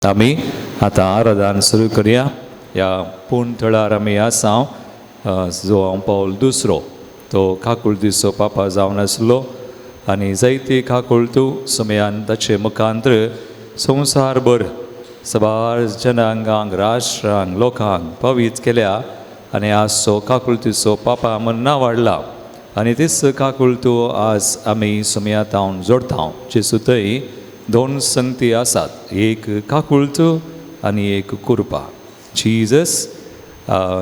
आम्ही आता आराधन सुरू करूया. या पुणथळार आमी आसा. जो पावल दुसरो तो काकुळतीचो पापा जावन आसलो आनी जायती काकुळतू समयान ताचे मुखांत्र संवसारभर सबार जनांगांक राष्ट्रांक लोकांक पवित्र केल्या आनी आजचो काकुळतीचो पापा मन्ना वाडला. आनी तीच काकुळतू आज आमी समयातावन जोडता. जेसू थंय दोन संगती आसात, एक काकुळतू आनी एक कुरपा.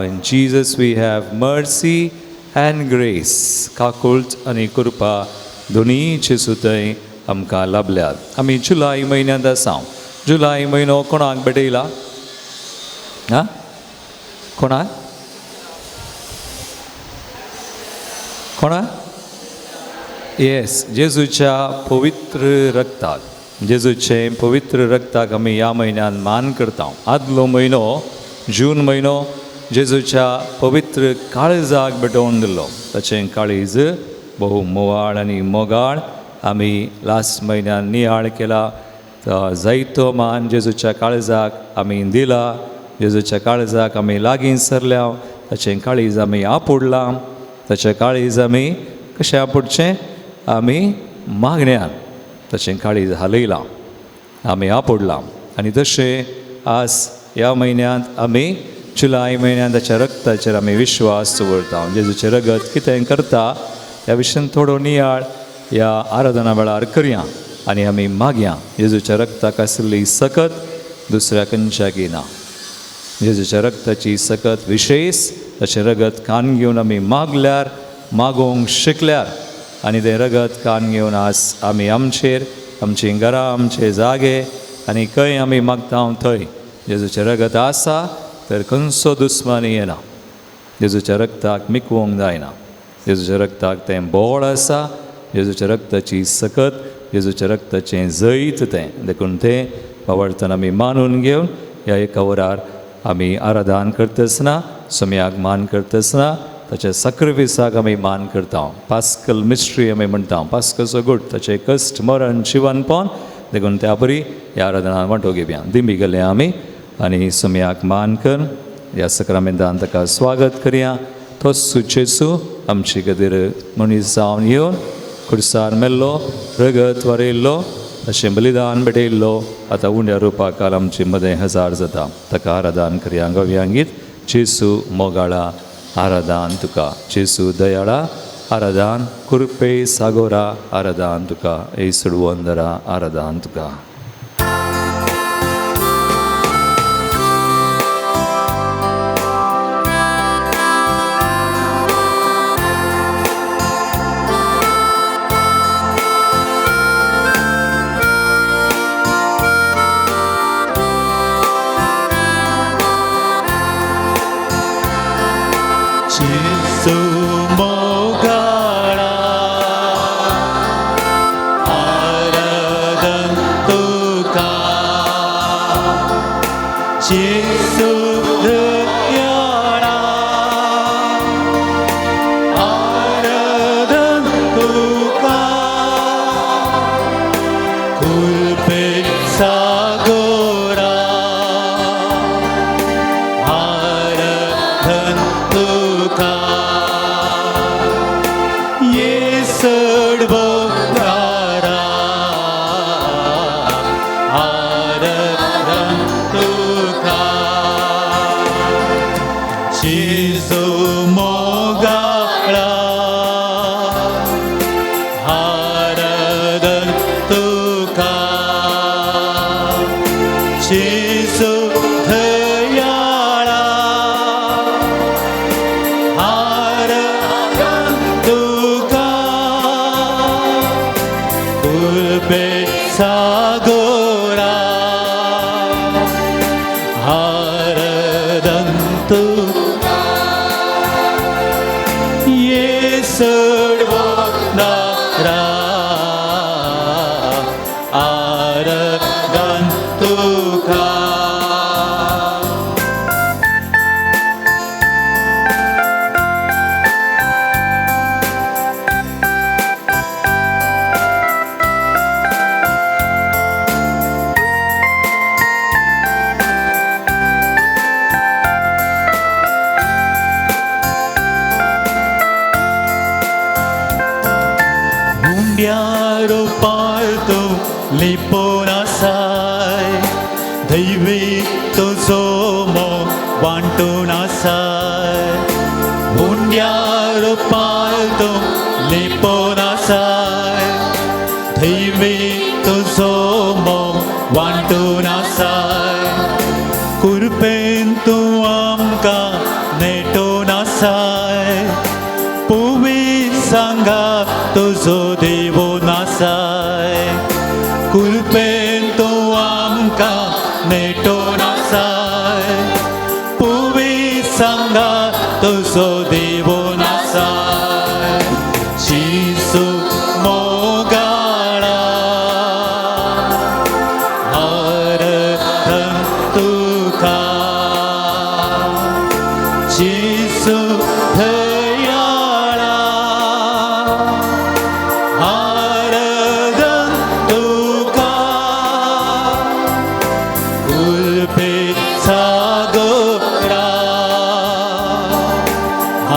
in Jesus we have mercy and grace. काकुळत आनी कुरपा दोनी जेसू थंय आमकां लाभल्यात. आमी जुलय म्हयन्यांत आसा. जुलय म्हयनो कोणाक भेटयला? कोणाक? येस, जेजूच्या पवित्र रक्ताक. जेजूचे पवित्र रक्ताक आमी ह्या म्हयन्यान मान करता. आदलो म्हयनो जून म्हयनो जेजूच्या पवित्र काळजाक भेटोवन दिल्लो. ताचें काळीज भोव मोवाळ आनी मोगाळ आमी लास्ट म्हयन्यान नियाळ केला. जायतो मान जेजूच्या काळजाक आमी दिला. जेजूच्या काळजाक आमी लागीं सरल्या. ताचें काळीज आमी आपुडलां. ताचें काळीज आमी कशें आपुडचें? आमी मागण्यांत ताचें काळीज हालयलां, आमी आपुडलां. आनी तशें आज ह्या म्हयन्यांत आमी जुलय म्हयन्यांत ताच्या रक्ताचेर आमी विश्वास दवरता. जेजूचें रगत कितें करता ह्या विशयान थोडो नियाळ ह्या आराधना वेळार करया आनी आमी मागया. जेजूच्या रक्ताक आशिल्ली सकत दुसऱ्या खंयच्याक येना. जेजूच्या रक्ताची सकत विशेष. ताचें रगत कान घेवन आमी मागल्यार, मागोवंक शिकल्यार आनी तें रगत कान घेवन आज आमी आमचेर, आमचीं घरां, आमचे जागे आनी खंय आमी मागता थंय जेजूचें रगत आसा तर खंयचो दुस्मानी येना. जेजूच्या रक्ताक मिकवंक जायना. जेजूच्या रक्ताक तें बोळ आसा. जेजूच्या रक्ताची सकत, जेजूच्या रक्ताचें जैत तें देखून तें वावरतना आमी मानून घेवन ह्या एका वरार आमी आराधन करतना, समयाक मान करतना ताच्या सॅक्रिफिसाक आमी मान करता. पास्कल मिस्ट्री आमी म्हणटा. पास्कलचो गूट ताचें कश्ट, मरण, जिवनपण देखून त्या बरी ह्या आराधनान वांटो घेवया. दिमी गेले आमी आनी समयाक मान कर ह्या सक्रामेंतान ताका स्वागत करया. तोच जेजू आमचे खातीर मनीस जावन येवन खुर्सार मेल्लो, रगत वारयल्लो, अशें बलिदान भेटयल्लो, आतां उण्या रुपाक आमचे मदें हजार जाता. ताका आराधन करया. गव्यांगीत जेजू मोगाळा आराधन तुका. जेजू दयाळा आराधन. कुरपे सागोरा आराधन तुका. येसुड वंदरा आराधन तुका. लिपोन आसाय दैवीक तुजो मोग वांटून आसाय हुंड्या रुपार तूं लिपोन आसाय दैवीक तुजो मोग वांटून आसाय कुरपेन तूं आमकां नेटून आसाय पुवी सांगात तुजो देवून आसाय कुरपेन तूं आमकां नेटून आसाय पुवी सांगात तुजो देवून आसाय जिसू मोगाळा आराधन तुका जिसू दयाळा आराधन तुका कुलपेचा गोरा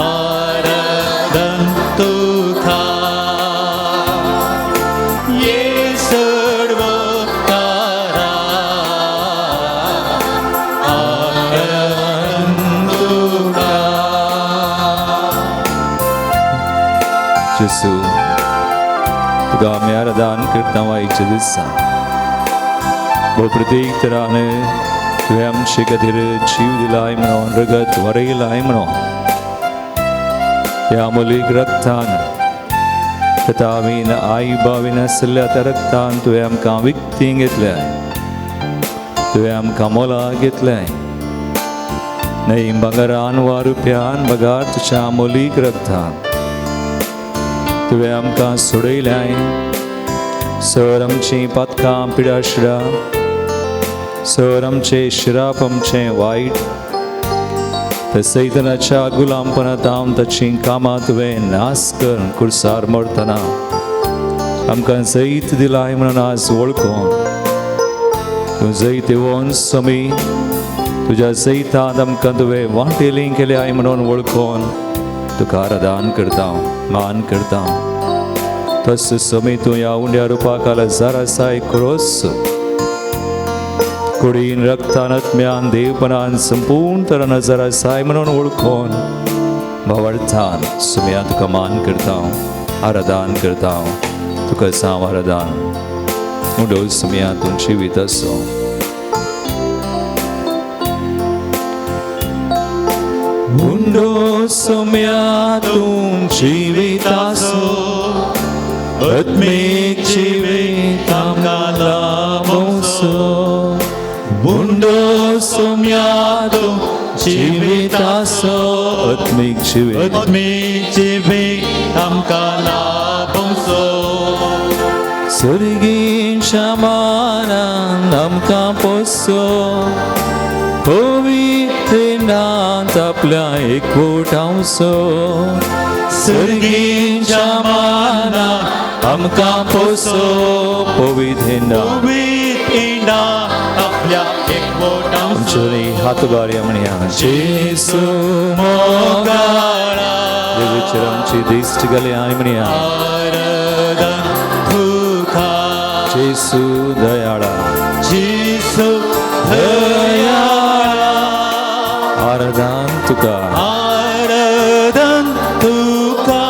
आराधन तुका ये सर्वकारा आराधन तुका जेसू तुका आमी आराधन करता आयच्या दिसा वो प्रत्येक तरान तुवें आमचे खातीर जीव दिलाय म्हणून रगत वरयलाय म्हणून त्या अमोलीक रक्तान पितावीन आई बावीन आसल्या त्या रक्तान तुवें आमकां विकतीं घेतल्या तुवें आमकां मोलाक घेतलें न्हय भांगरान वा रुपयान बगार तुज्या अमोलीक रक्तान तुवें आमकां सोडयलें सर आमचीं पातकां पिडाशिडां सर आमचें शिराप आमचें वायट त्या सैतानाच्या गुलामपणांत ताचीं कामां तुवें नास कर कुर्सार मरतना आमकां जैत दिलाय म्हणून आज वळखून तूं जैत येवन समी तुज्या जैतांत आमकां तुवें वांटेलीं केल्याय म्हणून वळखून तुका आराधन करता मान करता तस समी तूं ह्या उंड्या रुपाक जारासाय क्रोस कुडीन रक्तान आत्म्यान देवपणान संपूर्ण तरान जारासाय म्हणून वळखून भावार्थान सुम्या तुका मान करता आराधन करता तुका सांव आराधन उंडो सुम्या तूं जिवीत असो उंडो सुम्या तूं जिवीत असो आत्मीक जिवीत आमकां लाभोसो बुंडो सोम्या तूं जिवीत असो आत्मीक जिवीत आमकां लाभोसो सर्गींच्या मानान आमकां पोसो पवित्रांत आपल्या एकवटांसो सर्गींच्या मानान आमकां पोसो पवित्रांत आपल्या एकवटांसो आमचे हात बारी म्हणया जेसू मोगाळा देवीचेर आमची दिश्ट घाली आनी म्हणया आराधन तुका जेसू दयाळा जिसू दयाळा आराधन तुका आराधन तुका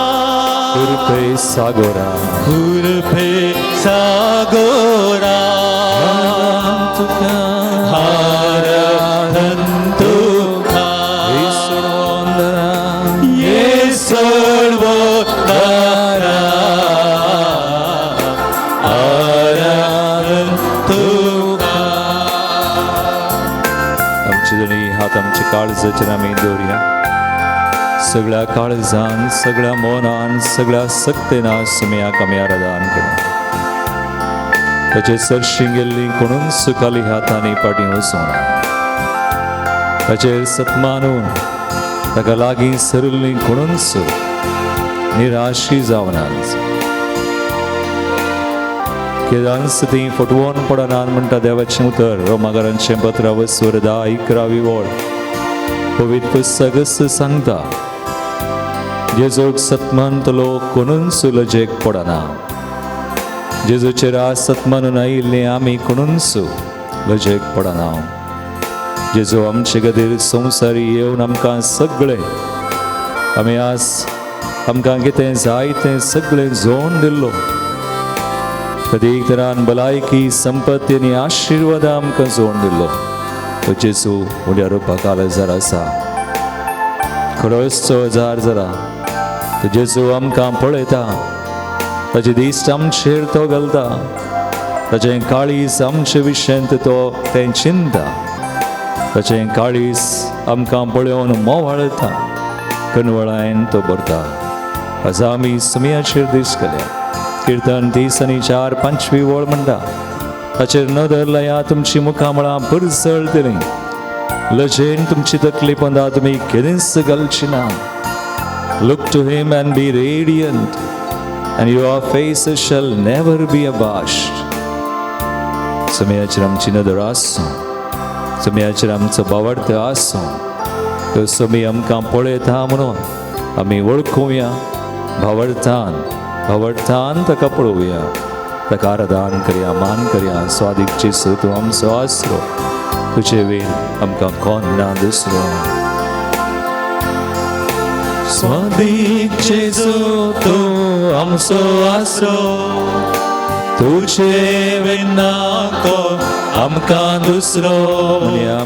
कृपे सागोरा कुरपे सागोरा तुका आराधन तुका ये सर्वोत्तरा आराधन तुका आमचे दोन्ही हात आमच्या काळजाचेर आमी दवरया सगळ्या काळजान सगळ्या मोनान सगळ्या सक्तेन सुम्याक आमी आराधन करूं ताचे सरशी गेल्ली कोणून सुखाली हातांनी पाटी वचूना ताचेर सत्मानून ताका लागीं सरिल्लीं कोणून निराशी जावनात केदान स्थिती फटवून पडनात म्हणटा देवाचें उतर रोमाकारांचें पत्र 11 ओळ पवित्र पुस्तक सांगता जेजोक सत्मंत लोक कोणून सुलजेक पडना जेजूचे रासत म्हणून आयिल्ले आमी कोणूनसू लजेक पडना जेजू आमचे खातीर संवसारी येवन आमकां सगळे आमी आज आमकां कितें जाय तें सगळें जोडून दिल्लो प्रत्येक तरान भलायकी संपत्ती आनी आशिर्वाद आमकां जोडून दिल्लो तो जेजू उड्या रुपाक आजार आसा खरोच तो आजार जरा तो जेजू आमकां पळयता ताचे दिश्ट आमचेर तो घालता ताचें काळीज आमचे विशयंत तो तें चिंता ताचें काळीज आमकां पळोवन मोवाळता कनवळायन तो भरता आज आमी सुमयाचेर दीस केल्या किर्तन 30 आनी 4 5वी वळ म्हणटा ताचेर नदर लाया तुमची मुखामळां परसळटलीं लजेन तुमची तकली पंदा तुमी केन्नाच घालची ना Look to him and be radiant and your faces shall never be abashed. समयाचेर आमची नदर आसूं समयाचेर आमचो भावार्थ आसूं तो समी आमकां पळयता म्हणून आमी वळखुया भावार्थान ताका पळोवया ताका आराधन करया मान करया स्वादीक जेजू तूं आमचो आसरो तुजे वेळ आमकां कोण ना दुसरो स्वादीक जेजू तूं आमचो आसरो तुजे विना कोण आमकां दुसरो म्हणया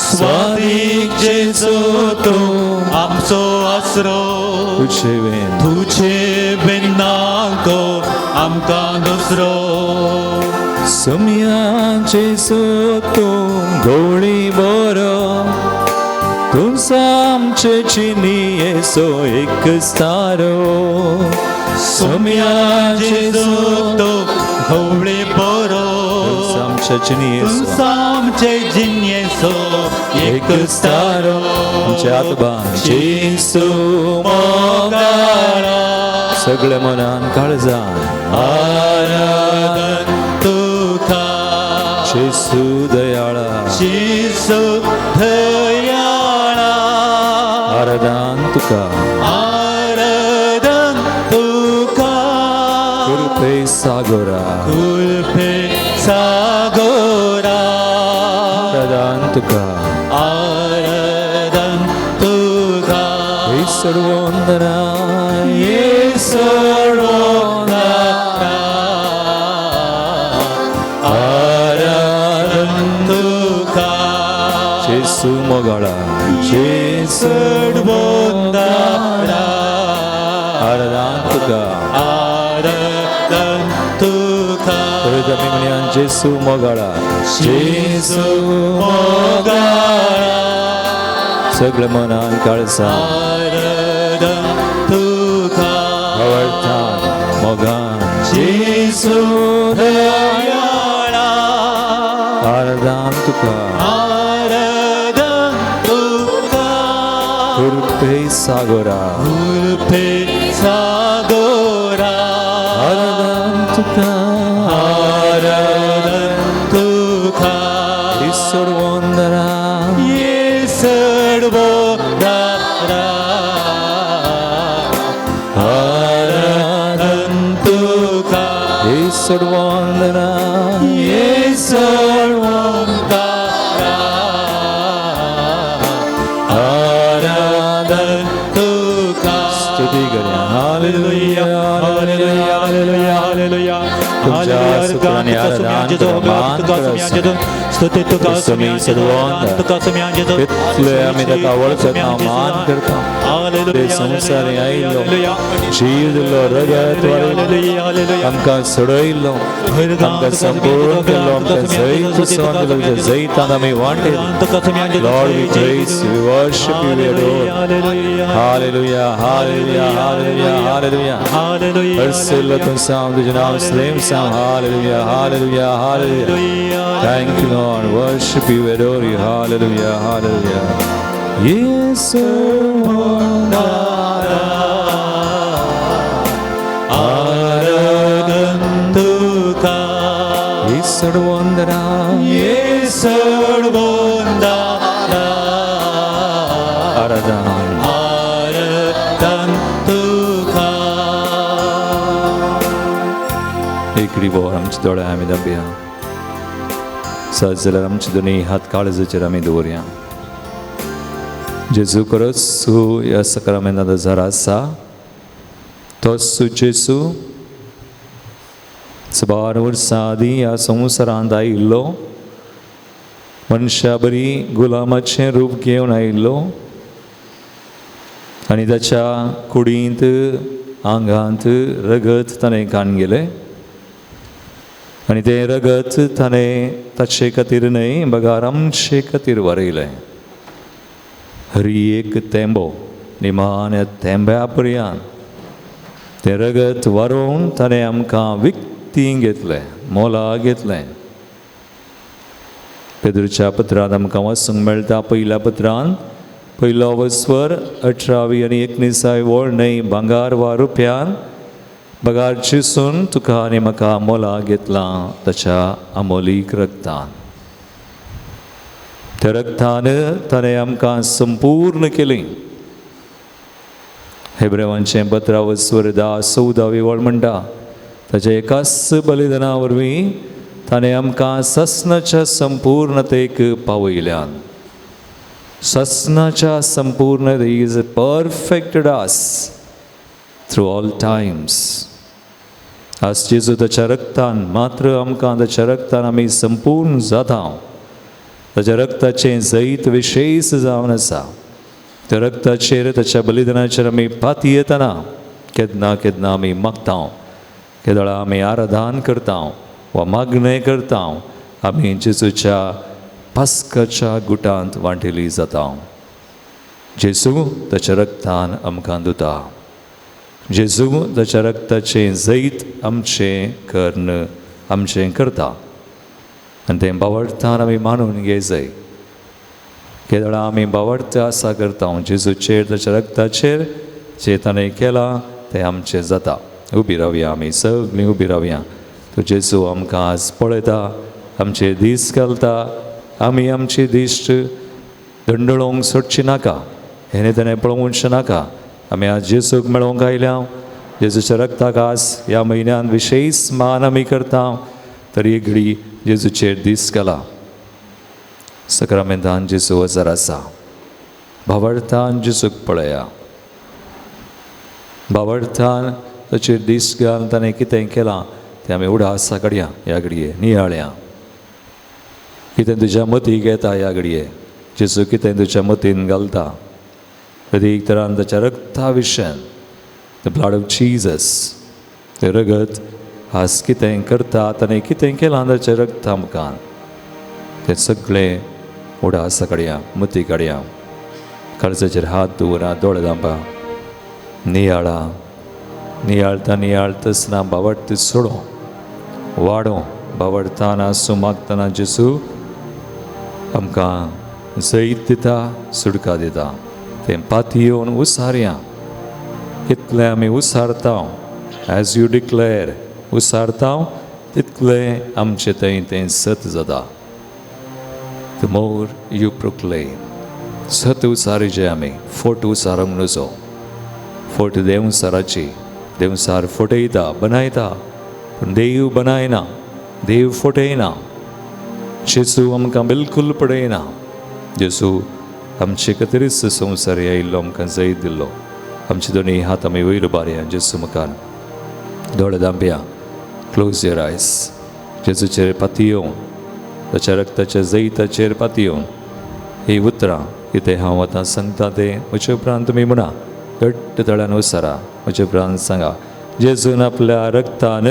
स्वादीक जेजू तूं आमचो आसरो तुझे बिना कोण आमकां दुसरो समया जेजू तूं गवळी बरो तूं आमचे चिनी येसो एक तारो समया जेजू तूं गवळी बरो आमचे चिनी येसो आमचे जिन्येसो एक तारो आमचे आत्मान जेजू मोगाळा सगळे मनान काळजान आराधन तुका जेजू दयाळा जेजू दयाळा आराधन तुका आराधन तुका कृपे सागोरा कृपे सागोरा आराधन तुका आराधन तुका हे सर्वोंदरा ये सर्वोंदरा आराधन तुका जेजू मोगाळा जेजू सर्वोंदरा आराधन तुका आराधन तुका परत आमी म्हणया जेजू मोगाळा जेजू मोगाळा सगळे मनान काळजा आराधन तुका आवडटान मोगान जेजू दयाळा आराधन तुका आराधन तुका कृपे सागोरा कृपे सागोरा आराधन तुका आराधन तुका हे सर्वोंदरा ये सर्वोंदरा आराधन तुका हे सर्वोंदरा ये सर्वोंदरा आराधन तुका स्तुती करया हालेलुया हालेलुया हालेलुया हालेलुया तुमच्या स्तुत्राने आराधन करा स्तुती तुका समी सदवंत तुका सम्याजेतो इतले आमी ताका वळखता मान करता ते संवसारी आयिल्लो जीव दिल्लो रगत वारिल्लो आमकां सोडयिल्लो आमकां संपूर्ण केल्लो आमकां जैत उत्सवान दिलो जैतान आमी वांटेल Lord we praise you we worship you we adore hallelujah hallelujah hallelujah hallelujah Hallelujah Hallelujah तुम साम तुझे नाम slam Saam hallelujah hallelujah hallelujah Thank you Lord worship you adore you hallelujah hallelujah Yesu आराधन तुका ये सर्वोंदरा ये सर्वोंदरा आराधन आराधन तुका एक घडी वर आमचे दोळे आमी दाबया. सज जाल्यार आमचे दोनी हात काळजाचेर आमी दवरया. जेजू खरोच तूं ह्या सक्रामेंतांत हजर आसा. तोच तूं जेजू सबार वर्सां आदीं ह्या संवसारांत आयिल्लो, मनशा बरी गुलामाचें रूप घेवन आयिल्लो आनी ताच्या कुडींत आंगांत रगत ताणें घाण गेलें आनी तें रगत ताणें ताचे खातीर न्हय बगार आमचे खातीर वारयलें. हर एक तेंबो निमाण्या तेंब्या पर्यंत तें रगत वारोवन ताणें आमकां विकती घेतलें, मोला घेतलें. पेद्रूच्या पत्रांत आमकां वाचूंक मेळटा, पयल्या पत्रांत 1 वस्वर 18 आनी 19 वळ न्हय भांगार वा रुपयान बगार चिसून तुका आनी म्हाका मोला घेतलां ताच्या अमोलीक रगतान. त्या रगतान ताणें आमकां संपूर्ण केलीं. हेब्रेवांचें 12 वस्वर 10-14 वळ म्हणटा, ताच्या एकाच बलिदाना वरवीं ताणें आमकां सस्नाच्या संपूर्णतेक पावयल्यान. सस्नाच्या संपूर्ण is perfected us through all Times. आज जेजू ताच्या रगतान मात्र आमकां ताच्या रगतान आमी संपूर्ण जाता. ताच्या रगताचें जैत विशेश जावन आसा. त्या रगताचेर ताच्या बलिदानाचेर आमी पाती येतना केन्ना केन्ना आमी मागता, केदळा आमी आराधन करता वा मागणें करता, आमी जेजूच्या पास्काच्या गुटांत वांटिली जाता. जेजू ताच्या रगतान आमकां धुता. जेजू ताच्या रगताचें जैत आमचें कर्ण आमचें करता आनी तें बावडतान आमी मानून घे जाय. केदळा आमी बावडते आसा करता जेजूचेर ताच्या रगताचेर जें ताणें केलां तें आमचें जाता. उबी रावया, आमी सगळीं उबी रावया. तो जेजू आमकां आज पळयता, आमचे दीस घालता. आमी आमची दिश्ट दंडळोवंक सोडची नाका, हें ताणें पळोवचें नाका. आमी आज जेजूक मेळोवंक आयल्या. जेजूच्या रगताक आज ह्या म्हयन्यान विशेश मान आमी करता. तरी घडी जेजूचेर दीस घाला. सक्रामेंतान जेजू हजर आसा. भावार्थान जेजूक पळया. भावार्थान ताचेर दीस घाल ताणें कितें केलां तें आमी उडासा काडया ह्या घडये, नियाळ्या. कितें तुज्या मतीक येता ह्या घडये, जेजू कितें तुज्या मतीन घालता. प्रत्येक तरान ताच्या रगता विशयान, द ब्लड ऑफ जीजस, तें रगत आज कितें करता, ताणें कितें केलां ताचें रगत आमकां, तें सगळें उडासा काडया, मती काडया. काळजाचेर हात दवरा, दोळे धांपा, नियाळा. नियाळता नियाळतना बावडत सोडो, वाडो. बावडताना आसूं मागतना जेजू आमकां जैत दिता, सुडका दिता. तें पाती येवन उसारया. कितलें आमी उसारता, एज यू डिक्लेअर उसारता तितलें आमचें थंय तें सत जाता. The more you proclaim. सत उसारीचे आमी, फोट उसारूंक नजो. फोट देवसाराची, देवसार फोटयता, बनायता, पूण देव बनायना, देव फोटयना. जेजू आमकां बिलकूल पडयना. जेजू आमचे खातीरच संवसार आयिल्लो, आमकां जैत दिल्लो. आमचे दोनी हात आमी वयर बारया जेजू मुखार. दोळे धांपया, क्लोज युअर आयज. जेजूचेर पाती येवन, ताच्या रगताच्या जैताचेर पाती येवन ही उतरां कितें हांव आतां सांगता तें म्हजे उपरांत तुमी म्हणा. घट्ट तळ्यान उसारा, म्हजे उपरांत सांगा. जेजून आपल्या रगतान,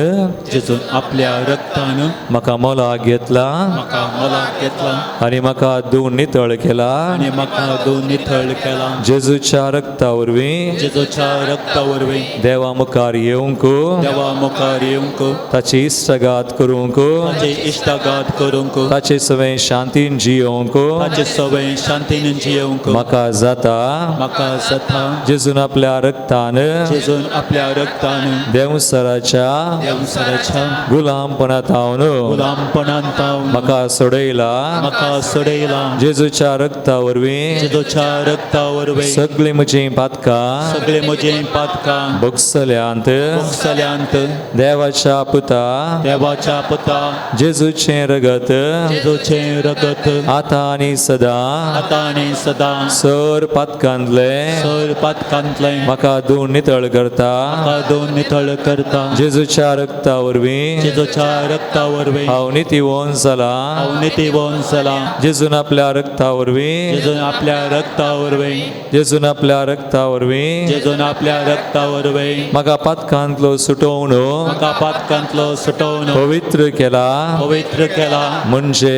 जेजून आपल्या रगतान म्हाका मोलाक घेतला, म्हाका मोलाक घेतला आनी म्हाका धुवन नितळ केला. आनी म्हाका धुवन नितळ केला. जेजूच्या रगता वरवीं, जेजूच्या रगता वरवीं देवा मुखार येवंक, देवा मुखार येवंक, ताची इश्टगात करूंक, ताचे इश्टागात करूंक, ताचे सवें शांतीन जियोंक ताचे सवय शांतीन जियोंक म्हाका जाता. म्हाका जाता. जेजून आपल्या रगतान जेजून आपल्या रगतान देवसराच्या देवसराच्या गुलामपणांतावन गुलामपणांतावन म्हाका सोडयला. म्हाका सोडयला. जेजूच्या रक्ता वरवीं जेजूच्या रक्ता वरवीं सगळी म्हजी पातकां सगळे म्हजे पातकां भोगसल्यांत भोगसल्यांत देवाच्या पुता देवाच्या पुता जेजूचें रगत जेजूचे रगत आतां आनी सदां आतां आनी सदां सर पातकांतले सर पातकांतले म्हाका धुवन नितळ करता. म्हाका दोन नितळ करता. जेजूच्या रक्ता वरवीं जेजूच्या रक्ता वरवीं हांव नितीवंत जाला. हांव नितीवंत जाला. जेजून आपल्या रक्ता वरवीं जेजून आपल्या रक्ता वरवीं जेजून आपल्या रक्ता वरवीं जेजून आपल्या रक्ता वरवीं म्हाका पातकांतलो सुटोवन म्हाका पातकांतलो सुटोवन पवित्र केला. पवित्र केला. म्हणजे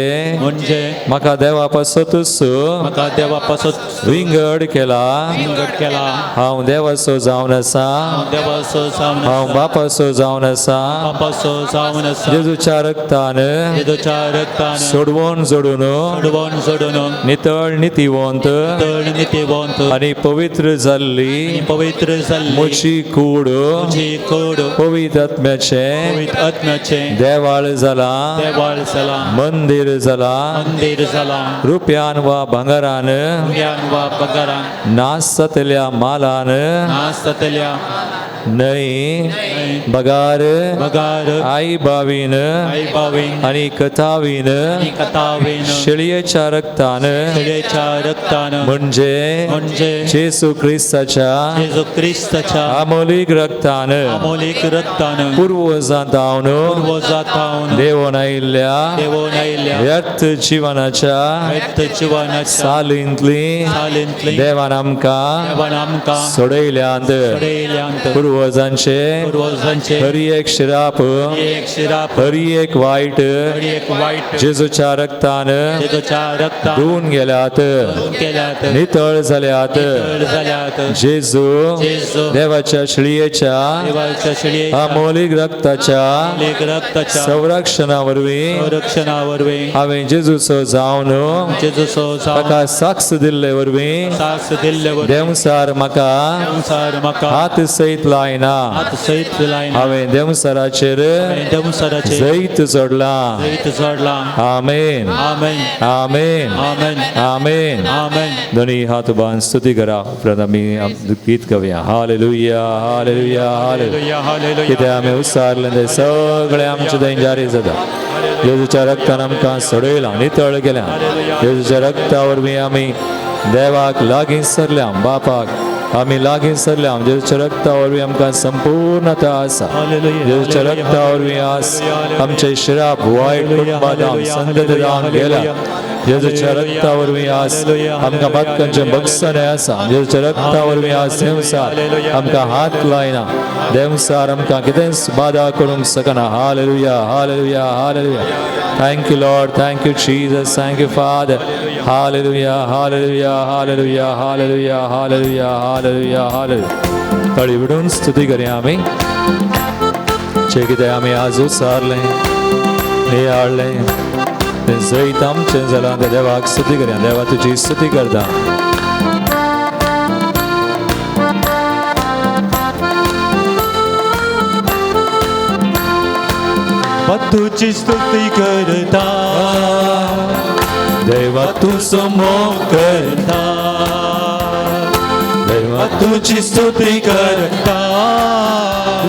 म्हाका देवा पासतूच म्हाका देवा पासून विंगड केला. विंगड केला. हांव देवाचो जावन आसा. हांव देवाचो जावन हांव बापाचो जावन आसा. बापाचो जावन आसा. जेजूच्या रक्तान जेजूच्या रक्तान सोडवून जोडून सोडून नितळ नितीवंत तळ नितीवंत आनी पवित्र जाल्ली पवित्र जाल्ली म्हजी कूड म्हजी कूड पवित्र आत्म्याचे पवित्र आत्म्याचे देवाळ जाला. देवाळ जाला. मंदिर जाला. मंदिर जाला. रुपयान वा भांगारान ज्ञान वा पगारान नास जातल्या मालान नास जातल्या न्हय बगार बगार आई बावीन आई बावीन आनी कथावीन आनी कथावीन शेळयेच्या रक्तान शेळयेच्या रक्तान म्हणजे जेसू क्रिस्ताच्या जेजू क्रिस्ताच्या अमोलीक रक्तान अमोलीक रक्तान पूर्वजांतावन पूर्वजांतावन देवोन आयिल्ल्या व्यर्थ जिवनाच्या व्यर्थ जिवनाच्या सालींतली देवान आमकां सोडयल्यांत पूर्वजांचे हरी एक श्राप हरी एक वायट जेजूच्या रक्तान धुवन गेल्यात नितळ जाल्यात. जेजू देवाच्या शिळयेच्या अमोलीक रक्ताच्या संरक्षणा वरवीं हांवें जेजूचो जावन ताका साक्ष दिल्ले वरवीं देवसार म्हाका हात सयत लायना. हांवें देवसराचेर जैत जोडला. आमेन आमेन आमेन. दोन्ही हात बांद स्तुती करा. उपरांत आमी गीत गावया. Hallelujah hallelujah hallelujah. कितें आमी उसारलें तें सगळें आमचें थंय जारी जाता. जेजूच्या रक्तान आमकां सोडयलां नितळ केल्या. जेजूच्या रक्ता वरवीं आमी देवाक लागीं सरल्या. बापाक आमी लागीं सरल्या. जेजूच्या रक्ता वरवीं आमकां संपूर्णता आसा. जेजूच्या रक्ता वरवीं आस आमचे श्राप वायट कुटुंबां संतती जावन गेल्या. जेजूच्या रक्ता वरवीं आस आमकां पातकांचें बक्षणें आसा. जेजूच्या रक्ता वरवीं आस देवसार आमकां हात लायना. देवसार आमकां कितेंच बाधा करूंक शकना. Hallelujah hallelujah hallelujah. Thank you Lord. Thank you Jesus. Thank you father. Hallelujah hallelujah hallelujah hallelujah hallelujah hallelujah hallelujah. तळी विडून स्तुती करया आमी. जे कितें आमी आज उसारलें नियाळलें तें जैत आमचें जालां. त्या देवाक स्तुती करया. देवा तुजी स्तुती करता. तुझी स्तुती करता देवा तुझो मोग करता. देवा तुझी स्तुती करता.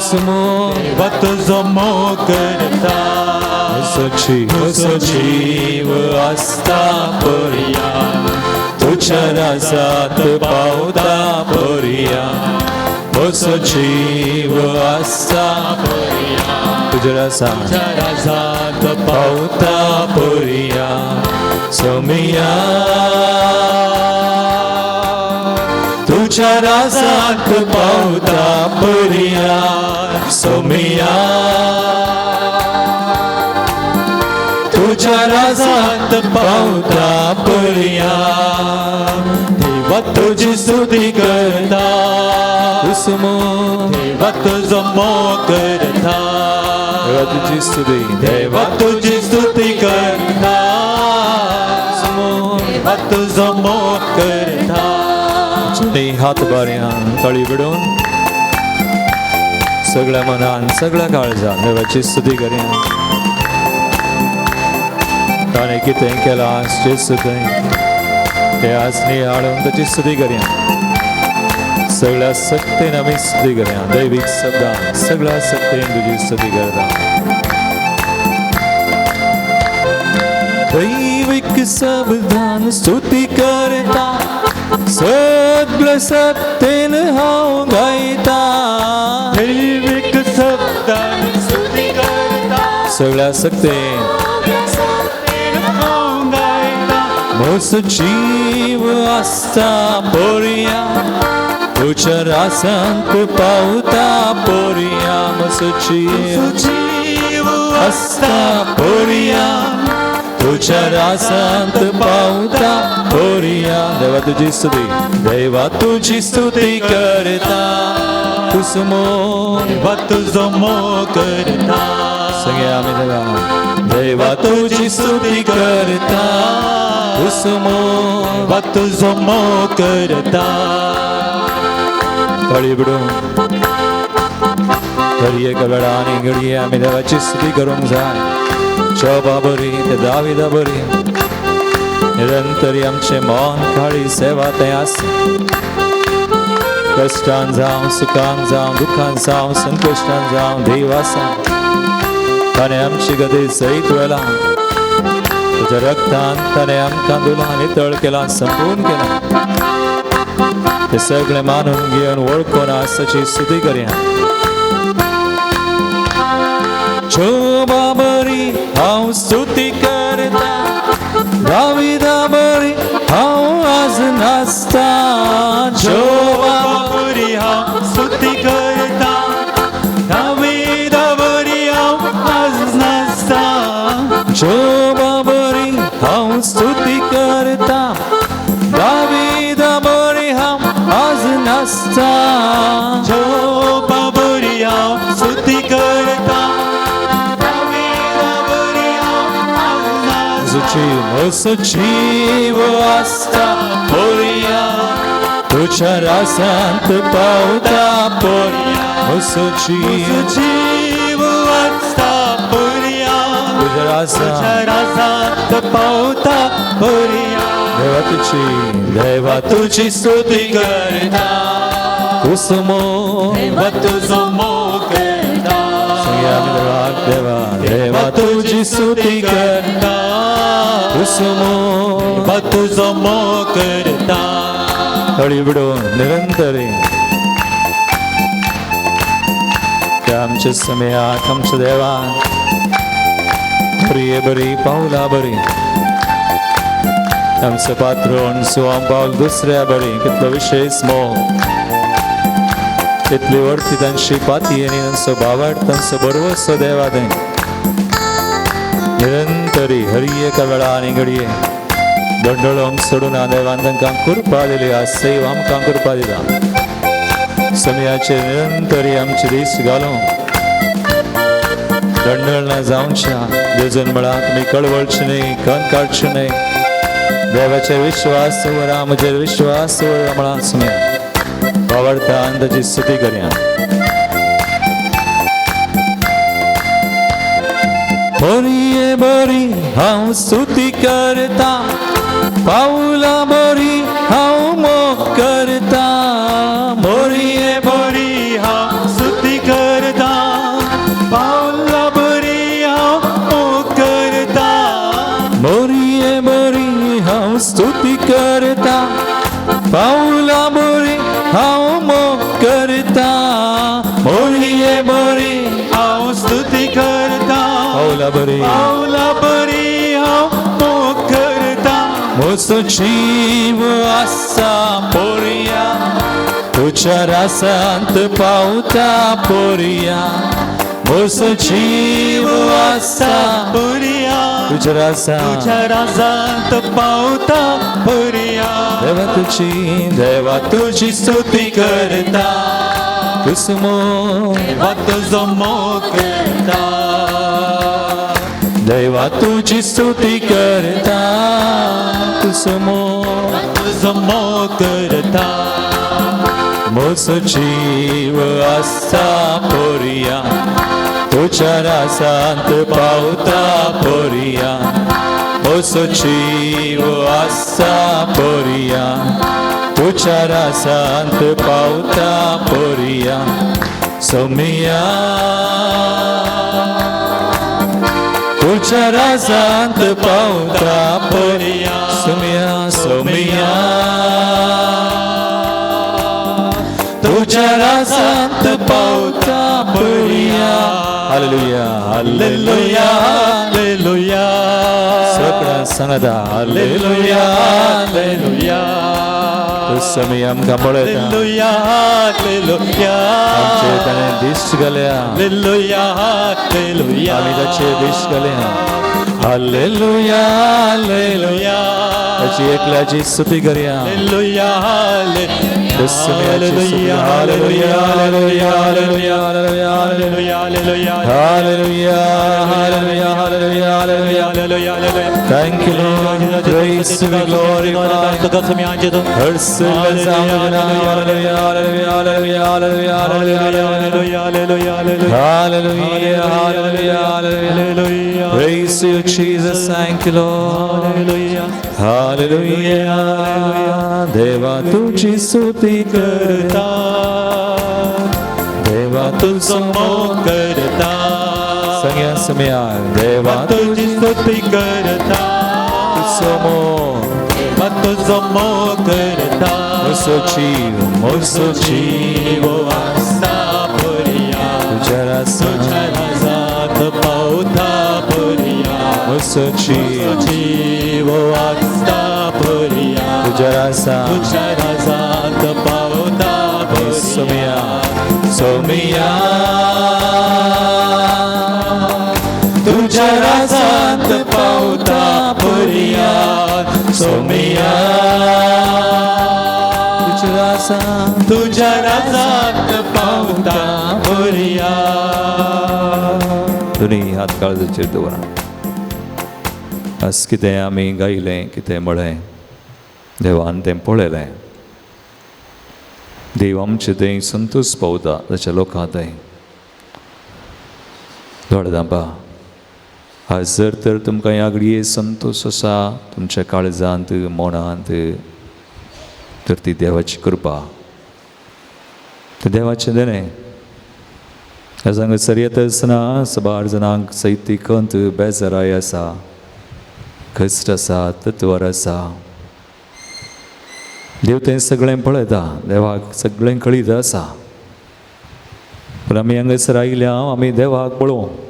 देवा तुझो मोग करता. सजीव आसता पर्या तुझ्या रासात पावता पर्या. सजीव आसता तुझ्या रासात पावता पर्या. सोमिया तुझ्या रासात पावता पर्या. सोमिया तुझ्या रासात पावता पर्या. देवा तुझी स्तुती करता. देवा तुझो मोग करता. तुझी स्तुती देवा तुझी स्तुती करता. देवा तुझो मोग करता. हात बऱ्या तळी विडून सगळ्या मनान सगळ्या काळजान देवाची स्तुती करूया. ताणें कितें केलां जेजू ते आज नियाळून ताची स्तुती करूया. सगळ्या सक्तीन आमी स्तुती करूया. दैवीक शब्दान सगळ्या सक्तीन तुजी स्तुती करता. दैविक शब्दान स्तुती करता, सगळ्या सक्तीन हांव गायता. दैविक शब्दान स्तुती करता, सगळ्या सक्तीन हांव गायता. म्हजो जीव आसता पोरया, तुज्या रासांत पावता पोरया. म्हजो जीव आसता पोरया, तुज्या रासांत पावता पोरया. देवा तुजी स्तुती, देवा तुजी स्तुती करता. तुजो देवा तुजो मोग करता. सगळ्या आमी देवा, देवा तुजी स्तुती करता. देवा तुजो मोग करता. तळी बिडून तरी एका वेळान घडये आमी देवाची स्तुती करूंक जाय. शोभा बरी ते दाविदा बरी, निरंतरी आमचे मन काळी सेवा ते आसा. कश्टान जावं सुखान जावं दुखान जावं संकश्टान जावं देव आसा. ताणें आमची गती सैत वेला, तुज्या रक्तान ताणें आमकां धुलां नितळ केलां, संपूर्ण केलां. ते सगळे मानून घेवन वळखून आसाची स्तुती करया. शोभा बरी हांव स्तुती करता, दाविदा बरी हांव आज नाचता. शोभा बरी हांव स्तुती करता, दाविदा बरी हांव आज नाचता. शोभा बरी हांव स्तुती करता, दाविदा बरी हांव आज नाचता. शोभा बरी हांव स्तुती करता, दाविदा बरी हांव आज नाचता. म्हजो जीव आसता पोरया, तुज्या रासांत पावता पोरया. म्हजो जीव आसता पोरया, तुज्या रासांत पावता पोरया. देवा तुजी स्तुती करता. तुजो देवा तुजो मोग करता. देवा, देवा तुजी स्तुती करता. देवा तुजो मोग करता. तळी बिडून निरंतरी त्या आमच्या समयात आमच्या देवा बरी बरी पावला बरी. आमचं पात्रोण सुवाम पावल दुसऱ्या बरी कितलो विशेष मोह, कितली व्हडती तांची पाती आनी तांचो बावाट तांचो बरवसो देवा थंय. निरंतरी हरी एका वेळा आनी घडये दंडळोंक सोडून देवान तांकां कृपा दिली. आज सैव आमकां कृपा दिला. समयाचे निरंतरी आमचे दीस घालूं दंडळ ना जावच्या. जेजून म्हळा तुमी कळवळचे न्ही, कण काडचे न्ही. देवाचे विश्वास दवरा, म्हजेर विश्वास दवरा म्हळा सुम्या आवडता ताची स्तुती करया. बरी बरी हांव स्तुती करता, पावला बरी हांव मोग करता. बरी बरी हांव स्तुती करता, पावला बरी हांव मोग करता. बरी बरी हांव स्तुती करता, पावला बरी हांव मोग करता. बरी बरी हांव स्तुती करता, पावला बरी हांव मोग करता. म्हजो जीव आसा पोरया, तुज्या रासांत पावता पोरया. म्हजो जीव आसा पोरया, तुज्या रासांत पावता पोरया. देवा तुजी स्तुती करता. देवा तुजो मोग करता. देवा तुजी स्तुती करता. तुजो मोग करता. म्हजो जीव आसा पोरया तुज्या रासांत पावता पोरया म्हजो जीव आसा पोरया तुज्या रासांत पावता पोरया सोमिया तुज्या रासांत पावता पोरया सोमिया सोमिया तुज्या रासांत पावता पोरया हालेलुया हालेलुया हालेलुया सगळ्या सांगाता हालेलुया हालेलुया समय आमकां पळयता हालेलुया हालेलुया आमचे ताणें दिश्ट घाल्या हालेलुया हालेलुया आमी ताचे दिश्ट घाल्या हालेलुया हालेलुया ताची एकल्याची स्तुती करया hallelujah hallelujah hallelujah hallelujah hallelujah hallelujah hallelujah hallelujah hallelujah hallelujah hallelujah hallelujah Thank you Lord, praise to be glorified. Hallelujah. Praise you, Jesus. Thank you, Lord. Hallelujah. Deva तुझी स्तुती करता देवा तुझो मोग करता संग्या समया देवा तुझी स्तुती करता तुझो मोग तुझो मोग करता म्हजो जीव आसा पोरया तुज्या रासांत पावता पोरया म्हजो जीव आसा पोरया तुज्या रासांत पावता सोमिया सोमिया तुज्या रासांत पावता पोरया सोमिया तुज्या रासांत पावता पोरया दोनी हात काळजाचेर दवरा आज कितें आमी गायलें कितें म्हळें देवान तें पळयलें देव आमचे थंय संतोश पावता ताच्या लोकां थंय दोळदांबा आज जर तर तुमकां ह्या घडये संतोश आसा तुमच्या काळजांत मनांत तर ती देवाची कृपा ते देवाचें देणें ह्या हांगासर येता आसतना सबार जाणांक सैतीकंत बेजाराय आसा कश्ट आसा तत्वार आसा देव तें सगळें पळयता देवाक सगळें कळीत आसा पूण आमी हांगासर आयल्या आमी देवाक पळोवंक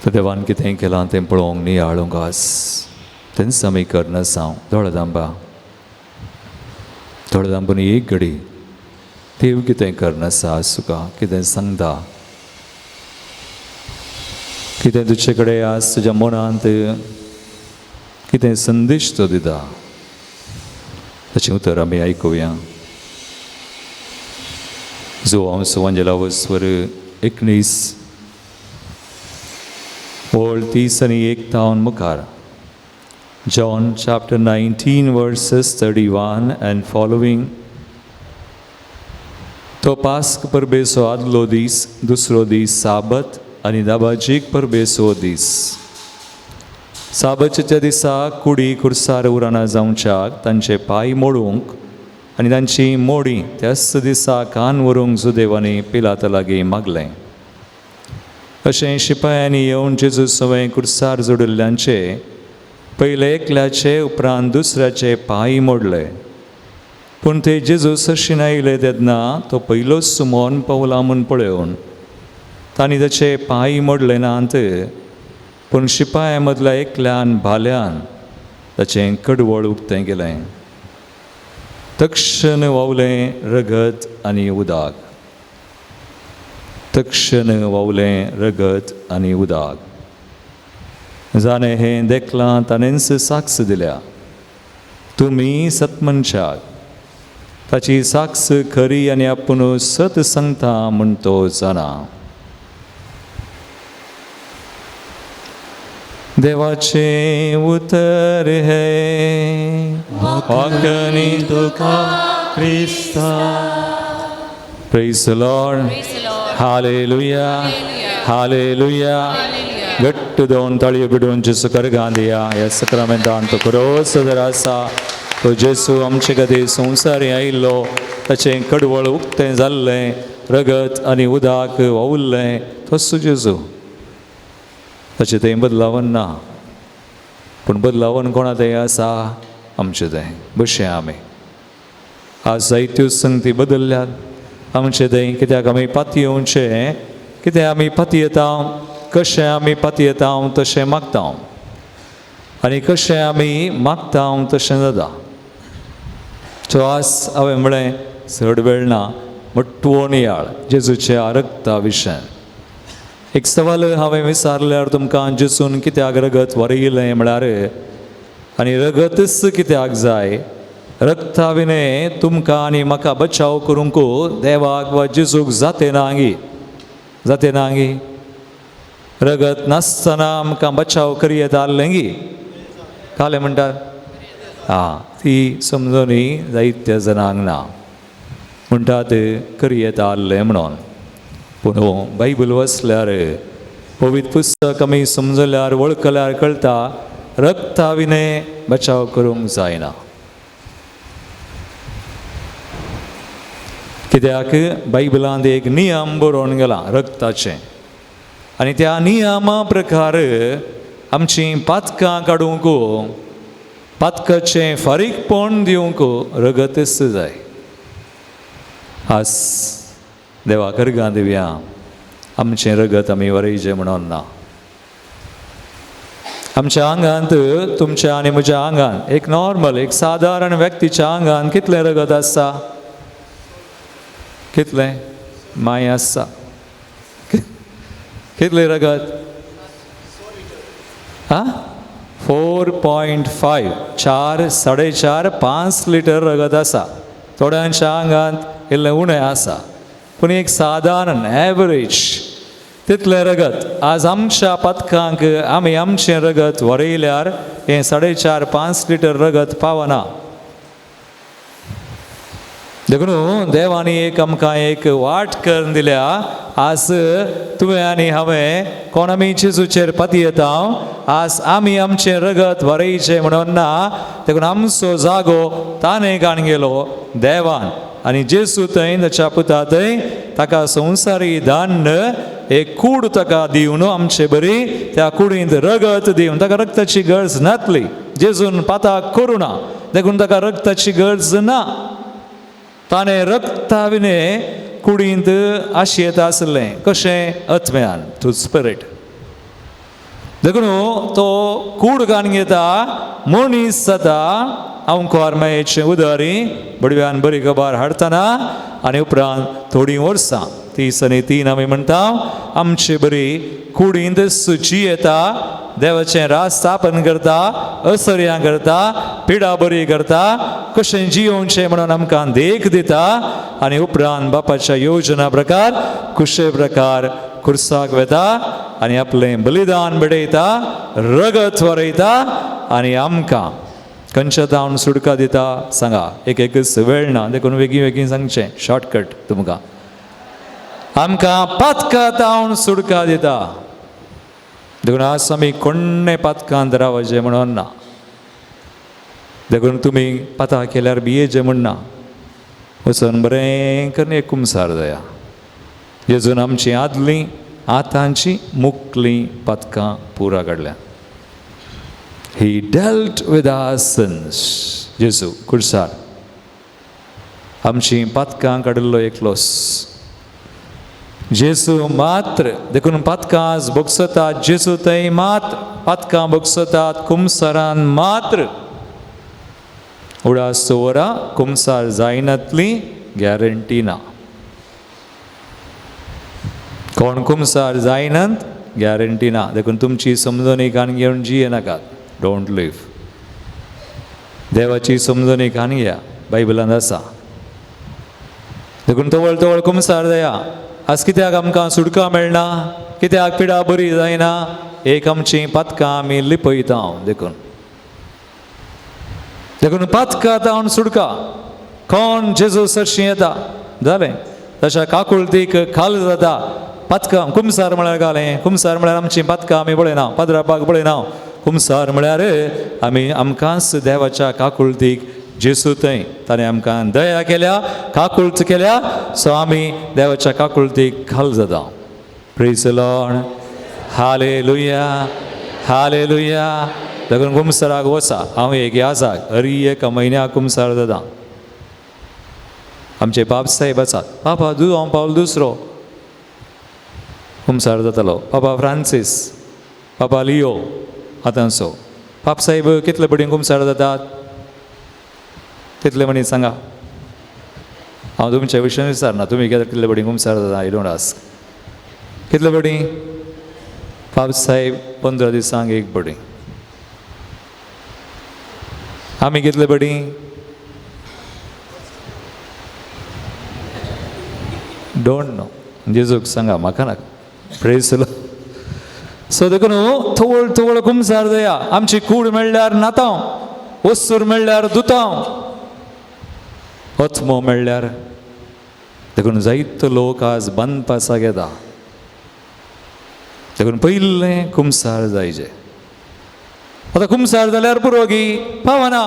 तर देवान कितें केलां तें पळोवंक नियाळूंक आस तेंच आमी करनासा दोळदांबून एक घडी देव कितें करनासा तुका कितें सांगता कितें तुजे कडेन आज तुज्या मनांत कितें संदेश तो दिता ताचें उतर आमी आयकुया जो हांव वंजलावस्वर 19 ओळ 30 आनी 1 मुखार John chapter 19 verses 31 and following. तो पास्क परबेचो आदलो दीस दुसरो दीस साबत आनी दाबाजीक परबेचो दीस साबतच्या दिसा कुडी खुर्सार उराना जावच्याक तांचे पांय मोडूंक आनी तांची मोडी त्याच दिसा कान व्हरूंक सुदैवानी पिलाता लागीं मागलें अशें शिपायांनी येवन जेजू सवय खुर्सार जोडिल्ल्यांचे पयले एकल्याचे उपरांत दुसऱ्याचे पांय मोडले पूण ते जेजू सरशीन आयले तेन्ना तो पयलोच सुमोन पावला म्हूण पळयोन तांणी ताचे पांय मोडले नात पूण शिपाया मदल्या एकल्यान भाल्यान ताचें कडवळ उक्तें केलें तक्षण वावलें रगत आनी उदक तक्षण वावलें रगत आनी उदक जाणें हें देखलां ताणेंच साक्ष दिल्या तुमी सतमनशाक ताची साक्ष खरी आनी आपूण सत सांगता म्हूण तो जाणा देवाचें उतर हे म्हाका तुका Christa. Praise the Lord. Hallelujah. Hallelujah. घट्ट दोन तळी बिडून जेसू कर गांधिया या सक्रामेंतान तो खरोच सदर आसा तो जेसू आमचे कधी संवसारी आयिल्लो ताचें कडवळ उक्तें जाल्लें रगत आनी उदक व्हांवल्लें तसो जेसू ताचें तें बदलावन ना पूण बदलावन कोणा तें आसा आमचें तें बशें आमी आज जायत्यो संगती बदलल्यात आमचें तें कित्याक आमी पाती येवचें कित्याक आमी पाती येता कशें आमी पाती येता तशें मागता आनी कशें आमी मागता तशें जाता सो आज हांवें म्हळें चड वेळ ना मट्टवण याळ जेजूच्या रगता विशय एक सवाल हांवें विचारल्यार तुमकां जेजून कित्याक रगत वरयलें म्हळ्यार आनी रगतच कित्याक जाय रगता विने तुमकां आनी म्हाका बचाव करूंक देवाक वा जेजूक जाते ना गी रगत नासतना आमकां बचाव करी येता गी काले म्हणटात ती समजोनी जायत्या जनांक ना म्हणटात करी येता म्हणून पूण बायबल वाचल्यार पवित्र पुस्तक आमी समजल्यार वळखल्यार कळटा रगता विने बचाव करूंक जायना कित्याक बायबलांत एक नियम बरोवन गेला रगताचें आनी त्या नियमा प्रकार आमची पातकां काडूंक पातकाचें फारीकपण दिवंक रगतच जाय आज देवा करगां दिवया आमचें रगत आमी वरयचें म्हणून ना आमच्या आंगांत तुमच्या आनी म्हज्या आंगांत एक नॉर्मल एक सादारण व्यक्तीच्या आंगांत कितलें रगत आसता कितलें माय आसता कितले रगत 4.5 4.5 लिटर रगत आसा थोड्यांच्या आंगांत इल्लें उणें आसा पूण एक सादारण एवरेज तितलें रगत आज आमच्या पातकांक आमी आमचें रगत वरयल्यार हें 4.5 लिटर रगत पावना देखून देवानी एक आमकां एक वाट करून दिल्या आज तुवें आनी हांवें कोण आमी जेजूचेर पाती येता आज आमी आमचें रगत वरयचें म्हणून ना देखून आमचो जागो ताणें काडून गेलो देवान आनी जेजू थंय ताच्या पुता थंय ताका संवसारी दान्न एक कूड ताका दिवन आमचे बरी त्या कुडींत रगत दिवन ताका रगताची गरज नातली जेजून पाताक करूं ना देखून ताका रगताची गरज ना ताणें रगता विने कुडींत आशयेत आसलें कशें आत्म्यान टू स्पिरीट देखून तो कूड काडून घेता मनीस जाता अंकोर मेळचें उदारी बडव्यान बरी खबर हाडतना आनी उपरांत थोडीं वर्सां 30 आनी 3 आमी म्हणटा आमची बरी कुडींत सुची येता देवाचें राज स्थापन करता असर्यां करता पिडा बरी करता कशें जियोवचें म्हणून आमकां देख दिता आनी उपरांत बापाच्या योजना प्रकार कुशे प्रकार खुर्साक वेता आनी आपलें बलिदान बेडयता रगत वरयता आनी आमकां खंयच्या तावन सुडका दिता सांगा एकच वेळ ना देखून वेगळी वेगळी सांगचें शॉर्टकट तुमकां आमकां पातकां तावन सुडका दिता देखून आज आमी कोण्णे पातकांत रावचें म्हणून ना देखून तुमी पातां केल्यार भियेचें म्हणना वचून बरें करून एक कुमसार जाया जेजून आमची आदलीं आतांची मुखलीं पातकां पुरा काडल्या He dealt with our sins. जेजू कुडसार आमची पातकां काडिल्लो एकलोस जेजू मात्र देखून पातकां बोगसतात जेजू थंय मात्र पातकां बोगसतात कुमसारान मात्र उडास वरां कुमसार जायनातली गॅरंटी ना कोण कुमसार जायनात गॅरंटी ना देखून तुमची समजणी कान घेवन जिये नाकात डोंट लिव्ह देवाची समजणी कान घेया बायबलांत आसा देखून तवळ तवळ कुमसार जाया आज कित्याक आमकां सुडका मेळना कित्याक पिडा बरी जायना एक आमची पातकां आमी लिपयता देखून पातकां तावन सुडका कोण जेजू सरशी येता जालें तशा काकुळतीक खाल जाता पातकां कुमसार म्हळ्यार घालें कुमसार म्हळ्यार आमची पातकां आमी पळयना पदरापाक पळयना कुमसार म्हळ्यार आमकांच देवाच्या काकुळतीक जेसू थंय ताणें आमकां दया केल्या काकुळत केल्या सो आमी देवाच्या काकुळतीक खाल जाता praise the Lord hallelujah hallelujah देखून कुमसाराक वचा हांव एक याजाक एका म्हयन्याक कुमसार जाता आमचे बाब साहेब आसात पापा हांव पावल दुसरो कुमसार जातालो पापा फ्रांसीस पापा लिओ आतांचो पाप साहेब कितले बडीन कुमसार जातात तितले म्हणी सांगा हांव तुमच्या विशयान विचारना तुमी कितले बडीन कुमसार जाता आय डोंट आस्क कितले बडी पाप साहेब 15 दिसांक एक बडी आमी कितले बडी डोंट नो जेजूक सांगा म्हाका नाका प्रेज द लॉर्ड सो देखून थोवळ थोवळ कुमसार जाया आमची कूड म्हणल्यार नातांव वस्तूर म्हणल्यार दुतांव ओथमो म्हणल्यार देखून जायतो लोक आज बांदपासाक येता देखून पयलें कुमसार जायचे आतां कुमसार जाल्यार पुरो गी पावना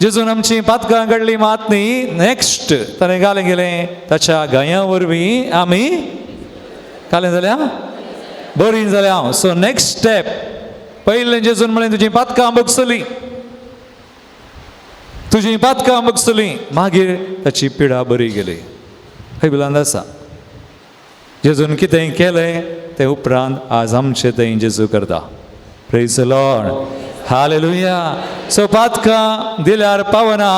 जेजून आमची पातकां काडली मात न्ही नेक्स्ट ताणें घालें गेलें ताच्या गाया वरवीं आमी घालें जाल्या बरी जाल्या हांव सो नेक्स्ट स्टेप पयलें जेजून म्हळें तुजी पातकां बगसली तुजी पातकां बगसली मागीर ताची पिडा बरी गेली बायबलांत आसा जेजून कितें केलें ते उपरांत आज आमचे थंय जेजू करता praise the Lord hallelujah so पातकां दिल्यार पावना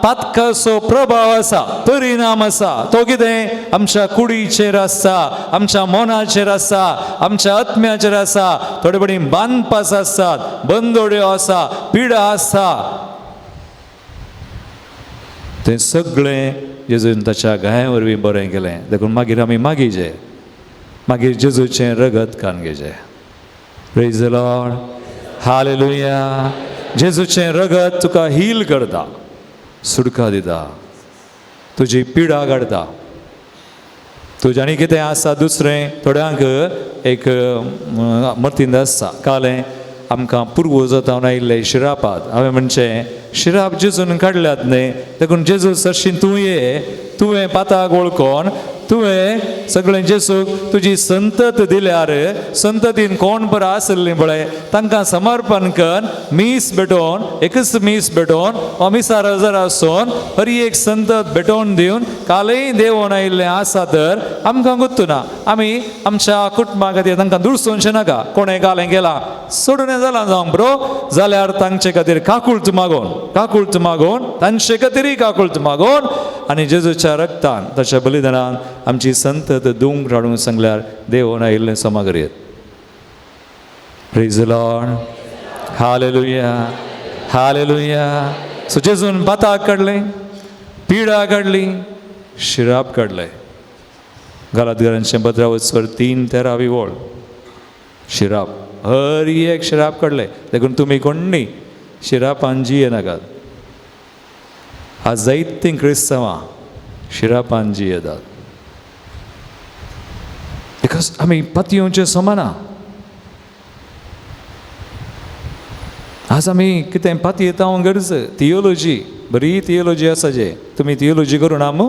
पातकाचो प्रभाव आसा परिणाम आसा तो कितें आमच्या कुडीचेर आसता आमच्या मनाचेर आसा आमच्या आत्म्याचेर आसा थोडे बडीं बांदपास आसतात बंदोड्यो आसा पिडा आसा तें सगळें जेजून ताच्या गाया वरवीं बरें केलें देखून मागीर आमी मागीचे मागीर जेजूचें रगत कान घेवचें प्रेज द लॉर्ड हालेलुया जेजूचें रगत तुका हील करता सुडका दिता तुजी पिडा काडता तुजें आनी कितें आसा दुसरें थोड्यांक एक मतींत आसता कालें आमकां पुर्वो जावन आयिल्ले शिरापात हांवें म्हणचे शिराप जेजून काडल्यात न्ही देखून जेजू सरशी तूं ये तुवें पाताक वळखोन तुवें सगळें जेजूक तुजी संतत दिल्यार संततीन कोण बरो आसली पळय तांकां समर्पण कर मीस भेटोवन एकच मीस भेटोवन वा मिसार हजार आसून हरी एक संतत भेटोवन दिवन कालय देंवोन आयिल्लें आसा तर आमकां गुर्तू ना आमी आमच्या कुटुंबा खातीर तांकां दुडसूंचें नाका कोणें घालें गेलां सोडून जालां जावं बरो जाल्यार तांचे खातीर काकुळत मागोवन तांचे खातीरय काकुळत मागोवन आनी जेजूच्या रक्तान ताच्या बलिदानान आमची संतत दूंग राडूंक सांगल्यार देवोन आयिल्लें समागरेत praise the Lord hallelujah hallelujah so जेजून पाताक काडलें पिडा काडली शिराप काडलें गलातियरांचें 15:3-13 वळ शिराप हर एक शिराप काडलें देखून तुमी कोण्णी शिरापान जियेनाकात आज जायतीं क्रिस्तांवां शिरापान जियेतात बिकॉज आमी पातयेवचे समाना आज आमी कितें पातयेता गरज थियोलॉजी बरी थियोलॉजी आसा जे तुमी थियोलॉजी करून आमू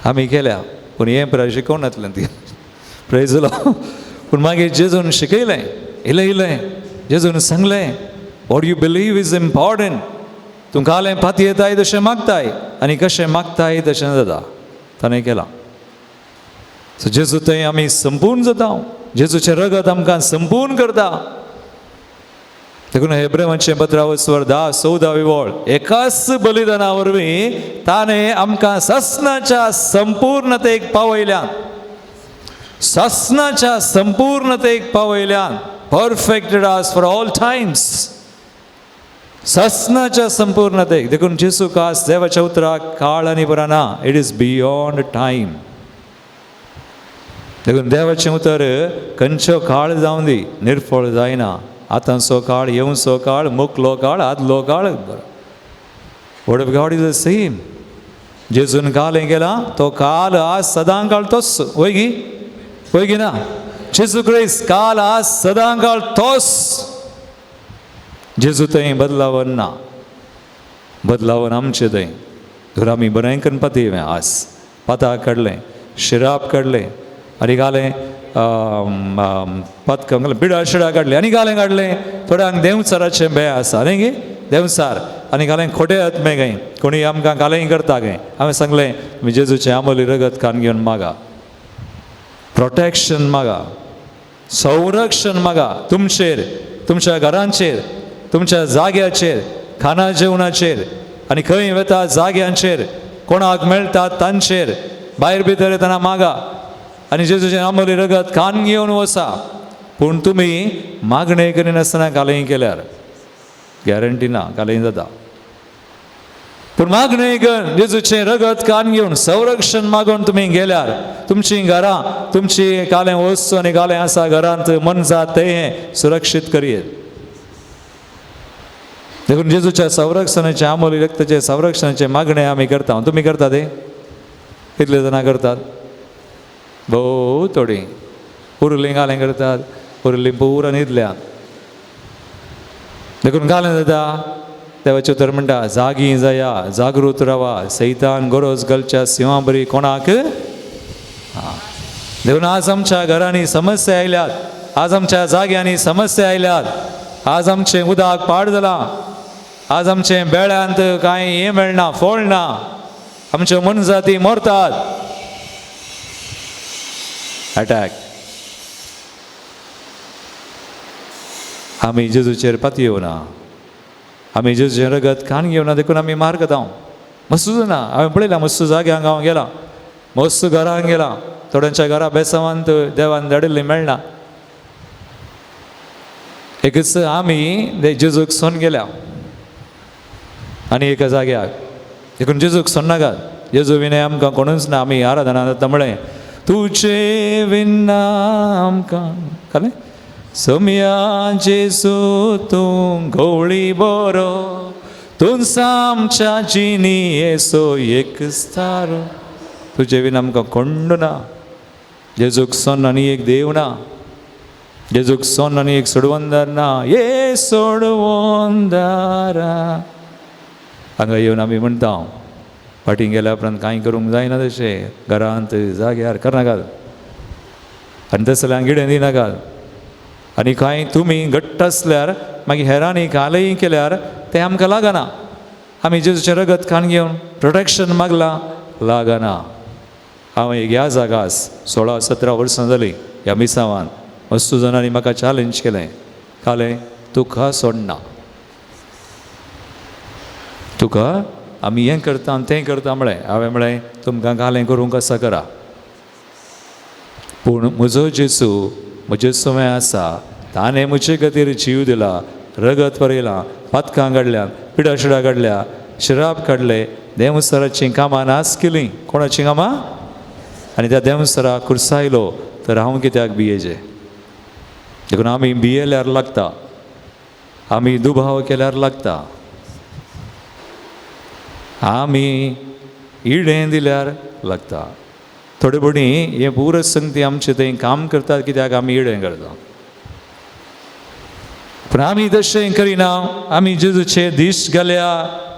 आमी केल्या पूण हें पुराय शिकोवन येतलें ती प्रेज द लॉर्ड पूण मागीर जेजून शिकयलें इलें जेजून सांगलें what you believe is important तूं कालें पातयेताय तशें मागताय आनी कशें मागताय तशें जाता ताणें केलां सो जेजू थंय आमी संपूर्ण जाता जेजूचें रगत आमकां संपूर्ण करता देखून हेब्रेवांचें 15:10-14 वळ एकाच बलिदाना वरवीं ताणें आमकां ससनाच्या संपूर्णतेक पावयल्यान परफेक्टेड आस फॉर ऑल टायम्स ससनाच्या संपूर्णतेक देखून जेजू कास देवाच्या उतराक काळ आनी बरा ना इट इज बियॉन्ड टायम देखून देवाचें उतर खंयचो काळ जावं दी निर्फळ जायना आतांचो काळ येवचो काळ मुखलो काळ आदलो काळ word of God is the same. जेजून काल हें केला तो काल आज सदांकाळ तोच. होय गी ना. जेजू क्रिस्त काल आज सदांकाळ तोच. जेजू थंय बदलावन ना. बदलावन आमचे थंय. तर आमी बरेंकन पातयें आज पाताक काडलें, शिराप काडलें आनी घालें पथकं घालें, पिडा शिडा काडलें आनी घालें काडलें. थोड्यांक देंवचाराचें भंय आसा न्ही गे. देंवचार आनी घालें खोटे आत्मे गे. कोणी आमकां घालें करता गे. हांवें सांगलें तुमी जेजूचें आमोली रगत कान घेवन मागा. प्रोटेक्शन मागा, संरक्षण मागा. तुमचेर, तुमच्या घरांचेर, तुमच्या जाग्याचेर, खाना जेवणाचेर आनी खंय वेता जाग्यांचेर, कोणाक मेळटा तांचेर भायर भितर येतना मागा. आनी जेजूचें आमोली रगत कान घेवन वचा. पूण तुमी मागणें करिनासतना घालें केल्यार गॅरंटी ना घालें जाता. पूण मागणें करून जेजूचें रगत कान घेवन संरक्षण मागून तुमी गेल्यार तुमचीं घरां, तुमची कालें वस्तू आनी कालें आसा घरांत मन जात तें सुरक्षीत करीत. देखून जेजूच्या संरक्षणाचे आमोली रक्ताचे संरक्षणाचे मागणें आमी करता. तुमी करता ते? कितले जाणां करतात? भोव थोडीं. उरलीं घालें करतात, उरलीं पुरान न्हिदल्यात. देखून घालें जाता. देवाचें उतर म्हणटा जागी जाया, जागृत रावा, सैतान गरज घालच्या सिंहा बरी कोणाक. देखून आज आमच्या घरांनी समस्या आयल्यात, आज आमच्या जाग्यांनी समस्या आयल्यात, आज आमचें उदक पाड जालां, आज आमचें बेळ्यांत कांय हें मेळना, फळ ना, आमच्यो मनजाती मरतात. अटॅक. आमी जेजूचेर पातयें येवना. आमी जेजूचें रगत कान घेवना. देखून आमी मार खाता. मस्तू जाणा हांवें पळयलां, मस्तू जाग्यांक हांव गेलां, मस्तू घरांक गेलां. थोड्यांच्या घरा बेसांवांत देवान धाडिल्लीं मेळना. एक दीस आमी जेजूक सोन गेल्या आनी एका जाग्याक. देखून जेजूक सोन नाकात. जेजू विने आमकां कोणूच ना. आमी आराधना जाता म्हळें तुजे विना आमकां कळ्ळें. सोम्या जेजू तूं गवळी बरो, तूं आमच्या जिणी येसो एक स्तारो. तुजे विना आमकां कोण ना. जेजूक सोन आनी एक देव ना. जेजूक सोन आनी एक सोडवंदार ना. ये सोडवंदारा हांगा येवन आमी म्हणटा फाटीं गेल्या उपरांत कांय करूंक जायना तशें. घरांत जाग्यार करनाकात आनी तसल्यांक कितें दिनाकात. आनी कांय तुमी घट्ट आसल्यार मागीर हेरांनी कालय केल्यार तें आमकां लागना. आमी जेजूचें रगत कान घेवन प्रोटेक्शन मागलां, लागना. हांव एक ह्या जागास 16-17 वर्सां जालीं ह्या मिसावान. मस्तू जाणांनी म्हाका चॅलेंज केलें. कालें तुका सोडना. तुका आमी हें करता आनी तें करता म्हळें. हांवें म्हळें तुमकां घालें करूंक आसा करा. पूण म्हजो जेजू म्हजे सुवें आसा. ताणें म्हजे खातीर जीव दिला, रगत भरयलां, पातकां काडल्यां, पिडा शिडा काडल्या, शिराप काडले, देंवसराचीं कामां नास केलीं. कोणाचीं कामां? आनी त्या देंवसराक कुरसायलो तर हांव कित्याक भियेचें. देखून आमी भियेल्यार लागता, आमी दुबाव केल्यार लागता, आमी इडें दिल्यार लागता. थोडे बडी हे पुरो संगती आमचे थंय काम करतात कित्याक आमी इडें करता. पूण आमी तशें करिना. आमी जेजूचेर दिश्ट घाल्या,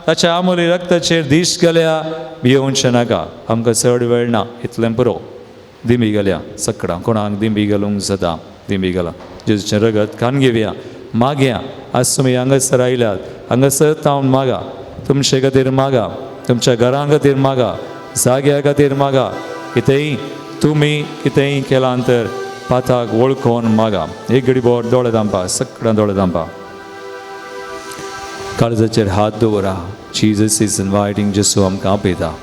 ताच्या आमोली रक्ताचेर दिश्ट घाल्या. भियोवचें नाका. आमकां चड वेळ ना. इतलें पुरो. दिमी घाल्या सकाळां. कोणाक दिमी घालूंक जाता दिमी घाला. जेजूचें रगत कान घेवया, मागया. आज तुमी हांगासर आयल्यात, हांगासर तावन मागा. तुमचे खातीर मागा, तुमच्या घरां खातीर मागा, जाग्या खातीर मागा. कितेंय तुमी कितेंय केलां तर पाताक वळखोन मागा. एक घडी बोट दोळे धांपा, सकाळां दोळे धांपा. काळजाचेर हात दवरा. Jesus is inviting. जेजू आमकां आपयता.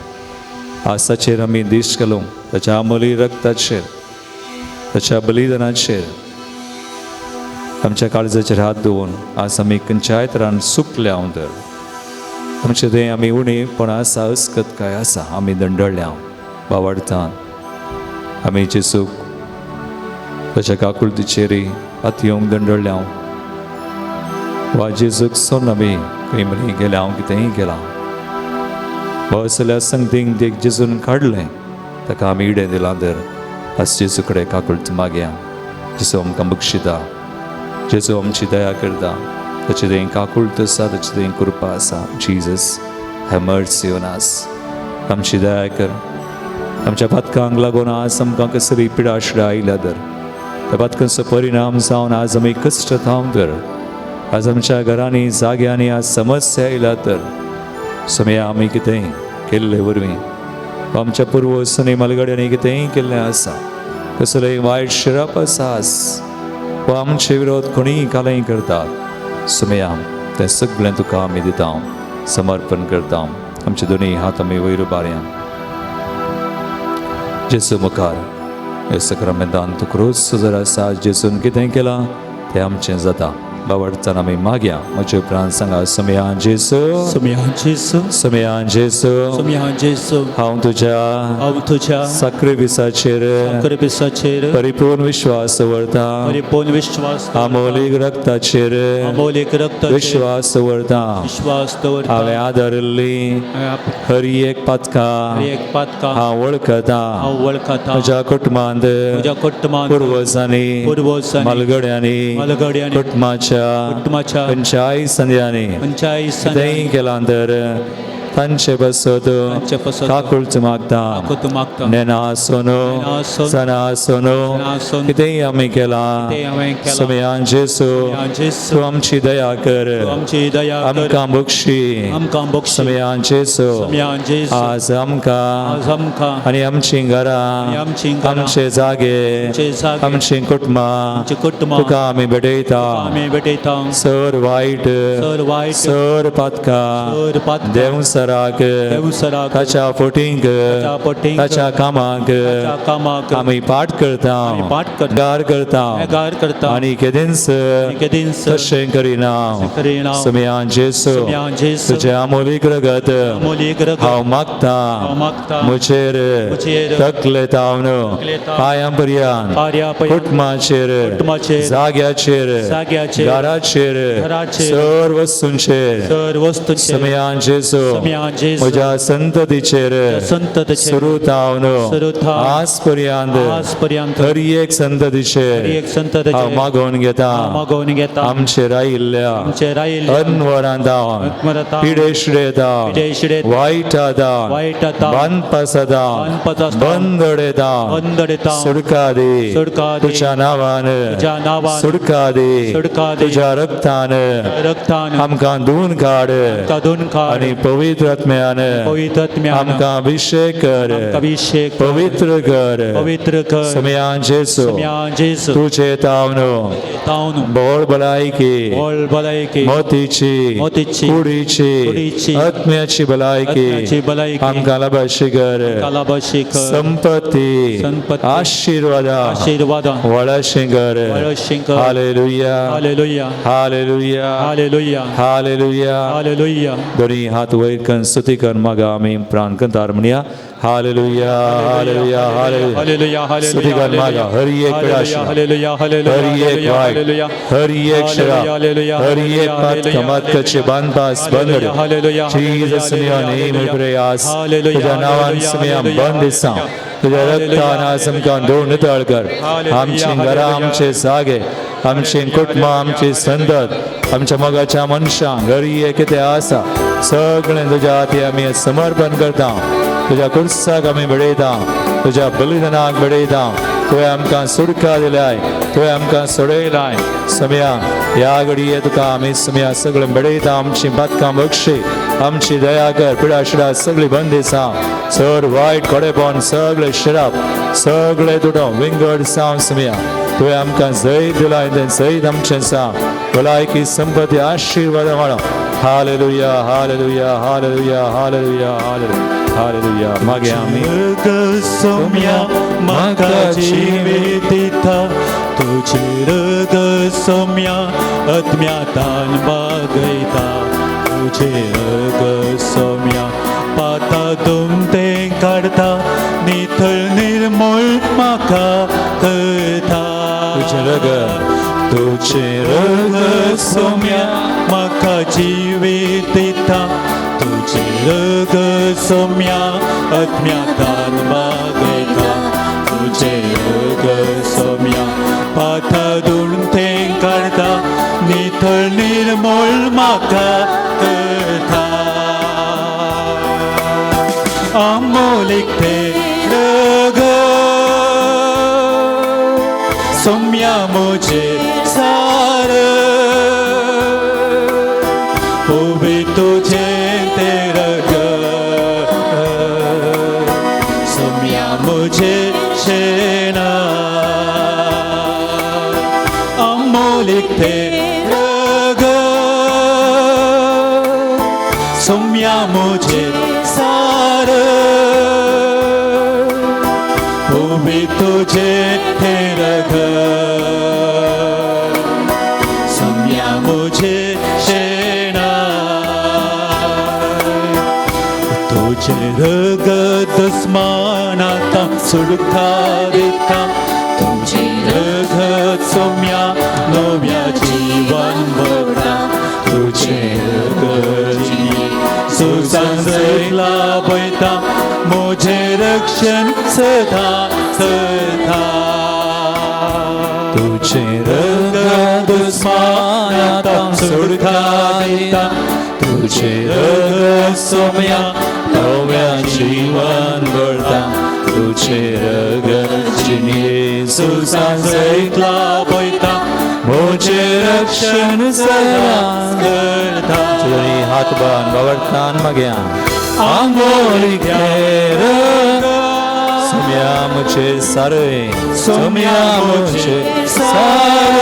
आज ताचेर आमी दिश्ट घालूंक, ताच्या आमोली रक्ताचेर, ताच्या बलिदानाचेर आमच्या काळजाचेर हात दवरून आज आमी खंयच्याय तरान चुकल्या तर आमचें थंय आमी उणेपण आसा, अस्कत काय आसा, आमी दंडळल्या बावडटान. आमी जेजूक ताच्या काकुळतीचेर हात येवंक दंडळल्या. वा जेजूक सोन आमी खंय मरी गेल्या, हांव कितेंय केलां. असल्या संगतींक देख जेजून काडलें ताका आमी इडें दिलां तर आज जेजू कडेन काकुळत मागया. जेजू आमकां बक्षिता, जेजू आमची दया करता, ताचे थंय काकुळत आसा, ताचे थंय कृपा आसा. Jesus have mercy on us. आमची दया कर. आमच्या पातकांक लागून आज आमकां कसली पिडा शिडा आयल्या तर त्या पातकांचो परिणाम जावन आज आमी कश्ट थांव तर आज आमच्या घरांनी जाग्यांनी आज समस्या आयल्या तर समया आमी कितेंय केल्ले वरवीं आमच्या पुर्वजांनी मलगड्यांनी कितेंय केल्लें आसा, कसलेय वायट शिरप आसा वा आमचे विरोध कोणीय कालय करतात, समया तें सगळें तुका आमी दिता, समर्पण करता. आमचे दोनी हात आमी वयर उबारया. जेजू मुखार हे सक्रामेंतान तुका रोज जर आसा जेजून कितें केलां तें आमचें जाता. बावडच्यान आमी मागया. म्हजे उपरांत सांगा. समया जेजू, समया जेजू, समया जेजू, समया जेजू, हांव हांव तुझ्या साखरेबिसाचेर परिपूर्ण विश्वास दवरता. परिपूर्ण विश्वास अमोलीक रक्ताचेर अमोलीक रक्त विश्वास दवरता. विश्वास दवरता. हांवें आदारिल्ली हरी एक पातकां एक पातकां हांव वळखता. हांव वळखता. म्हज्या कुटुंबांत तुझ्या कुटुंबांत पुर्वजांनी मलगड्यांनी कुटुंबाच्या खंयच्याय संध्यांनी कितेंय केलां तर तांचे बसत काकुळच मागता. नेना आसुनो सना आसुनो कितेंय आमी केलां, समयान जेजू तूं आमची दया कर, आमकां बक्षी. समयान जेजू आज आमकां आनी आमची घरां, आमचे जागे, आमची कुटुंबां तुका आमी भेटयता. सर वायट सर पातकां देव सराक ताच्या फोटींक ताच्या कामाक आमी पाठ करता, गार करता आनी केदींच तशें करिना. समयान जेजू तुजें अमोलीक रगत हांव मागता. म्हजेर तकले तावन पांयां पर्यंत कुटुंबाचेर जाग्याचेर घराचेर सर वस्तूंचेर समयान जेजू म्हज्या संततीचेर सुरू तावन आज पर्यंत हर एक संततीचेर हांव मागोवन घेता. आमचेर आयिल्ल्या अनवरांत पिडे शिडे वायटांत बांदपासादां बंदडेता सुडका दे तुज्या नांवान सुडका दे तुज्या रक्तान आमकां धुवन काड आनी पवित्र आत्म्यान आमकां अभिषेक कर, पवित्र कर. समयान जेजू तुजे तावन बोळ भलायकी मोतीची कुडीची आत्म्याची भलायकी आमकां लाभाशी कर. संपत्ती आशीर्वादां वळाशी कर. Hallelujah hallelujah hallelujah hallelujah. दोनी हात वयर करून स्तुती कर मागा आमी प्राण कंतार म्हणया. हालेलुया हालेलुया हालेलुया स्तुती कर मागा. हरी एक पिडाशा, हरी एक वायट, हरी एक शराब, हरी एक पातकाचे बांदपास बंदड. Jesus your name we pray ask. तुझ्या नावान समया बंद दिसा तुझ्या रक्तान आज आमकां धुवन नितळ कर. आमची घरां, आमचे जागे, आमची कुटुंबां, आमची संतत, आमच्या मोगाच्या मनशांक घरी कितें आसा सगळें तुज्या हाती आमी समर्पण करता. तुज्या कुर्साक आमी भेटयता, तुज्या बलिदानाक भेटयता. तुवें आमकां सुडका दिल्याय, तुवें आमकां सोडयलाय. समया ह्या घडये तुका आमी समया सगळें भेटयता. आमची बातकां बक्षी, आमची दया कर. पिडा शिडा सगळी बंद दिसा. सर वायट खोडेपण सगळे शिरप सगळे तुटों विंगड जावन समया तुवें आमकां जैत दिलाय. तें जैत आमचें आसा. भलायकी संपत्ती आशीर्वाद वाडो. Hallelujah hallelujah hallelujah hallelujah hallelujah. मागे आमी सोम्या म्हाका जिवीत दिता तुजे रग सोम्या आत्म्यातान बागयता. तुजे रग सोम्या पातातून तें काडटा नितळ निर्मळ म्हाका करता. तुजे रग सोम्या म्हाका जिवीत दिता तुजे रग सोम्या आत्म्यातान मागयता तुझे सोम्या पाथादून थेंग काढता नितळ निर्मळ म्हाका करता अमोलीक ते सोम्या मोजे सार पोवे तुझे ते रग सोम्या मोजे शेना अमोलीक ते रग सोम्या मोजे सार पोवे तुझे ते रग सोम्या मोजे शेना तुझे रगत स्मानाता सुडका देता तुझे रगत सोम्या नव्या जीवन भरता तुझे रगत सुसंसयला पळता मोजे रक्षण सदा सदा तुझे रगत स्मानाता सुडका देता तुझे रगत सोम्या नव्या जीवन भरता तुझे रगत सुसंसयला पळता मोजे रक्षण सदा करता तुझे हात बांध बावरतान मागया आंगोलीक रग सोम्या मुझे सारे सोम्या मोजे सार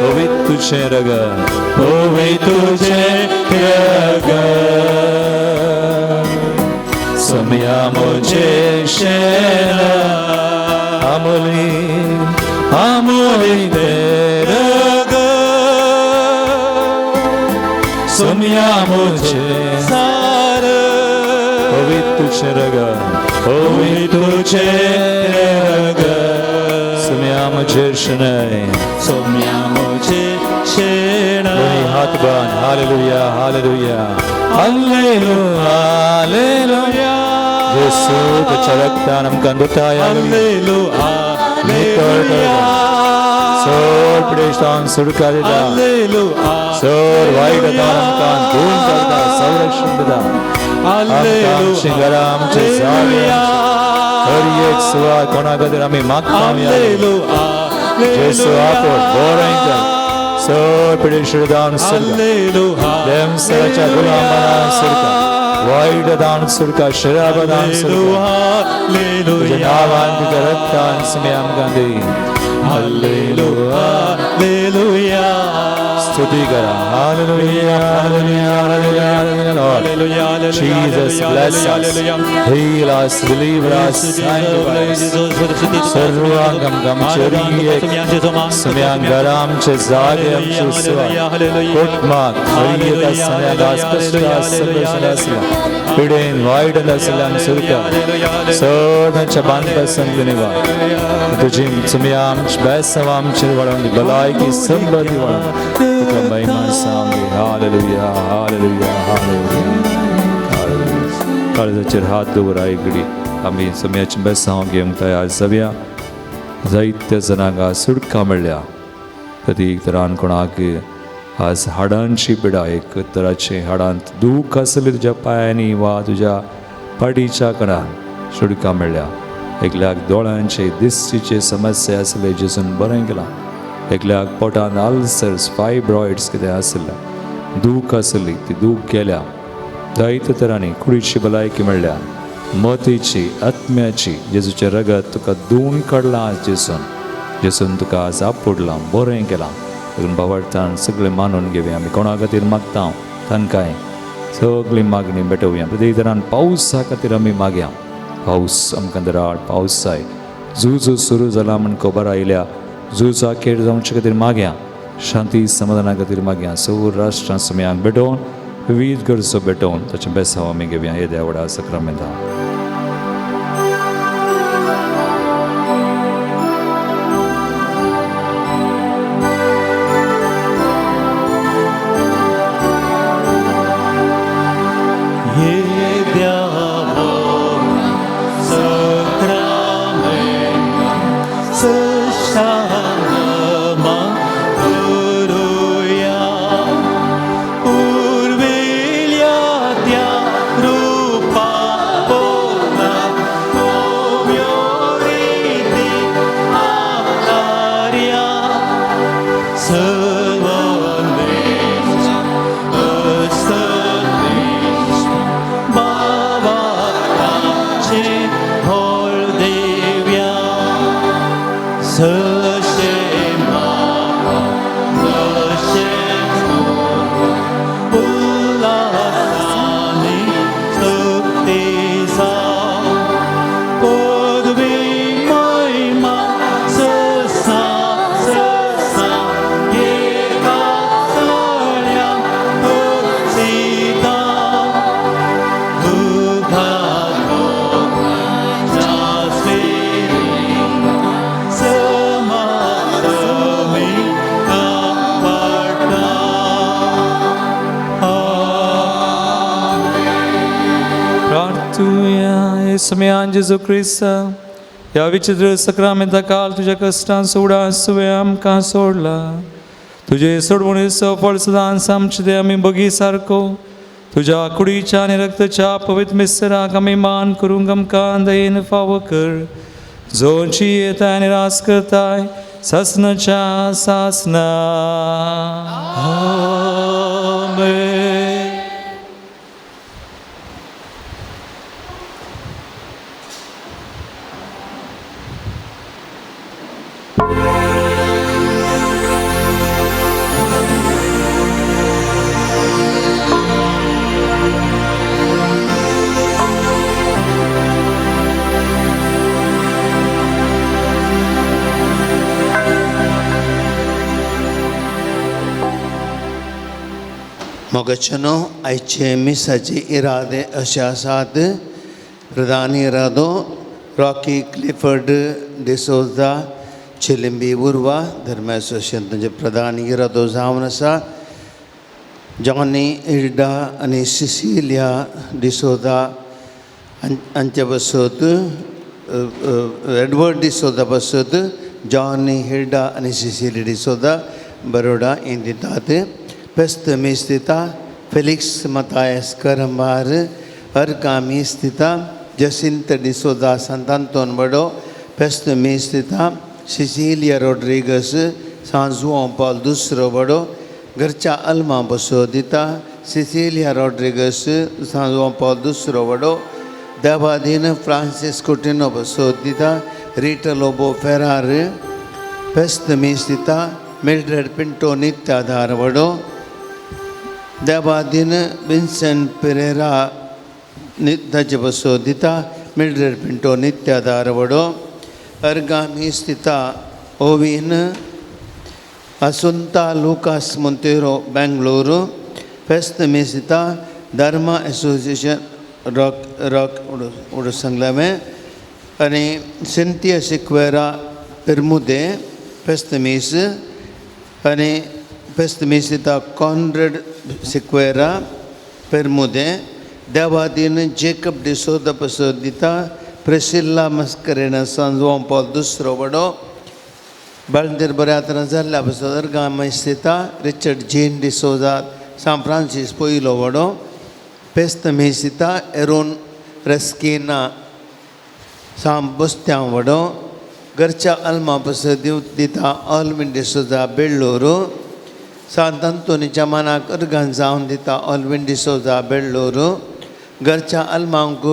पवित्र तुझे रग पोवे तुझे रग सोम्या मुझे शेना अमोली आमोलीक रग सोम्या मोजे सार पवित्र तुझे रग पोवे तुझे रग सोम्या मुझे शनय सोम्या मोजे शेना हात बांध hallelujah hallelujah hallelujah hallelujah Yesu तुझ्या रक्तानं आमकां दोताय Alleluia, Alleluia, सोर पडेशान सुडका दिता Alleluia, सोर वाईट आमकां दूर करता संरक्षण दिता आमच्या घरांचे जागे हर एक सुवात कोणा खातीर आमी मागता Alleluia, येसू आपण बरें कर सोर पडेशान दान सुडका Alleluia, देम सराच्या गुलामांना सुडका वाईट दान सुडका शराब दान सुडका तुझ्या नावान तुझ्या रक्तान समी आमकां दी Alleluia, Alleluia, स्तुती करा hallelujah hallelujah hallelujah Lord Jesus bless us heal us deliver us sanctify us सर्वांगम गमचरियेक सम्यांग आमचे जागे आमचे सुवात कोटमाक हरियत सम्यांग आस्पष्टा सगळं पिडेन वाईट असल्यान सुरका सर्वांच्या बांधपसंतीने तुझी तुम्ही आमची बेसव आमची वळण भलायकी संबंधी वळण तुका महिमा सांगे हालेलुया हालेलुया हालेलुया काळजाचेर हात दवरा घडी आमी समयाची बेसांव घेवंक तयार जावया जायत्या जनांक सुडका मेळ्ळ्या कधी तरान कोणाक आज हाडांची पिडा एक तराचे हाडांत दूख आसली तुज्या पायांनी वा तुज्या पाडीच्या कणान सुडका मेळ्ळ्या एकल्याक दोळ्यांचे दिश्टीचे समस्या आसले जेजून बरें केलां एकल्याक पोटान अल्सर्स फायब्रॉइड्स कितें आसलें दूख आसली ती दूख गेल्या जायते तरांनी कुडीची भलायकी मेळ्ळ्या मतीची आत्म्याची जेजूचें रगत तुका धुवन काडलां आज जेजून तुका आज आपडलां बरें केलां देखून बावळटान सगळें मानून घेवया आमी कोणा खातीर मागता तांकांय सगळी मागणी भेटोवया प्रत्येक तरान पावसा खातीर आमी मागया पावस आमकां दराड पावस जाय झूज सुरू जाला म्हण खबर आयल्या झूज अखेर जावचे खातीर मागया शांती समाधाना खातीर मागया सगळ्या राष्ट्रां समयांक भेटोवन विविध गरजो भेटोवन ताचें बेसांव आमी घेवया हे देवळा सक्रामेंतां येसुम्यान जेजू ख्रिस्त या विचित्र सक्रामेंता काल तुझ्या कष्टां सोडा सुवे आमकां सोडला तुझे सोडवणीचो फळ सदांच आमचे दे आमी बगी सारको तुझ्या कुडीच्या आणि रक्ताच्या पवित्र मिसराक आमी मान करूंक आमकां दयेन फावो कर जोची येता आनी रास करताय सासनाच्या सासना आमेन. मोगाचनो आयचे मिसाचे इरादे अशे आसात. प्रधान इरादो रॉकी क्लिफर्ड डिसोजा चिलिंबी उर्वा धर्म असोसिएशन तुझे प्रधान इरादो जावन आसा. जॉनी इल्डा आनी सिसिलिया डिसोजा हांचे बसत एडवर्ड डिसोजा बसत जॉनी हिल्डा आनी सिसिलिया डिसोजा बरोडा इन दितात. पेस्त में स्थिता फेलिक्स मतायस करंबार अर्कामी स्थिता जसिंत डिसोजा संतांतोन बडो पेस्त में स्थिता सिसिलिया रोड्रिगस सांजुओं पॉल दूसरो बडो घरच्या अल्मा बसो दिता सिसिलिया रोड्रिगस सांजुओं पॉल दूसरो बडो देवाधीन फ्रांसिस कुटिनो बसो दिता रीटा लोबो फेरार पेस्त में स्थिता मिल्ड्रेड पिंटो नित्याधार बडो देवाधीन विन्सेंट पेरेरा नित्य बसो दिता मिल्ड्रेड पिंटो नित्याधार वडो अर्गामी स्थिता ओविन असुंता लूकास मोंतेरो बेंगलुरु फेस्त में स्थिता धर्मा एसोसिएशन रॉक उडो संगला में आणि सिंथिया सिक्वेरा पेरमुदे फेस्त मीस आणि फेस्त मीस स्थिता कॉन्रेड सिक्वेरा पेरमुदे देवाधीन जेकब डिसोदा पसोदिता प्रेसिल्ला मस्करेना सांजुओं पॉल दूसरो बडो बाळंदेर बऱ्यातना जाल्ल्या बसोदर गामा स्थिता रिचर्ड जेन डिसोजा सान फ्रांसिस पयलो वडो फेस्त में स्थिता एरोन रेस्किना सान बुस्त्यां वडो घरच्या अल्मा पसोदी दिता ऑलविन डिसोजा बेळ्ळूरू सांत अंतोनीच्या मनाक अर्गान जावन दिता ऑलविन डिसोजा बेळ्ळूरू घरच्या अल्मांक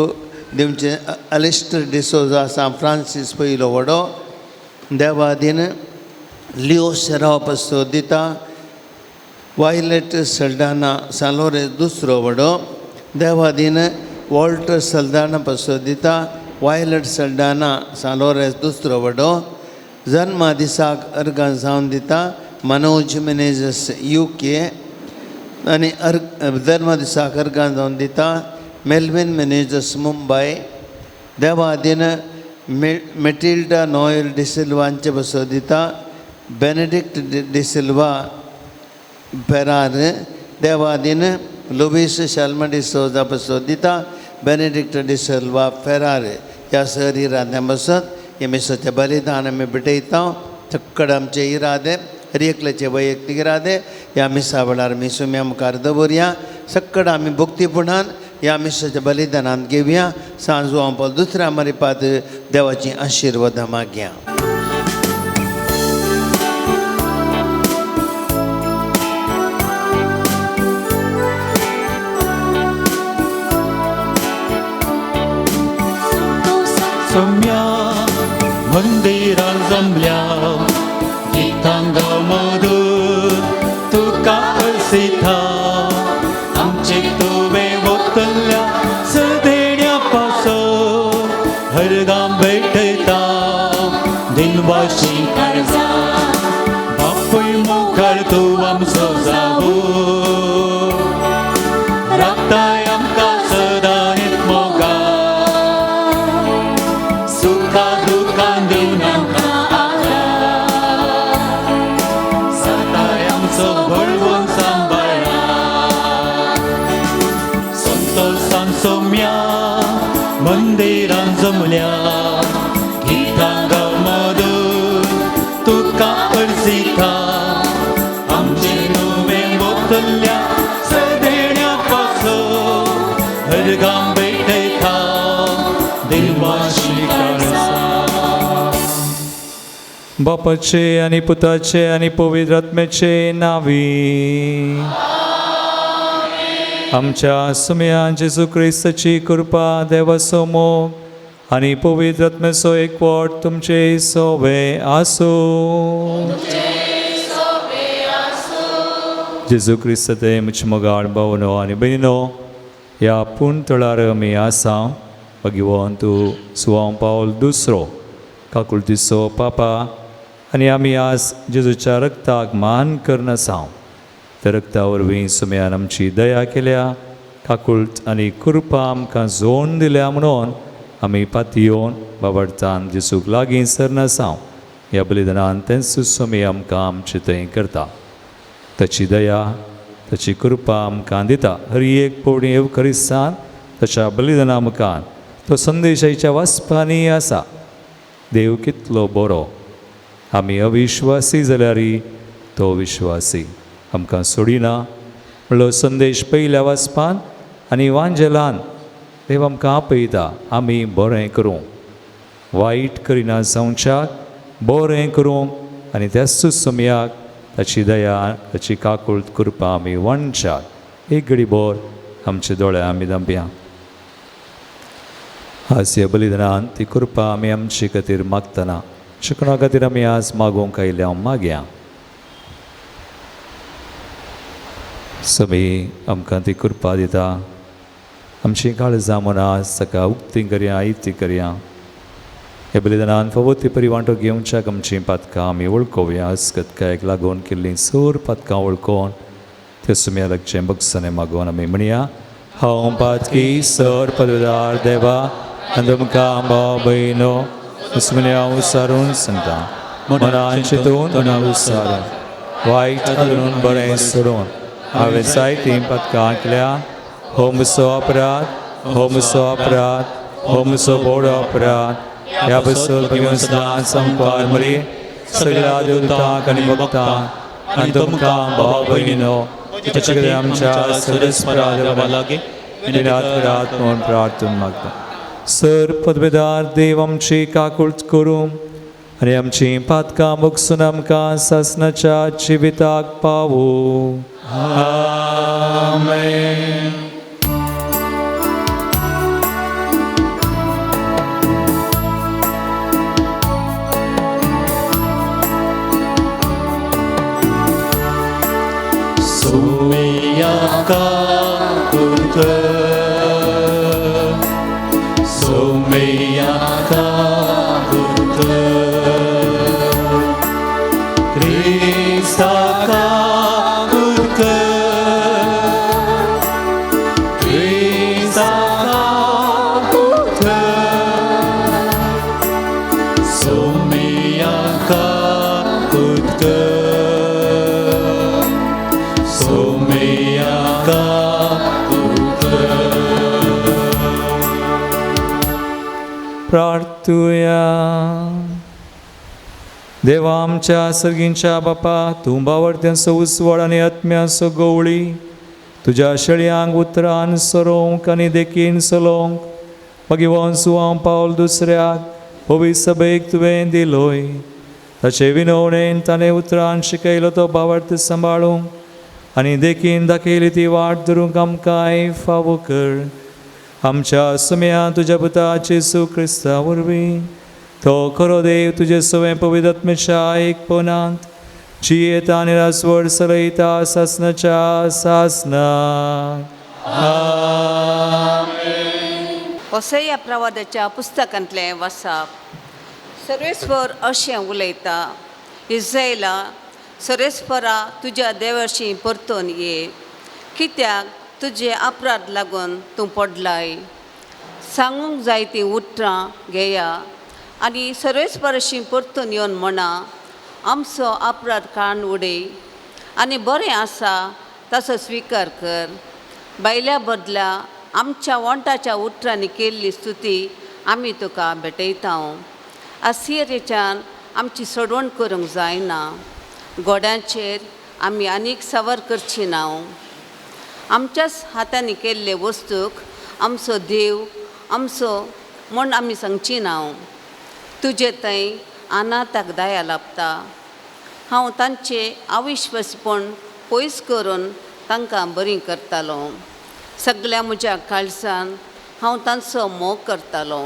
दिवचे अलिस्टर डिसोजा सान फ्रांसिस पयलो वडो देवाधीन लिओ सेराव पसो दिता वायलेट सल्डाना सालोरेस दुसरो वडो देवाधीन वॉल्टर सल्दाना पसो दिता वायलेट सल्डाना सालोरेस दुसरो वडो जन्मा दिसाक अर्गान जावन दिता मनोज मेनेजस UK आनी धर्मा दिसाक अर्गान जावन दिता मेल्विन मेनेजस मुंबय देवाधीन मेटिल्डा नोएल डिसिल्वांचे बसो दिता बेनेडिक्ट डिसिल्वा पेरार देवाधीन लुईस शाल्मा डिसोजा बसो दिता बेनेडिक्ट डिसिल्वा फेरार ह्या सर इराद्या बसत हे मिसाचे बलिदान आमी भेटयता चक्कड आमचे इरादे हर एकल्याचे वैयक्तीक इरादे ह्या मिसा वेळार मिसुमी आमकां दवरया सक्कड आमी भक्तीपुणान ह्या मिसाच्या बलिदानांत घेवया सांजू आंपल दुसऱ्या मरिपात देवाची आशिर्वाद मागया. सम्या मंदिरात जमल्या गितांगा मधुर तुका अर्सिता आमचे तुवे वतल्या सदेण्या पासो हरगाम भेटता दिनवाशी काळजा बापूय मुखार तूं आमचो जागो राखताय आमकां सदां नीत मोगा सुखा दुखान दिवन आमकां आदार सदांय आमचो भळवून सांबाळा संतोषान सोम्या मंदिरान जमल्या गितांगा मधून तुका अर्जिता आमचे नुवे मोतल्या सदेण्या पासून हरगाम बैठयता देवाची काळसा बापाचे आणि पुताचे आणि पवित्र आत्म्याचे नावी आमच्या सुम्या जेजू क्रिस्ताची कृपा देवासमोर आणि पवित्र आत्म्याचो एकवट तुमचे सोबे आसो. जेजू क्रिस्त ते म्हजे मोगाळ भावनो आनी भयणीनो, ह्या पुणतळार आमी आसा. भगवान तूं सुवाव पावल दुसरो काकुळतीचो पापा आनी आमी आज जेजूच्या रक्ताक मान करन आसा. त्या रक्ता वरवीं सुम्यान आमची दया केल्या, काकुळट आनी कृपा आमकां जोड दिल्या म्हणून आमी पाती येवन बाबडतान जेजूक लागीं सरन आसा. ह्या बलिदानान तेंच सुमी आमकां आमचे थंय करता. ताची दया ताची कृपा आमकां दिता. हर एक पवणी एवकरिस्तान ताच्या बलिदाना मुखार तो संदेशाच्या वाचपांनी आसा. देव कितलो बरो. आमी अविश्वासी जाल्यारय तो विश्वासी आमकां सोडिना म्हणलो संदेश पयल्या वाचपान आनी वांजेलान देव आमकां आपयता आमी बरें करूं, वायट करिना जावच्याक बरें करूं आनी त्याच समयाक ताची दया ताची काकुळट कृपा आमी वांडच्याक. एक घडीभर आमचे दोळे आमी धांपया. आज ह्या बलिदानान ती कृपा आमी आमचे खातीर मागतना शिकणा खातीर आमी आज मागोवंक आयल्या मागया. समी आमकां ती कृपा दिता. आमची काळजां मनां सकाळ उक्ती करया इती करया. हे बलिदानान फवती परी वांटो घेवच्याक आमची पातकां आमी वळखोवया. अस्कतकायक लागून केल्लीं सर पातकां वळखोवन त्या सुम्या लागचें बगसणें मागोवन आमी म्हणया. हांव पातकी सर पदवेदार देवा आनी तुमकां भाव भयणो सुम्या उसारून सांगता. मनान चिंतून तोंडां उसारून वायट हालून बरें सोडून हांवें जायतीं पातकां केल्या. हो म्हजो अपराध, हो म्हजो अपराध, हो म्हजो व्हड अपराध. ह्या बसत घेवन सदां संपार मरी सगळ्या देवतांक आनी भक्तांक आनी तुमकां भाव भयणीनो ताचे आमच्या सरस्परा देवा लागीं विनयात करात म्हणून प्रार्थना मागता. सर पदवेदार देव आमची काकुळट करूं आनी आमची पातकां मुगसून आमकां सासणाच्या जिविताक पावूं. आमेन. सोमया काकुळट सोमया काकुळट क्रिस्ता काकुळट क्रिस्ता काकुळट सोमया काकुळट सोमया काकुळट. प्रार्थुया. देवा आमच्या सर्गींच्या बापा, तूं बावडत्यांचो उसवड आनी आत्म्याचो गवळी तुज्या शेळयांक उतरान सरोवंक आनी देखीन चलोवंक मागीर सुवाव पावल दुसऱ्याक पवित्र सभेक तुवें दिलोय. ताचे विनवणेन ताणें उतरान शिकयलो तो बावडत सांबाळूंक आनी देखीन दाखयली ती वाट धरूंक आमकांय फावो कर. आमच्या सुम्या तुज्या पुता जेजू क्रिस्ता वरवीं तो खरो देव तुजे सवे पवित्र आत्म्याच्या एकपणांत जियेता आनी रासवड चलयता सासणाच्या सासनाक. होसेया प्रवादाच्या पुस्तकांतलें वाचप. सर्वेस्वर अशें उलयता, इस्रायेला सर्वेस्परा तुज्या देवाशी परतून ये, कित्याक तुजे अपराध लागून तूं पडलाय. सांगूंक जाय ती उतरां घेया आनी सर्वेस्पराशी परतून येवन म्हणा, आमचो अपराध काण उडय आनी बरें आसा ताचो स्विकार कर. बायल्या बदला आमच्या वंटाच्या उतरांनी केल्ली स्तुती आमी तुका भेटयता. असियेच्यान आमची सोडवण करूंक जायना. गोड्यांचेर आमी आनीक सावर करची ना. आमच्याच हातांनी केल्ले वस्तूक आमचो देव आमचो म्हूण आमी सांगची ना. तुजे थंय अनाथाक दया लाभता. हांव तांचे अविश्वासीपण पयस करून तांकां बरीं करतालो. सगळ्या म्हज्या काळजान हांव तांचो मोग करतालो.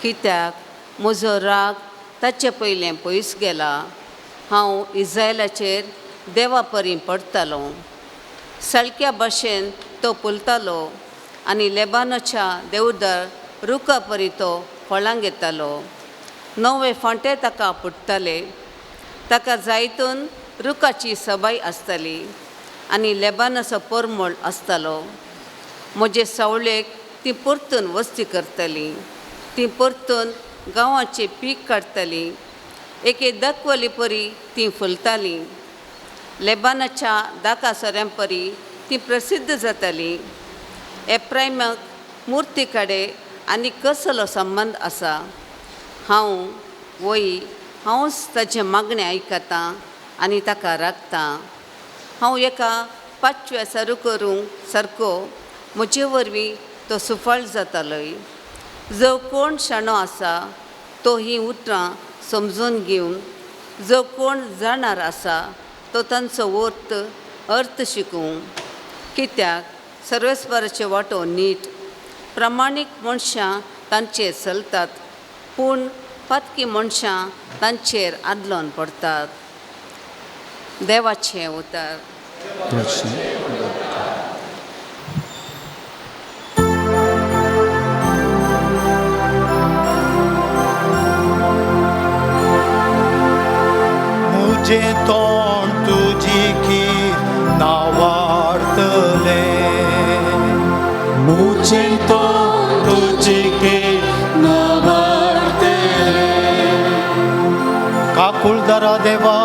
कित्याक म्हजो राग ताचे पयलें पयस गेला. हांव इस्रायलाचेर देवा परी पडटालो. सळक्या भाशेन तो पुलतालो आनी लेबानोच्या देवदार रुखा परी तो फळांक येतालो. नवे फांटे ताका फुट्टाले. ताका जायतून रुखाची सबाय आसताली आनी लेबानाचो परमळ आसतालो. म्हजे सावळेक ती परतून वस्ती करतली. ती परतून गांवांचें पीक काडटली. एके दाखवली परी ती फुलताली. लेबानाच्या दाका सोऱ्यां परी ती प्रसिद्ध जाताली. एप्रायमाक मुर्ती कडेन आनी कसलो संबंद आसा. हांवूच ताचे मागणें आयकतां आनी ताका राखतां. हांव एका पांचव्या सारू करूंक सारको म्हजे वरवीं तो सुफाळ जातालोय. जो कोण शाणो आसा तो ही उतरां समजून घेवन, जो कोण जाणार आसा तो तांचो अर्थ शिकूं. कित्याक सर्वेस्वराचे वांटो नीट. प्रामाणीक मनशां तांचेर चलतात, पूण पातकी मनशां तांचेर आदलोन पडटात. देवाचें उतर. मुझे तोंड तुझी कीर नावार्तले. मुझे तोंड तुझी कीर नावार्तले. काकुळदारा देवा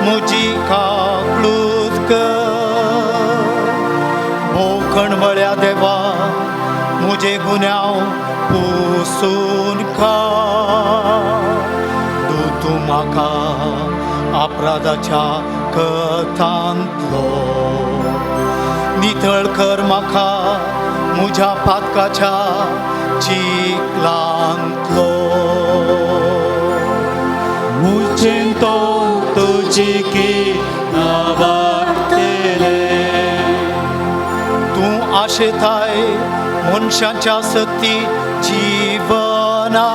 मुजी काकळूत कर. भोवखणवळ्या देवा मुजे गुन्यांव पुसून काड. तूं म्हाका अपराधाच्या कथांतलो नितळ कर. म्हाका म्हज्या पातकाच्या चिखलांतलो. मुजें तोंड तुजी कीर नावार्तले. तूं आशेताय मनशांच्या सती जिवना.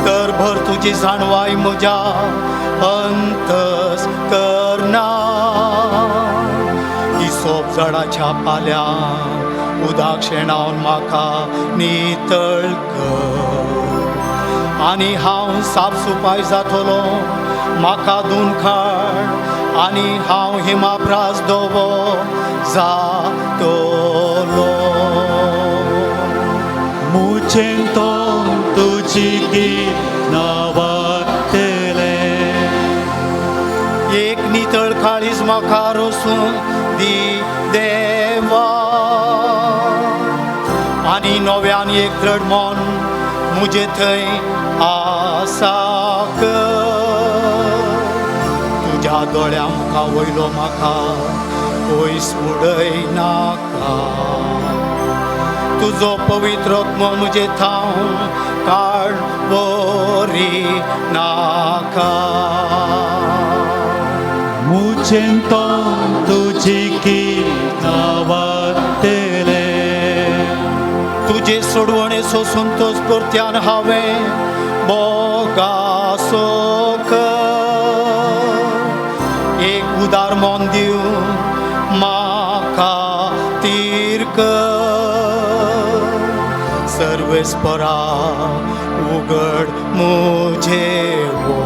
तर भर तुजी जाणवाय म्हज्या अंतस करना. हिसोप झाडाच्या पाल्यान उदक शेणावन म्हाका नितळ कर. आनी हांव साफसुपाय जातलो. म्हाका धुवन काड आनी हांव हिमाप्रास धवो जातलो. मुजें तोंड तुजी कीर नावार्तले. एक नितळ काळीज म्हाका रोसून दी देवा. आनी नव्यान एक दृढ मन मुजे थंय आसा कर. तुज्या दोळ्या मुखा वयलो म्हाका पयस उडयनाका. तुजो पवित्र आत्मो मुजे थांव काड वरी नाका. मुजें तोंड तुजी कीर नावार्तले. तुजे सोडवणे सोसून तोच परत्यान हांवें बोगासो कर. एक उदार मन दिवन म्हाका तीर कर. सर्वेस्परा उगड मुझे वो.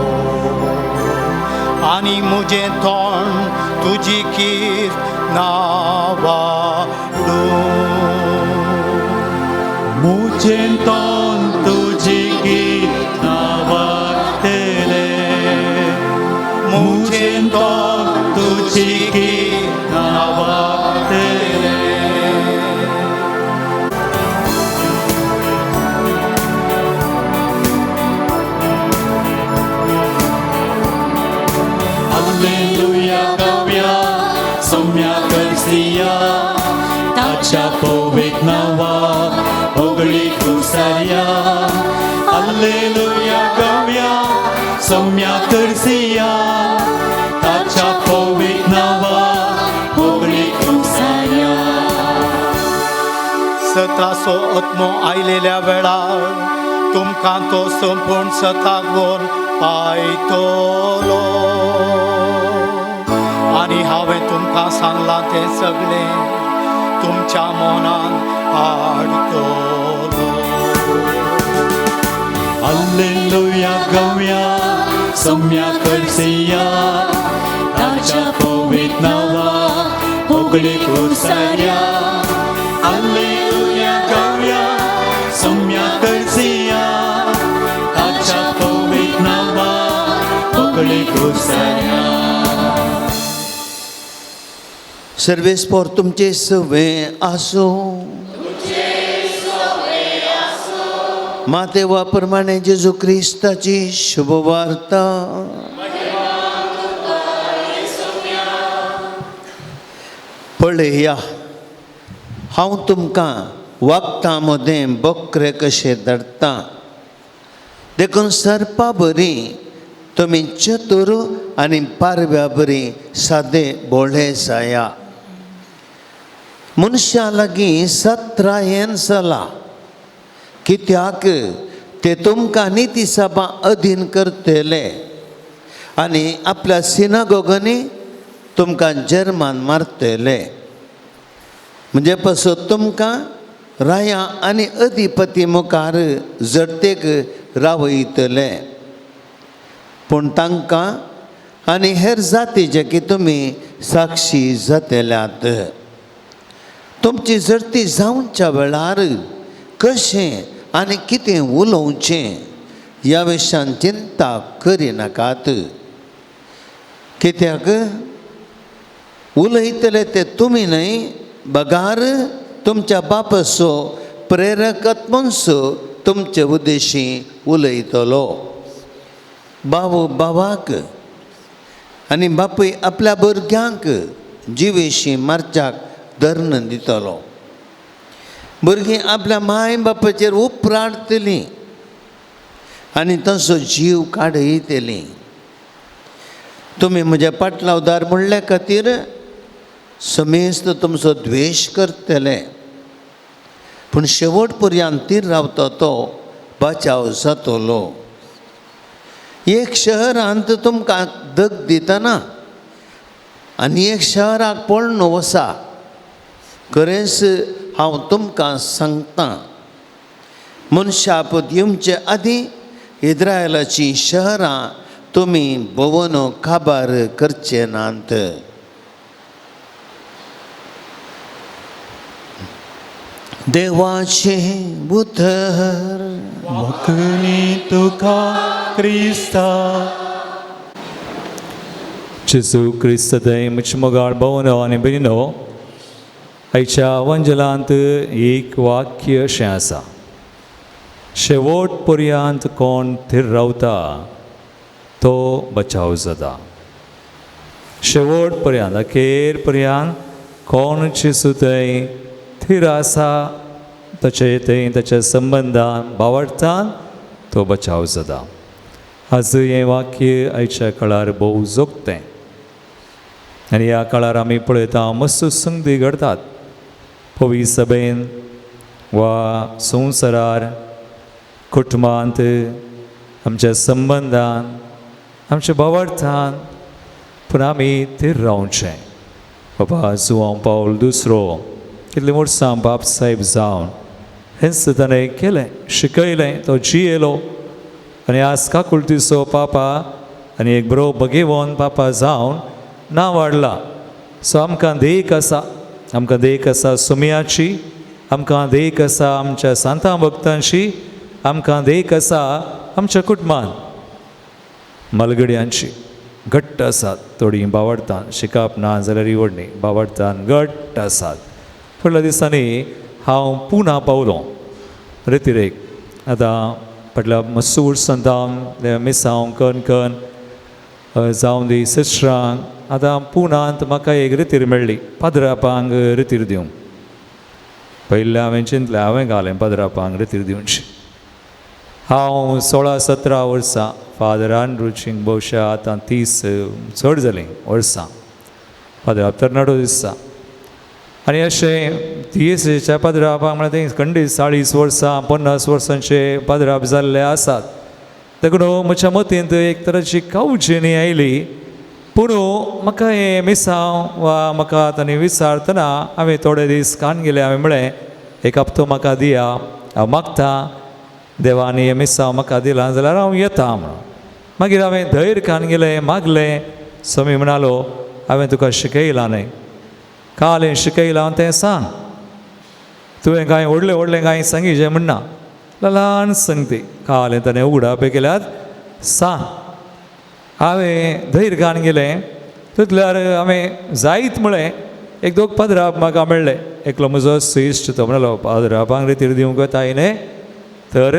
आनी मुजें तोंड तुजी कीर नावाडू. मुजें तोंड तुजी कीर नावार्तले. मुजें तोंड तुजी कीर नावार्तले. ताच्या पवित्र नांवाक ओगळीक उसारया हालेलुया गावया सौम्या करसिया ताच्या पवित्र नांवाक ओगळीक उसारया सतासो आत्मो आयलेल्या वेळार तुमकां तो संपूर्ण सतागोन पायतलो आनी हांवें तुमकां सांगलां तें सगळें तुमच्या मनान हाडटलो हालेलुया गावया सौम्या करसिया ताच्या पवित्र नांवाक ओगळीक उसारया हालेलुया गावया सौम्या करसिया ताच्या पवित्र नांवाक ओगळीक उसारया सर्वेस्पोर तुमचे सवे आसो मातेवा प्रमाणे जेजू क्रिस्ताची शुभ वार्ता पळया हांव तुमकां वखदां मदें बकरे कशे धरता देखून सर्पां बरी तुमी चतूर आनी पारव्या बरी सादे बोळे जाया मनशां लागीं सत्रायन जाला कित्याक ते तुमकां नितीसभा अधीन करतले आनी आपल्या सिनागोगांनी तुमकां जर्मान मारतले म्हणजे पासून तुमकां राया आनी अधिपती मुखार जडतेक रावयतले पूण तांकां आनी हेर जातीचे की तुमी साक्षी जातल्यात तुमची जडती जावच्या वेळार कशें आनी कितें उलोवचें ह्या विशयान चिंता करिनाकात कित्याक उलयतले ते तुमी न्हय बगार तुमच्या बापाचो प्रेरकत्मसो तुमचे उद्देशी उलयतलो बाव बावाक आनी बापूय आपल्या भुरग्यांक जिवेशी मारच्याक धर्ण दितलो भुरगीं आपल्या माय बापाचेर उपराडटलीं आनी तसो जीव काडयतलीं तुमी म्हजे पाटलावदार म्हणले खातीर समेस्त तुमचो द्वेश करतले पूण शेवट पर्यंत तीर रावता तो बचाव जातलो एक शहरांत तुमकां दग दितना आनी एक शहराक पळोवन वसा खरेंच हांव तुमकां सांगतां मनशापद येवचे आदीं इस्रायलाची शहरां तुमी भोंवन काबार करचे नात देवाचे उतर मोकळी तुका क्रिस्ता जेजू क्रिस्त थंय म्हजे मोगाळ भोवनो आनी भयणीनो आयच्या वंजलांत एक वाक्य अशें आसा शेवट पर्यंत कोण थीर रावता तो बचाव जाता शेवट पर्यंत अखेर पर्यंत कोण जेजू थंय थीर आसा ताचे थंय ताच्या संबंधान बावडटान तो बचाव जाता आज हें वाक्य आयच्या काळार भोव जोगतें आनी ह्या काळार आमी पळयता मस्त संगती घडतात पवी सभेन वा संवसारार कुटुंबांत आमच्या संबंधान आमच्या बावडटान पूण आमी थीर रावचें बाबा जुआंव पावल दुसरो कितले वर्सां बाप साहेब जावन हेंच ताणें केलें शिकयलें तो जियेलो आनी आज काकुळतीचो पापा आनी एक बरो भगेवोन पापा जावन नांव वाडलां सो आमकां देख आसा सुमयाची आमकां देख आसा आमच्या सांतां भक्तांची आमकां देख आसा आमच्या कुटुंबान मलगड्यांची घट्ट आसात थोडीं बावडटान शिकप ना जाल्यार इवडणी बावडटान घट्ट आसात फुडल्या दिसांनी हांव पुना पावलो रितीरेक आतां फाटल्या मत्सू वर्सां मिसांव कण जावं दी सिस्टरांक आतां पुनांत म्हाका एक रितीर मेळ्ळी पाद्रापांक रितीर दिवंक पयलीं हांवें चिंतलें हांवें घालें पदरापांक रितीर दिवची. हांव 16-17 वर्सां फादरान रुचींक भोवशा आतां 30 चड जालीं वर्सां पदराप तरणाटो दिसता. आनी अशें 30च्या पदरापाक म्हळ्यार थंय खंडीत 40 वर्सां 50 वर्सांचे पदराप जाल्ले आसात. देखून म्हज्या मतींत एक तराची कावची आयली. पूण म्हाका हें मिसांव वा म्हाका तांणी विचारतना हांवें थोडे दीस कान गेले. हांवें म्हळें एक हप्तो म्हाका दिया, हांव मागतां देवानी हें मिसांव म्हाका दिलां जाल्यार हांव येता म्हणून. मागीर हांवें धैर्य कान गेलें, मागलें. स्वामी म्हणालो हांवें तुका शिकयलां न्हय, कालें शिकयलां तें सांग. तुवें कांय व्हडलें व्हडलें कांय सांगिचें म्हणना, ल्हान संगती कालें ताणें उगडापे केल्यात सांग. हांवें धैर्य कान गेलें. तितल्यार हांवें जायत म्हळें एक दोग पदराप म्हाका मेळ्ळे. एकलो म्हजो श्रेश्ट तो म्हणलो पदरापांक रितीर दिवंक येताय न्हय तर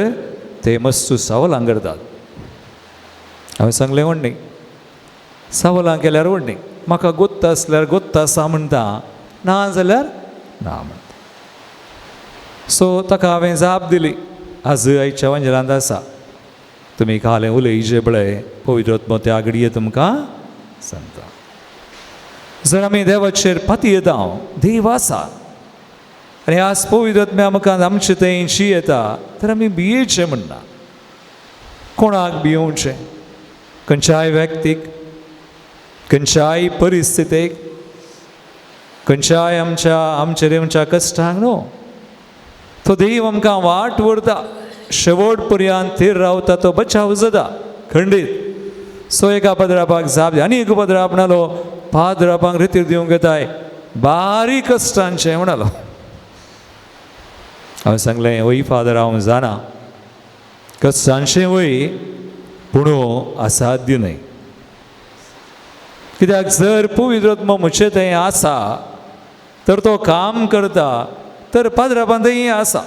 ते मस्तू सावलां करतात. हांवें सांगलें व्हडणी सावलां केल्यार व्हडणी, म्हाका गोत्ता आसल्यार गोत्ता सा म्हणटा, ना जाल्यार ना म्हणटा. सो ताका हांवें जाप दिली. आज आयच्या वंजलांत आसा तुमी कालें उलयचे पळय पवित्र आत्मो त्या घडये तुमकां सांगता. जर आमी देवाचेर पाती येता देव आसा आनी आज पवित्र आत्म्या आमकां आमचे थंयची येता तर आमी भियेचें म्हणना. कोणाक भियोवचें? खंयच्याय व्यक्तीक, खंयच्याय परिस्थितीक, खंयच्याय आमच्या कश्टांक न्हू. तो देव आमकां वाट व्हरता, शेवट पर्यंत थीर रावता, तो बचाव जाता खंडीत. सो एका पदरापाक जाप आनी एक पदराप म्हणलो पादरापांक रितीर दिवंक येताय बारीक कश्टांचें म्हणालो. हांवें सांगलें वय फादर हांव जाणा कश्टांचें वय पूण असाध्य न्हय. कित्याक जर पवित्र आत्मो म्हजे थंय आसा तर तो काम करता तर पादरापान थंय आसा.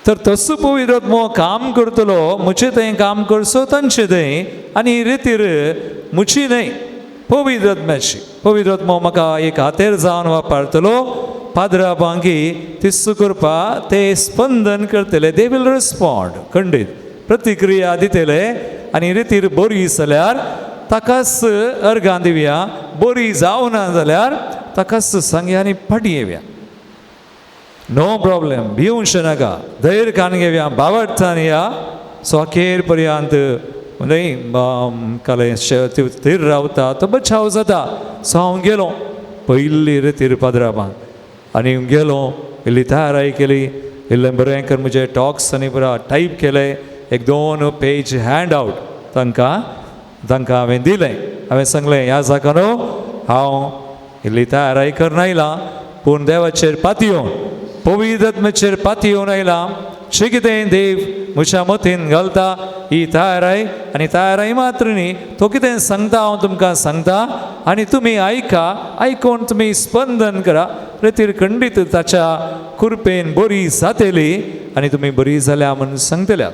तर तसो पवित्र आत्मो काम करतलो म्हजे थंय काम करचो तांचे थंय आनी रितीर म्हजी न्हय पवित्र आत्म्याची. पवित्र आत्मो म्हाका एक हातेर जावन वापरतलो पादरापांकी तिस्सू करपा ते स्पंदन करतले. दे विल रिस्पॉन्ड खंडीत प्रतिक्रिया दितले आनी रितीर बरी जाल्यार ताकाच अर्गां दिवया, बरी जावना जाल्यार ताकाच सांगया आनी फाटी येवया. नो प्रॉब्लेम, भिवूंक नाका, धैर्य कान घेवया, बावडटान या. सो अखेर पर्यंत न्हय कालें थीर रावता तो बचाव जाता. सो हांव गेलो पयली रितीर पादरापांक आनी गेलो इल्ली तयाराय केली, इल्लें बरें कर म्हजे टॉक्स आनी बरा टायप केले. 1-2 पेज हँड आवट तांकां हांवें दिलें. हांवें सांगलें ह्या जाका न्हू हांव इल्ली तयाराय करना आयलां पूण देवाचेर पाती येवन पवित्र आत्म्याचेर पाती येवन आयलां. जें कितें देव म्हज्या मतीन घालता ही तयाराय आनी तयाराय मात्र न्ही, तो कितें सांगता हांव तुमकां सांगता आनी तुमी आयका, आयकून तुमी स्पंदन करा. रितीर खंडीत ताच्या कृपेन बरी जातली आनी तुमी बरी जाल्या म्हणून सांगतल्या.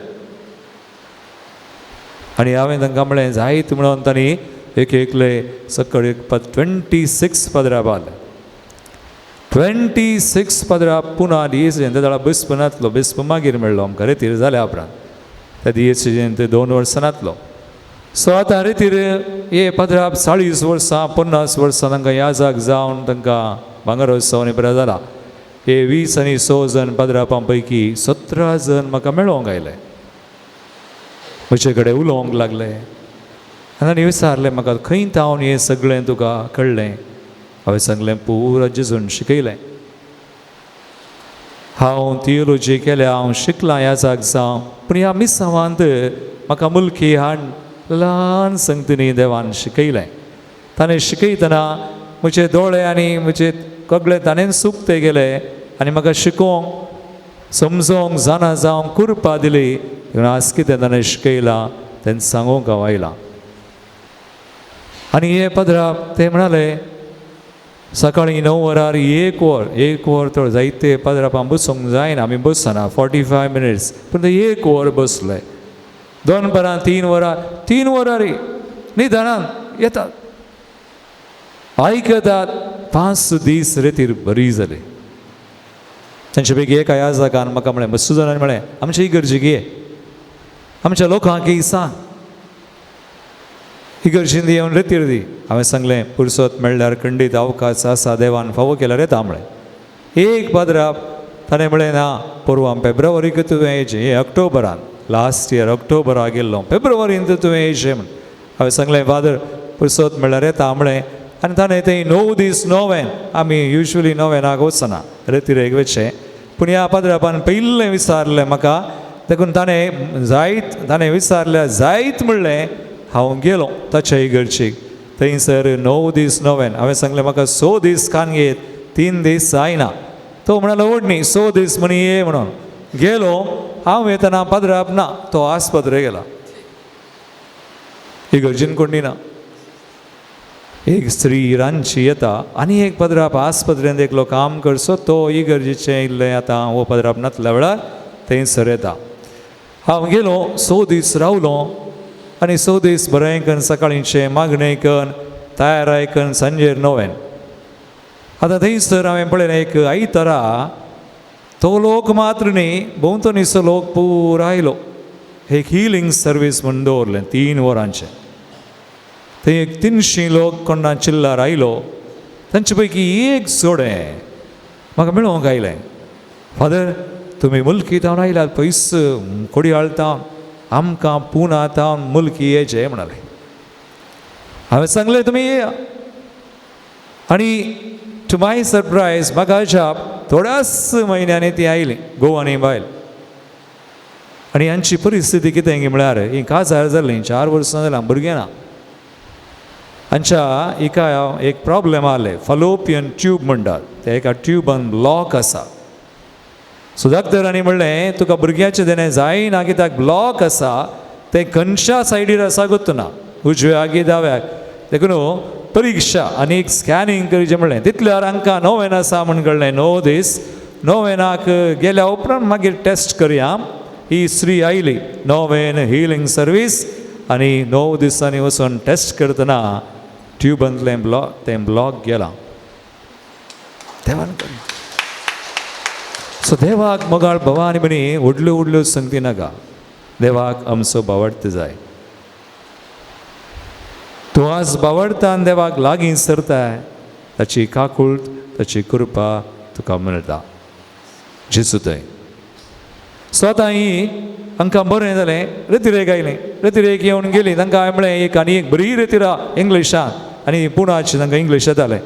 आनी हांवें तांकां म्हळें जायत म्हणून तांणी एक एकले सकळ 26 पदराप आले. 26 पदराप पुना दीस तेन्ना बिस्प नातलो. बिस्प मागीर मेळ्ळो आमकां रितीर जाल्या उपरांत. त्या दीस 2 वर्सां नातलो. सो आतां रितीर हे पदराप 40 वर्सां 50 वर्सां तांकां याजाक जावन तांकां भांगरोत्सव आनी बरो जाला. हे 20 आनी 6 जण पदरापां पैकी 17 जण म्हाका मेळोंक आयले, म्हजे कडेन उलोवंक लागले. आनी विचारलें म्हाका खंय तावन हें सगळें तुका कळ्ळें. हांवें सांगलें पुराय जेजून शिकयलें. हांव थियोलॉजी केल्या, हांव शिकलां ह्या जाग जावं, पूण ह्या मिसांवांत म्हाका मुलकी हाड ल्हान संगतीनी देवान शिकयलें. ताणें शिकयतना म्हजे दोळे आनी म्हजे कगळे ताणें सुकते गेले आनी म्हाका शिकोवंक समजोवंक जाणा जावंक कुरपा दिली. आज कितें ताणें शिकयलां तें सांगूंक हांव आयलां. आनी हे पदराप ते म्हणाले सकाळीं 9 वरार 1 वर तर जायते पदरापां बसूंक जायना, आमी बसना 45 मिनिट्स, पूण ते 1 वर बसले. 2 वरां 3 वरां 3 वरांनी निदानान येतात, आयकतात. 5 दीस रितीर बरी जाली. तांचे पैकी एक ह्या जागान म्हाका म्हळें मस्तू जाणांनी म्हळें आमच्या इगर्जेक ये, आमच्या लोकांक ही सांग, इगर्जेंत येवन रेतीर दी. हांवें सांगलें पुरसत मेळ्ळ्यार खंडीत अवकाश आसा, देवान फावो केल्यार येता म्हळें. एक पाद्राप ताणें म्हळें ना परवां फेब्रुवारीक तुवें येचें, हे ऑक्टोबरान, लास्ट इयर ऑक्टोबराक गेल्लो, फेब्रुवारींत तुवें येचें म्हण. हांवें सांगलें फादर पुरसत मेळ्ळ्यार येता म्हळें. आनी ताणें थंय 9 दीस 9वें, आमी युजली 9वेनाक वचना रेतीरेक वचचें, पूण ह्या पाद्रापान पयलें विचारलें म्हाका, देखून ताणें विचारल्यार जायत म्हणलें हांव गेलो ताच्या इगर्जेक. थंयसर 9 दीस 9वें. हांवें सांगलें म्हाका 6 दीस कांगयेत, 3 दीस जायना. तो म्हणलो ओडणी 6 दीस म्हणी ये म्हणून. गेलो, हांव येतना पाद्राप ना, तो आस्पत्रे गेला, इगर्जेन कोणी ना. एक स्त्री रांदची येता आनी एक पाद्राप आस्पत्रेंत एकलो काम करचो, तो इगर्जेचें इल्लें आतां हो पाद्राप नातल्या वेळार थंयसर येता. हांव गेलो, 6 दीस रावलो आनी 6 दीस बरें करून सकाळींचें मागणें करून तयाराय करून सांजेर 9वें. आतां थंयसर हांवें पळयलें एक आयतारा तो लोक मात्र न्ही, भोंवतणीचो लोक पुरो आयलो. एक हिलींग सर्वीस म्हूण दवरलें 3 वरांचें. थंय एक 300 लोक कोणा चिल्लार आयलो. तांचे पैकी एक जोडें म्हाका मेळोवंक आयलें, फादर तुमी मुल्कीतावन आयल्यात, पयस कोडयाळतावन आमकां पुनातावन मुल्की येचें म्हणलें. हांवें सांगलें तुमी येया. आनी टू माय सरप्रायज म्हाका अजाप थोड्याच म्हयन्यांनी ती आयली गोवानी बायल. आनी हांची परिस्थिती कितें गी म्हळ्यार ही काजार जाल्लीं, 4 वर्सां जाल्यां भुरगें ना. हांच्या हिका एक प्रॉब्लेम आसलें, फलोपियन ट्यूब म्हणटात, ते एका ट्यूबान ब्लॉक आसा. सो डॉक्टरांनी म्हणलें तुका भुरग्याचें देणें जायना, कित्याक ब्लॉक आसा तें खंयच्या सायडीर आसा गुतना, उजव्याक की दाव्याक. देखून परीक्षा आनी एक स्कॅनिंग करचें म्हणलें. तितल्यार हांकां 9वें आसा म्हण कळ्ळें. 9 दीस 9वेनाक गेल्या उपरांत मागीर टेस्ट करया. ही स्त्री आयली 9वें हिलींग सर्वीस आनी 9 दिसांनी वचून टेस्ट करतना ट्यूबांतलें तें ब्लॉक गेलां. देवान सो देवाक मोगाळ भवानी म्हणी व्हडल्यो व्हडल्यो संगती नाका. देवाक आमचो भावार्थ जाय. तूं आज भावार्थान देवाक लागीं सरताय, ताची काकूळट ताची कृपा तुका मेळटा. जेजू थंय. सो आतां ही हांकां बरें जालें, रेतीरेक आयलें. रेतीरेक येवन गेलीं. तांकां हांवें म्हळें एक आनी एक बरी रेतीरा इंग्लिशान आनी पुणाची तांकां इंग्लीश येतालें.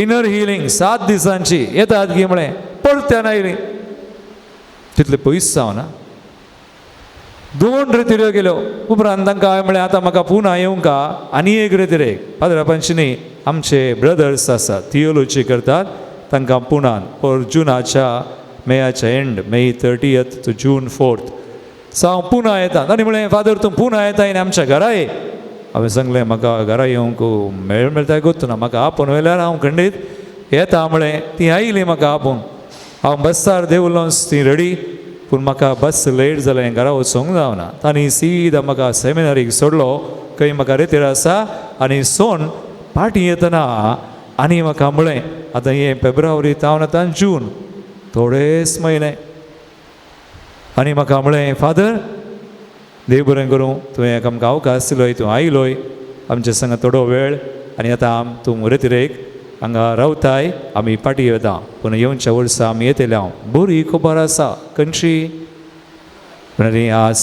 इनर हिलींग 7 दिसांची येतात गी म्हळें. परत्यान आयलीं. तितले पयस जावना. 2 रेतीऱ्यो गेल्यो. उपरांत तांकां हांवें म्हळें आतां म्हाका पुना येवंका आनी एक रेतीरेक. पाद्रापांची न्ही, आमचे ब्रदर्स आसात थियोलॉजी करतात, तांकां पुनान जुनाच्या मेयाच्या end, May 30th to June 4th. So हांव पुना येता. ताणें म्हळें फादर तूं पुना येता आनी आमच्या घरा ये. हांवें सांगलें म्हाका घरा येवंक मेळटा गोतूना, म्हाका आपोवन व्हेल्यार हांव खंडीत येता म्हळें. ती आयली म्हाका आपोवन. हांव बसार देवलो ती रेडी, पूण म्हाका बस लेट जालें, घरा वचोंक जावना. तांणी सीदा म्हाका सेमिनारीक सोडलो. खंय म्हाका रेतीर आसा आनी सोन पाटी येतना आनी म्हाका म्हळें आतां हें फेब्रुवारी तावन आतां जून, थोडेच म्हयने. आनी म्हाका म्हळें फादर देव बरें करूं, तुवें आमकां अवकाश दिलोय, तूं आयलोय आमचे संग थोडो वेळ, आनी आतां तूं रेतीरेक हांगा रावताय, आमी पाटी येता. पूण येवच्या वर्सा आमी येतले. हांव बरी खबर आसा खंयची म्हणली आज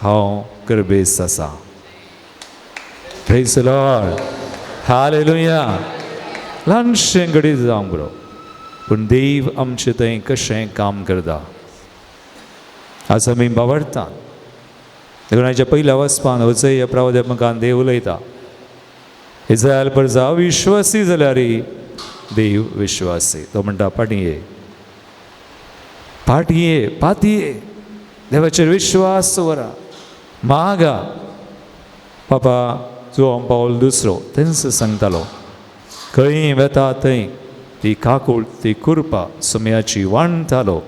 हांव गर्भेस आसा. Praise the Lord. हालेलुया. ल्हानशें घडीत जावंक बरो, पूण देव आमचें थंय कशें काम करता आज आमी बावरता. देखून हाच्या पयल्या वचपान वचय प्रावध्यापकान देव उलयता. इस्रायल परजा अविश्वासी जाल्यार देव विश्वासी. तो म्हणटा पाटये पाटये पातये देवाचेर विश्वास वरा, मागा. पापा जुआंव पावल दुसरो तेंच सांगतालो, खंय वेता थंय ती काकूळ ती कुरपा सुमयाची वाणटालो.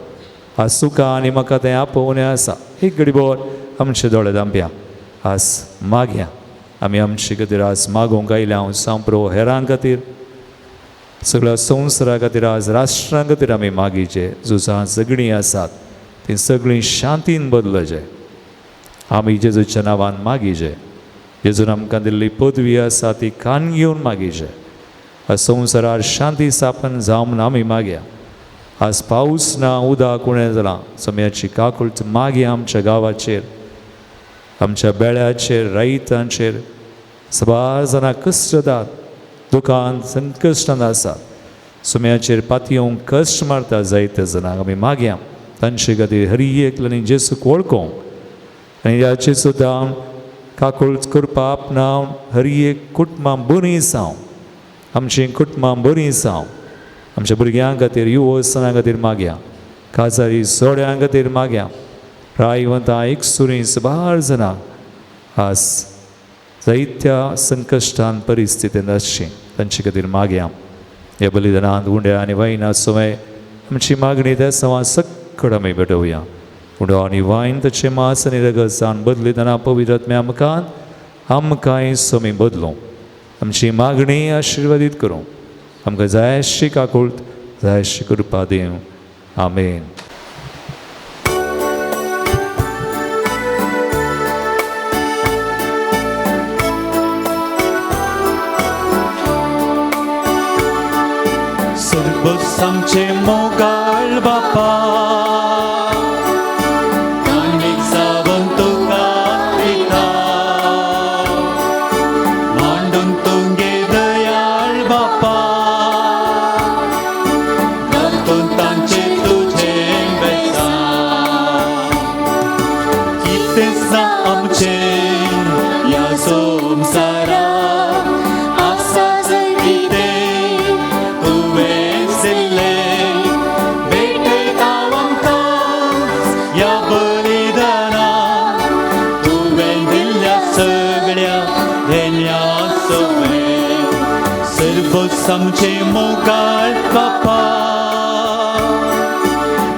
आज सुका आनी म्हाका तें आपोवणें आसा. एक घडीभर आमचे दोळे धांपया, आज मागया. आमी आमचे खातीर आज मागोवंक आयल्या. हांव सांपरो हेरां खातीर सगळ्या संवसारा खातीर आज राष्ट्रां खातीर आमी मागीचे जुसां सगळीं आसात ती सगळीं शांतीन बदलचे आमी जेजूच्या नांवान मागीचे जेजून आमकां दिल्ली पदवी आसा ती कान घेवन मागीचे संवसारार शांती स्थापन जावं म्हूण आमी मागया आज पावस ना उदक उणें जालां समयाची काकुळट मागया आमच्या गांवाचेर आमच्या बेळ्याचेर रैतांचेर सबार जाणां कश्ट जातात दुकान संकश्टान आसात सुम्याचेर पातयेवंक कश्ट मारता जायते जाणांक आमी मागया तांचे खातीर हरी एकल्यानी जेसूक वळखूंक आनी ह्याचे सुद्दां काकुळट करपा आपणावन हरी एक कुटुंबां बरीं जावं आमचीं कुटुंबां बरीं जावं आमच्या भुरग्यां खातीर युवसां खातीर मागया काजारी सोड्यां खातीर मागया रायवंतां एकसुरीं सबार जाणांक आज जायत्या संकश्टान परिस्थितीन आसचीं तांचे खातीर मागया ह्या बलिदानांत उंड्या आनी वायना समय आमची मागणी त्या सवा सकट आमी भेटोवया उंडो आनी वायन ताचे मास आनी रगत जावन बदलिदाना पवित्र आत्म्या आमकांय समी बदलूं आमची मागणी आशिर्वादीत करूं आमकां जाय अशी काकुळट जाय अशी कृपा दिवं आमेन. सर्वच आमचे मोगाळ बापा आनीक सावन तुका दिता मांडून तुगे दयाळ बापा घालून तांचे तुझे बेसा कितें सा आमचे ह्या संवसारा आसा कितें आमचे मोगाळ बापा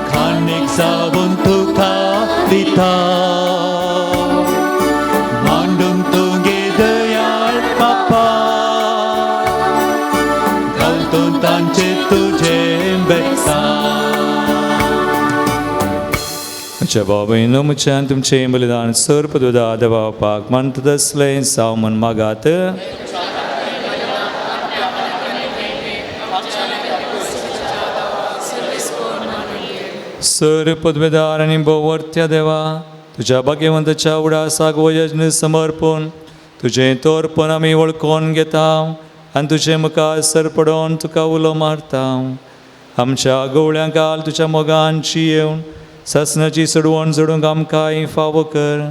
खानीक सावन तुका दिता मांडून तुगे दयाळ बापा घालून तांचे तुझे बेसा म्हज्या बाबायनो म्हज्यान तुमचें बलिदान सर पदवेदा देवापाक मानता तसलें जावं म्हूण मागात. सर पदवेदार आनी भोवर्त्या देवा तुज्या भाग्यवंताच्या उडासाक वयजन समर्पण तुजें तोरपण आमी वळखून घेता आनी तुजें मुखार सर पडोवन तुका उलो मारता आमच्या गवळ्यांक घाल तुज्या मोगांची येवन ससनाची सडवण जोडूंक आमकांय फावो कर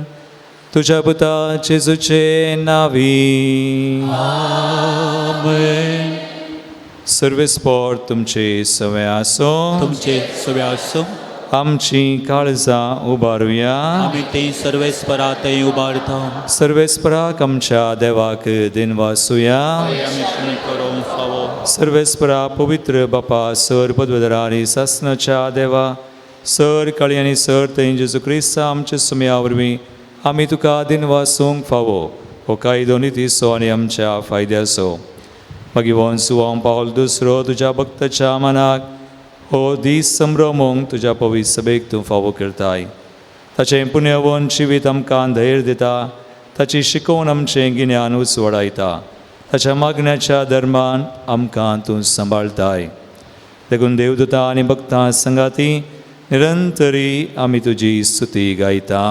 तुज्या पुता जेजूचे नांवी आमेन. सर्वेस्पोर तुमचे सवे आसो तुमचे सवे आसो आमची काळजां उबारुया आमी ती सर्वेस्परा थंय उबारता सर्वेस्पराक आमच्या देवाक दिनवासुया आमी करूंक फावो सर्वेस्परा पवित्र बापा सर पदवेदारा आनी सासनाच्या देवा सर काळी आनी सर थंय जेजू क्रिस्ता आमच्या सुमया वरवीं आमी तुका दिनवासूंक फावो हो कायदो नितीसो आनी आमच्या फायद्याचो मागीर वंसुवां पावल दुसरो तुज्या भक्ताच्या मनाक हो दीस संभ्रमोंक तुज्या पवित्र सभेक तूं फावो करताय ताचें पुण्यवन जिवीत आमकां धैर्य दिता ताची शिकोवन आमचें गिन्यान उजवाडायता ताच्या मागण्याच्या धर्मान आमकां तूं सांबाळताय देखून देवदूतां आनी भक्तां संगाती निरंतरी आमी तुजी स्तुती गायता.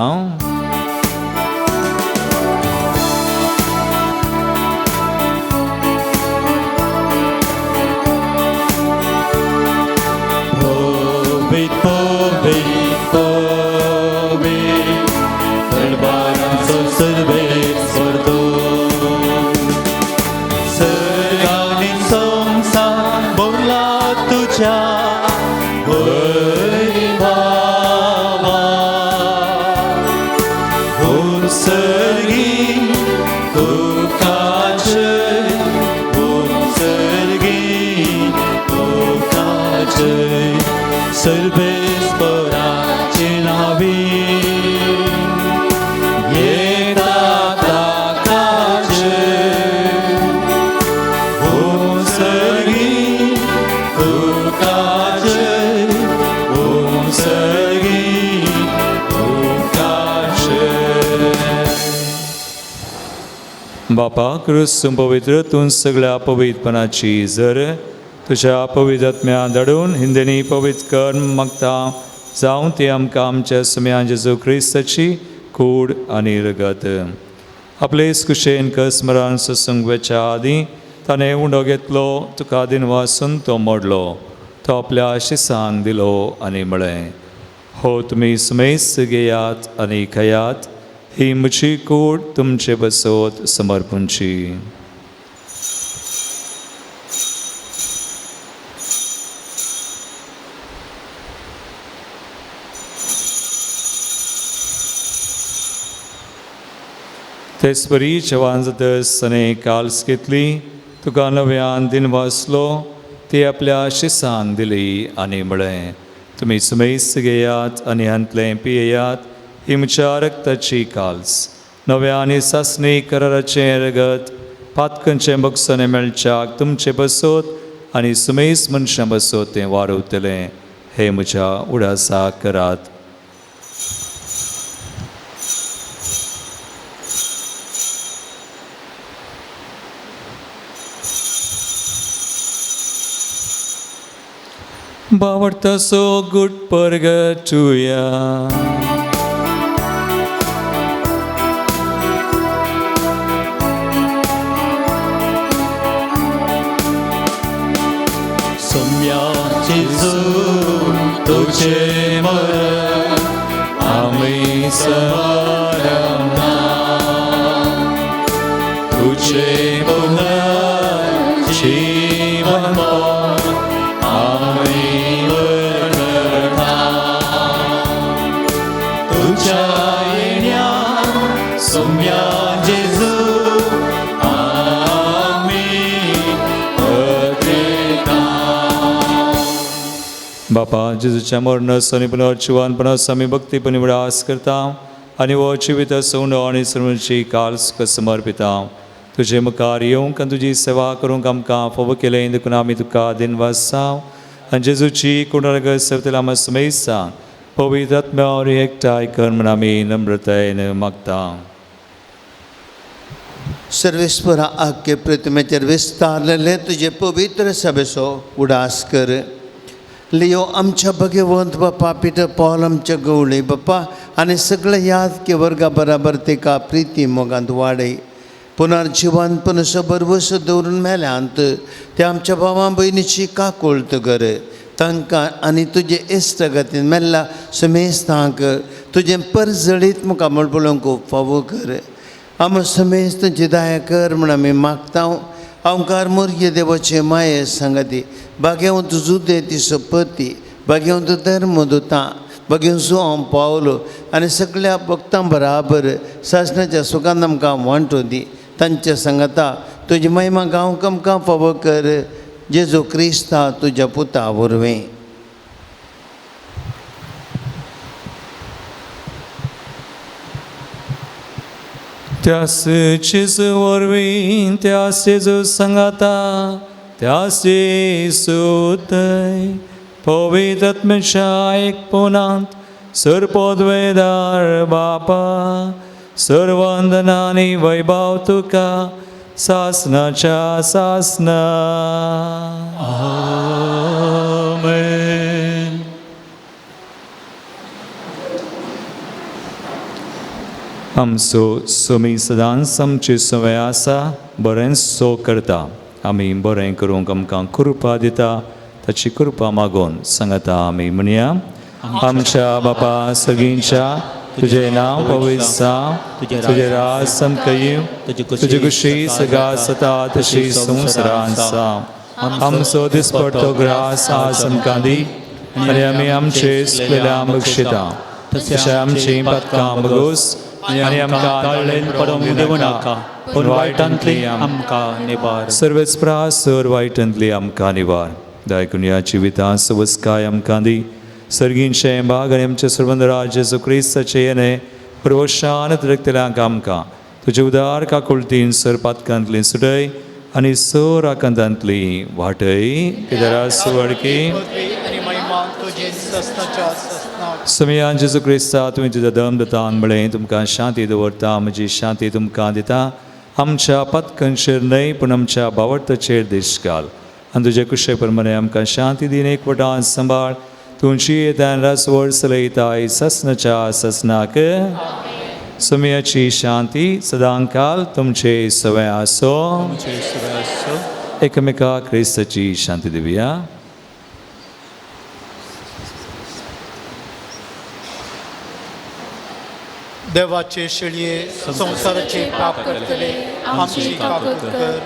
बापा क्रिस्तून पवित्रतून सगळ्या पवित्रपणाची जर तुझ्या पवित्र आत्म्या धाडून हिंदेनी पवित्र कर मागता जावं ती आमकां आमच्या सुम्यान जेजू क्रिस्ताची कूड आनी रगत. आपलेच कुशेन कसमरान सत्संगच्या आदीं ताणें उंडो घेतलो, तुका दिनवासून तो मोडलो, तो आपल्या शिसान दिलो आनी म्हळें, हो तुमी सुमेस घेयात आनी खयात, ही म्हजी कूड तुमचे बसोत समर्पूंची. तेच बरी जवान जातस ताणें काल्स घेतली, तुका नव्यान दिन वाचलो, ती आपल्या शिसान दिली आनी म्हळें, तुमी सुमेस घेयात आनी हांतलें पियेयात, ही म्हज्या रक्ताची काल्स, नव्या आनी सासणी कराराचें रगत, पातकांचें बगसोने मेळच्याक तुमचे बसोत आनी सुमेस मनशां बसोत तें वारवतलें, हे म्हज्या उडासा करात. बावडता सो गुड परगटुया. सोम्या जेजू तुझे मरण आम्ही स्मरणा, तुझे पुनर्जीवन आम्ही वर्णना, तुझ्या येण्यान सोम्या जेजू बापा जेजूच्या मरणास आनी पुनर्जीवनपणास आमी भक्तीपणी विडास करता आनी हो जिवीत सोंड आनी सर्वांची काल्स समर्पिता. तुजे मुखार येवंक आनी तुजी सेवा करूंक आमकां फोव केलें देखून आमी तुका दिनवासांव आनी जेजूची कुणरग सेवतले आमी सुमेसा पवित्र आत्म्यावर एकठांय कर म्हूण आमी नम्रतायेन मागता. सर्वेस्परा आख्खे प्रतिमेचेर विस्तारलेले तुजे पवित्र सभेचो उडास कर. लियो आमच्या भगवंत बापा पिटर पॉल आमच्या गवळी बापा आनी सगळे याद के वर्गा बराबर तेका प्रिती मोगांत वाडय. पुनर्जीवन पुनसो बरवस दवरून मेल्यांत ते आमच्या भावां भयणीची काकोळत कर. तांकां आनी तुजे इश्टगतीन मेल्ला सुमेस्तांक तुजें परजळीत मुखार पळोवंक फावो कर. आम सुमेस्त तुजी दया कर म्हूण आमी मागता. आमकार मोरये देवाचे माये सांगाती भाग्यवंत जुदे तिसो पती भाग्यवंत धर्मदूतां भाग्यवंत हांव पावलो आनी सगळ्या भक्तां बराबर सासणाच्या सुखान आमकां वांटो दी. तांच्या सांगाता तुजी महिमा गांवक आमकां फावो कर. जेजू क्रिस्ता तुज्या पुता वरवीं. त्यास जेजू वरवीं त्यास जेजू सांगाता त्यास जेजूतय पवित्र आत्म्याच्या एकपणांत सरपदवेदार बापा सर्वंदना आनी वैभव तुका सासनाच्या सासना. आमेन. आमचो सुमी सदांच आमची संवय आसा बरें सो करता. आमी बरें करूंक आमकां कृपा दिता. ताची कृपा मागून सांगता आमी म्हणया, आमच्या बापा सगळींच्या तुजें नांव पवित्र जावं, तुजें राज सामकें येवं, तुजी कुशी सगाळ जाता तशी संवसारांत जावं. आमचो दिसपडटो ग्रास आज आमकां दी आनी आमी आमचे इश्टलेल्यांक बक्षिता तशें आमची पातकां बगोस आनी आमकां ताळ्ळेन पडोवंक दिवं नाका, पूण वायटांतली आमकां निवार. सर्वेच प्रासर वायटांतली आमकां निवार. दायकून ह्या जिवितां सवस्काय आमकां दी. सर्गींचें भाग आनी आमचे सर्वंदराज जेजू क्रिस्ताचे येणे प्रवशान रक्तल्यांक आमकां तुजे उदार काकुळतीन सर पातकांतली सुटय आनी सर आकांतांतली वाटय. कितें सुवडकी समयान जेजू क्रिस्ता तुवें तुजें दम दिता म्हळें तुमकां शांती दवरता, म्हजी शांती तुमकां दिता. आमच्या पत्कनचेर न्हय पूण आमच्या भावार्थाचेर दिश्ट घाल आनी तुजे कुशे प्रमाणे आमकां शांती दिन एकवटान सांबाळ तुमची येतान रसवड चलयताय ससनाच्या ससनाक सुमयाची शांती सदांकाल तुमचे सवय आसो एकमेका क्रिस्ताची शांती दिवया. देवाचे शेळये संसाराचे पाप करतले आमची काकूट कर.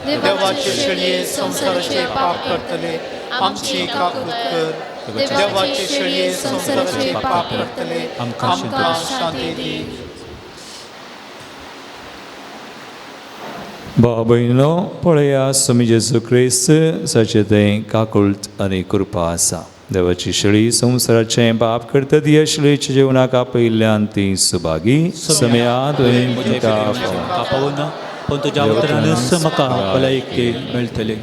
देवाचे शेळये संसाराचे पाप करतले आमची काकूट कर. देवाचे शेळये संसाराचे पाप करतले आमकां शांती दी. भाव भयणो पळया स्वामी जेजू क्रिस्त सचेतें काकुळट आनी कृपा आसा. देवाची शेळी संवसाराचें पाप करता ती शेळयेच्या जिवनाक आपयिल्ल्यान ती सुभागी समयात पावना पण तुज्या उतरानच म्हाका भलायकी मेळटली.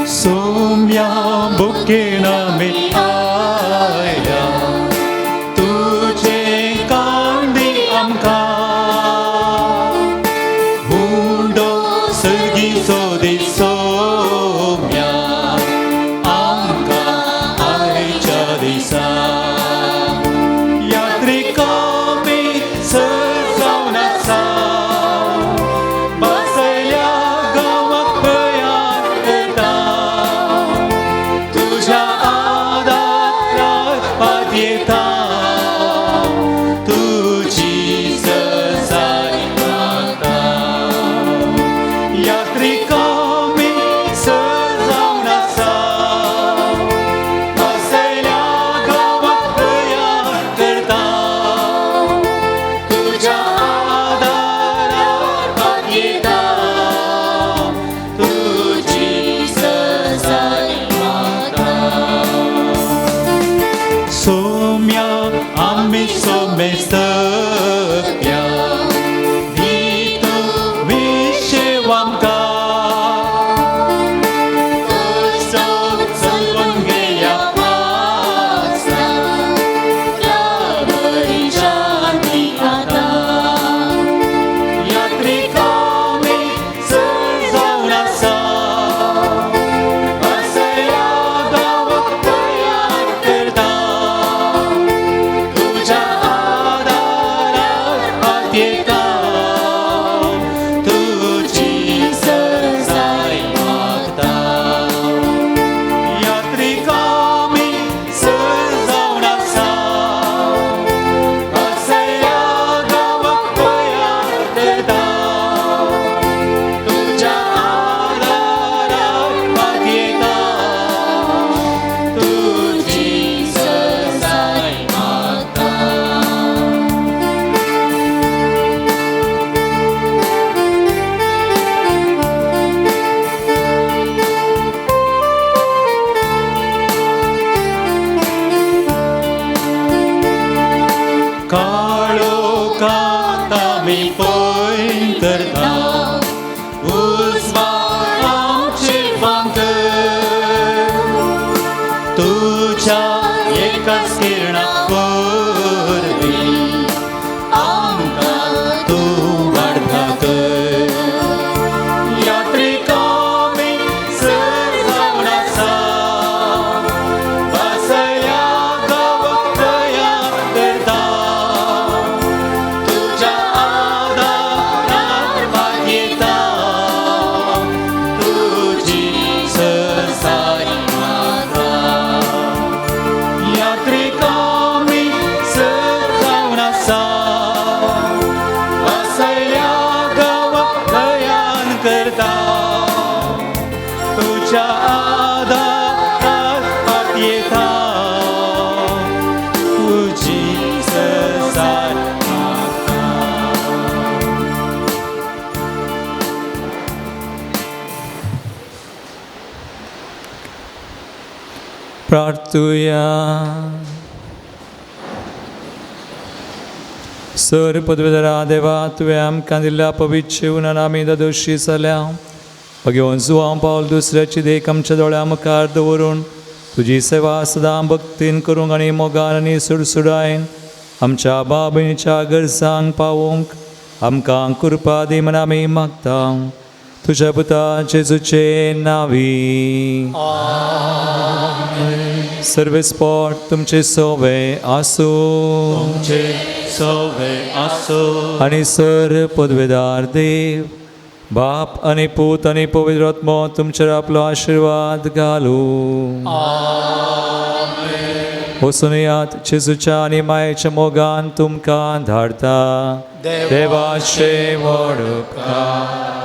सोम्या बुकेना मी आयल्या तुझे कांदी आमकां हुंडो सगी सोदी सोम्या आमकां आयच्या दिसा यात्रिका मी सजावन आसा बसयल्या गांवाक पयार येता तुझ्या आदाराक पात येता तुझी सजाय मागता यात्रिका मी सजावन आसा बसयल्या गांवाक पयार करता तुझ्या आदाराक पात येता तुझी सजाय मागता. सोम्या आम्ही सोमेस्तप्या दितो विशेव आमकां कश्ट चलून गेल्या पासना बरी शांती आतां यात्रिका मी सजावन आसा बसयल्या गांवाक तयार करता तुझ्या आदाराक पात येता तुझी सजाय मागता यात्रिका मी सजावन आसा बसयल्या गांवाक तयार करता तुझ्या आदाराक पात येता तुझी सजाय मागता. काळोखांत आमी पळय करता उजवाड आमचेर फांकर तुझ्या एकाच किरणाक वरवीं आमकां तूं वाडता कर. यात्रिका मी सजावन आसा बसयल्या गांवाक तयार करता तुझ्या आदाराक पात येता तुझी सजाय मागता यात्रिका मी सजावन आसा बसयल्या गांवाक तयार करता तुझ्या आदाराक पात येता तुझी सजाय मागता. प्रार्थुया. सर पदवेदारा देवा तुवें आमकां दिल्ल्या पवित्र शिवनान आमी दोशी जाल्या घेवन जुवां पावल दुसऱ्याची देख आमच्या दोळ्या मुखार दवरून तुजी सेवा सदां भक्तीन करूंक आनी मोगान आनी सुडसुडायन आमच्या बाबीच्या गरजांक पावोवंक आमकां कृपा दी म्हण आमी मागता तुज्या पुता जेजूचे नांवी. सर्वेस्पोट तुमचे सोवे आसूं सवे आसो आनी सर पदवेदार देव बाप आनी पूत आनी पवित्र आत्मो तुमचेर आपलो आशिर्वाद घालूं. वचून यात जेजूच्या आनी मायेच्या मोगान तुमकां धाडटा. देवाचे व्हड उपकार.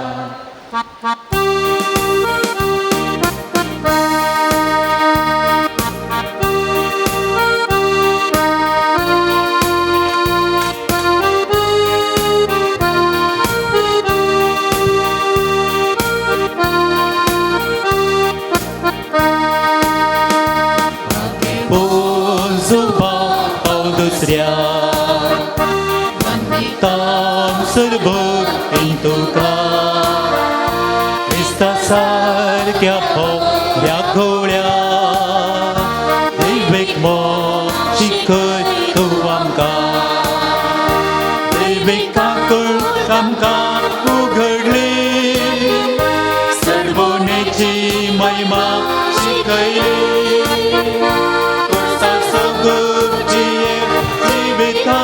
Tam serbo em tuka Krista sarkia povia golia Dejbek mo shikut tuamka Dejbek kakul kamka ughadli Serbo nechi maima shikaili Kursa sagur jiye jivita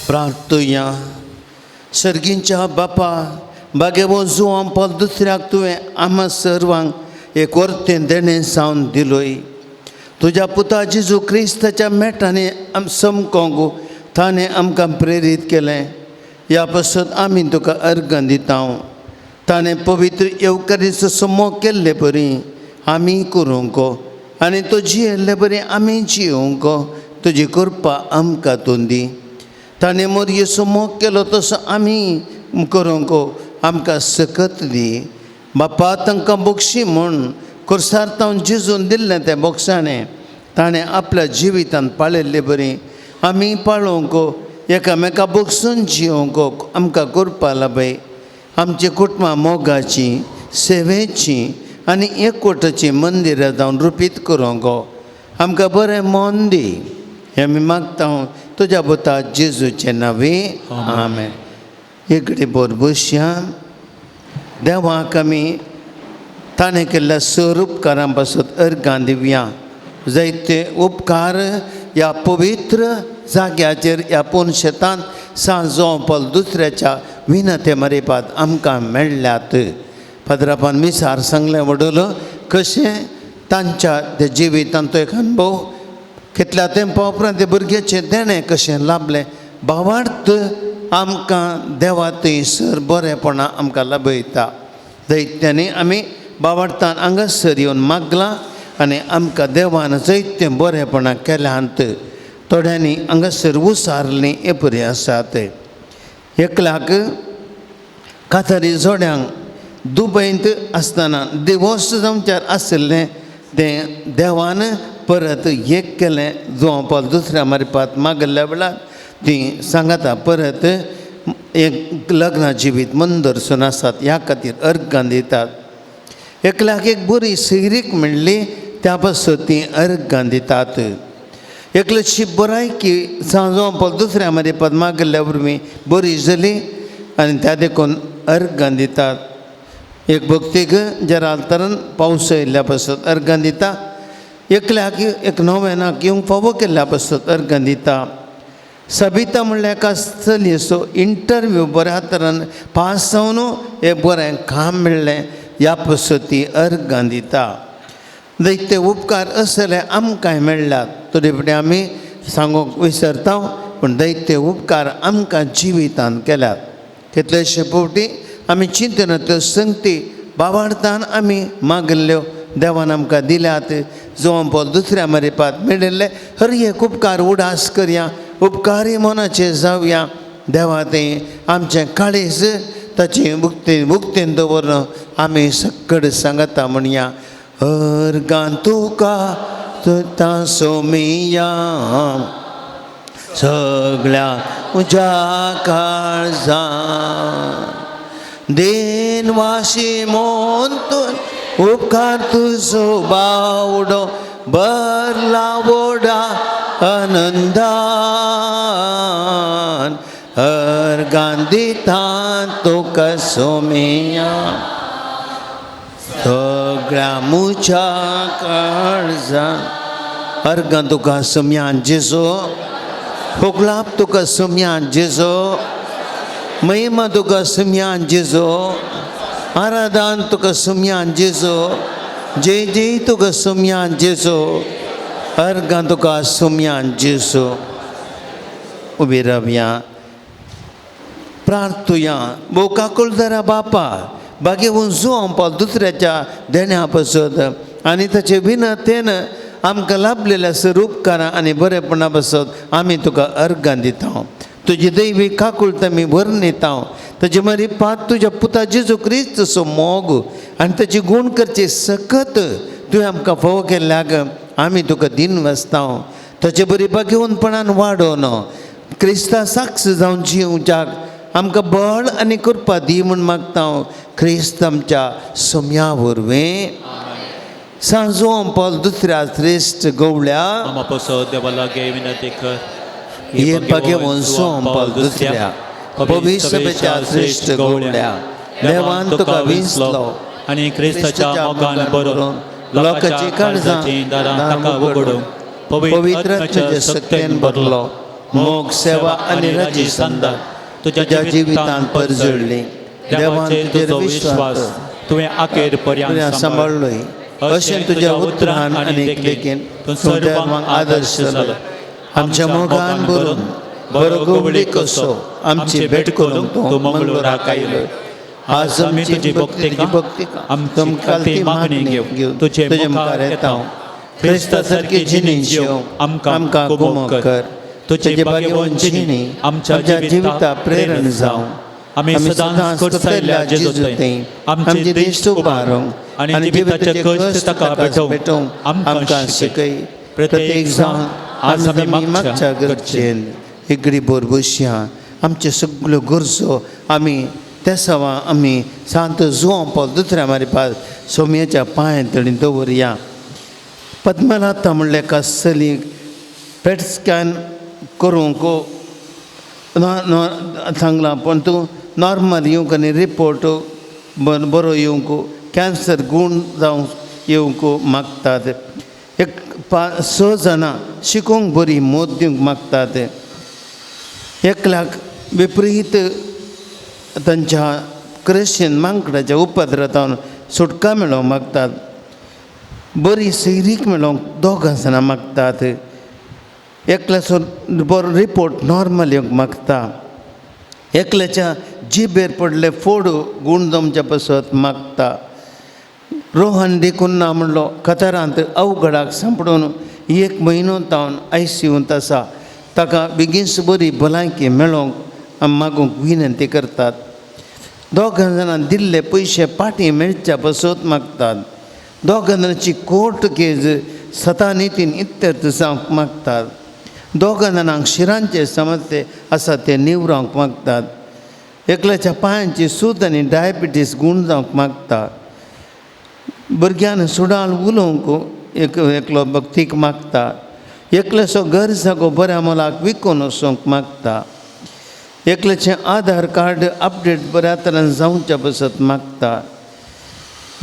प्रार्थुया सर्गींच्या बापा बागेवो जुवां पावल दुसऱ्याक तुवें आम्हा सर्वांक एक वर्तें देणें जावन दिलोय. तुज्या पुता जेजू क्रिस्ताच्या मेटांनी समकोंक ताणें आमकां प्रेरीत केलें. ह्या पासत आमी तुका अर्घ दिता. ताणें पवित्र येवकारीचो समोग केल्ले परी आमी करूंक आनी तो जियेल्ले बरी आमी जियोंक तुजी कृपा आमकां तूं दी. ताणें मोरयेचो मोग केलो तसो आमी करूंक आमकां सकत दी. बापा तांकां बक्षी म्हूण खुर्सार तावन जिजून दिल्लें तें बक्षाणें ताणें आपल्या जिवितांत पाळिल्ले बरी आमी पाळोवंक एकामेका बक्षून जियोंक आमकां करपा लाभय. आमची कुटुंबां मोगाची सेवेची आनी एकवटाची मंदिरां जावन रुपीत करूंक आमकां बरें मन दी. हें आमी मागता तुज्या पुता जेजूचे नांवे आमेन. इकडे बोरबुश्या देवाक आमी ताणें केल्ल्या सर उपकारां पासून अर्घां दिवया. जायते उपकार ह्या पवित्र जाग्याचेर ह्या पोनशेतांत सांजो पावल दुसऱ्याच्या विनते मरेपात आमकां मेळ्ळ्यात. पाद्रापान मिसार सांगलें वडलो कशें तांच्या त्या जिवितांत तो एक अनुभव कितल्या तेंपा उपरांत ते भुरग्याचें देणें कशें लाभलें. भावार्थ आमकां देवा थंयसर बरेपणां आमकां लाभयता. दैत्यांनी आमी भावार्थान हांगासर येवन मागलां आनी आमकां देवान जायतें बरेपणां केल्यांत. थोड्यांनी हांगासर उसारलीं हे परी आसात. एकल्याक कातारी जोड्यांक दुबयंत आसतना डिवोर्स जावच्यार आशिल्लें तें देवान परत एक केलें. जुवां पावल दुसऱ्या मारपात मागल्या वेळार ती सांगाता परत एक लग्ना जिवीत मंदरसून आसात ह्या खातीर अर्घां दितात. एकल्याक एक बरी सैरीक मेळ्ळी त्या पासून ती अर्घां दितात. एकल्याची बरायकी जुवां पावल दुसऱ्या मारपात मागल्या वरवीं बरी जाली आनी त्या देखून अर्घां दितात. एक भक्तीक जर आल्तारान पावस येयल्ल्या पासून अर्घां दिता. एकल्याक एक नोवेनाक येवंक फावो केल्ल्या पासून अर्घां दिता. सबिता म्हणल्यार एका चलयेचो इंटरव्यू बऱ्या तरान पास जावन हें बरें काम मेळ्ळें ह्या पासून ती अर्घां दिता. दैते उपकार असले आमकांय मेळ्ळ्यात. तरी फुडें आमी सांगूंक विसरता पूण दैते उपकार आमकां जिवितांत केल्यात. कितलेशे फावटी आमी चिंतनांतल्यो संगती बाबार्थान आमी मागल्ल्यो देवान आमकां दिल्यात जो बोल दुसऱ्या मरेपात मेळिल्ले हर एक उपकार उडास करया उपकारी मनाचे जावया देवा ते आमचें काळीज ताची मुक्तीन दवरून आमी सक्कड सांगता म्हणया अर्गां तुका तुता सोमिया सगळ्या उज्या काळजां देनवाशी मोंतून उपकार तुजो बावडो बरला वोडा आनंदान अर्गां दिता तुका सोमिया सगळ्या मुच्या काळजां अर्गां तुका सोम्यान जेजो फोगलाप तुका सोम्यान जेजो महिमा तुका सोम्यान जेजो आराधन तुका सोम्यान जेजो जय जय तुका सोम्यान जेजो अर्गां तुका सोम्यान जेजो उबी रावया प्रार्थुया बोका कुलदारा बापा बागेवून जुआं पावल दुसऱ्याच्या देण्या पासत आनी ताचे विनतेन आमकां लाभलेल्या स्वरूपकारां आनी बरेपणा पासत आमी तुका अर्गां दिता तुजी दैवी काकुळट आमी वर्णिता ताचे मरी पात तुज्या पुता जेजू क्रिस्तचो मोग आनी ताची गूण करचे सकत तुवें आमकां फोव केल्ल्याक आमी तुका दिन वसता ताचे बरी बागेवूनपणान वाडोवन क्रिस्ता साक्ष जावन जिवच्याक आमकां बळ आनी कृपा दी म्हूण मागता क्रिस्त आमच्या सोम्या वरवीं सांजो पावल दुसऱ्या श्रेश्ठ गवळ्या आमा पासत देवा लागे विनंती कर हे बागेवून सोम पावल दुसऱ्या पवित्र सभेच्या श्रेश्ठ गवळ्या देवान तुका विंचलो आनी क्रिस्ताच्या मोगान भरून लोकांची काळजांची दारां ताका उगडूंक पवित्र शक्तीन भरलो मोग सेवा आनी राजी संदान तुज्या जिवितांत परजळली देवान तुजेर विश्वास तुवें अखेर पर्यंत सांबाळलोय अशें तुज्या उतरान आनी लेखीन तूं सर्वांक आदर्श जालो आमच्या मोगान भरून बरो गवळी कसो आमची भेट करूंक तूं मंगळुराक आयलोय आज आमी तुजी भक्ती आमची मागणी घेवन तुजे मुखार येता क्रिस्ता सारकी जिणी जिव आमकां कुमो कर तुजे बागेवून जिणी आमच्या जिविता प्रेरण जावं आमी सदांच करतल्या जेजूते आमचे देश उबारूंक आनी जिविताचे कश्ट ताका भेटोवंक आमकां शिकय प्रत्येक जावन आज आमी मागच्या गरजेन इगडी बोरबुशया आमच्यो सगळ्यो गरजो आमी त्या सवा आमी सांत जुआं पावल दुसऱ्या मारिपास सोम्याच्या पांय तळी दवरया पद्मनाथा म्हणले कसली पेट स्कॅन करूंक सांगलां पण तूं नॉर्मल येवंक आनी रिपोर्ट बरो येवंक कॅन्सर गूण जावंक येवंक मागतात एक 6 जाणां शिकोवंक बरी मोद दिवंक मागतात एकल्याक विपरीत तांच्या क्रिश्चन मांकडाच्या उपद्रवांतल्यान सुटका मेळोवंक मागतात बरी सैरीक मेळोवंक 2 जाणां मागतात एकल्याचो बरो रिपोर्ट नॉर्मल येवंक मागता एकल्याच्या जिबेर पडले फोड गूण जमच्या पासत मागता रोहन देखून ना म्हणलो कतारांत अवघडाक सांपडून 1 म्हयनो जावन ICUंत आसा ताका बेगीनच बरी भलायकी मेळोवंक मागूंक विनंती करतात 2 जाणां दिल्ले पयशे पाटी मेळच्या पासत मागतात 2 जाणांची कोर्ट केस सतानितीन इत्यर्थ जावंक मागतात 2 जाणांक शिरांचे समस्ये आसा ते निवरावंक मागतात एकल्याच्या पांयांची सूज आनी डायबिटीस गूण जावंक मागता भुरग्यान सुडाल उलोवंक एकलो भक्तीक मागता एकल्याचो घर जागो बऱ्या मोलाक विकून वचोंक मागता एकल्याचें आधार कार्ड अपडेट बऱ्या तरेन जावच्या पासत मागता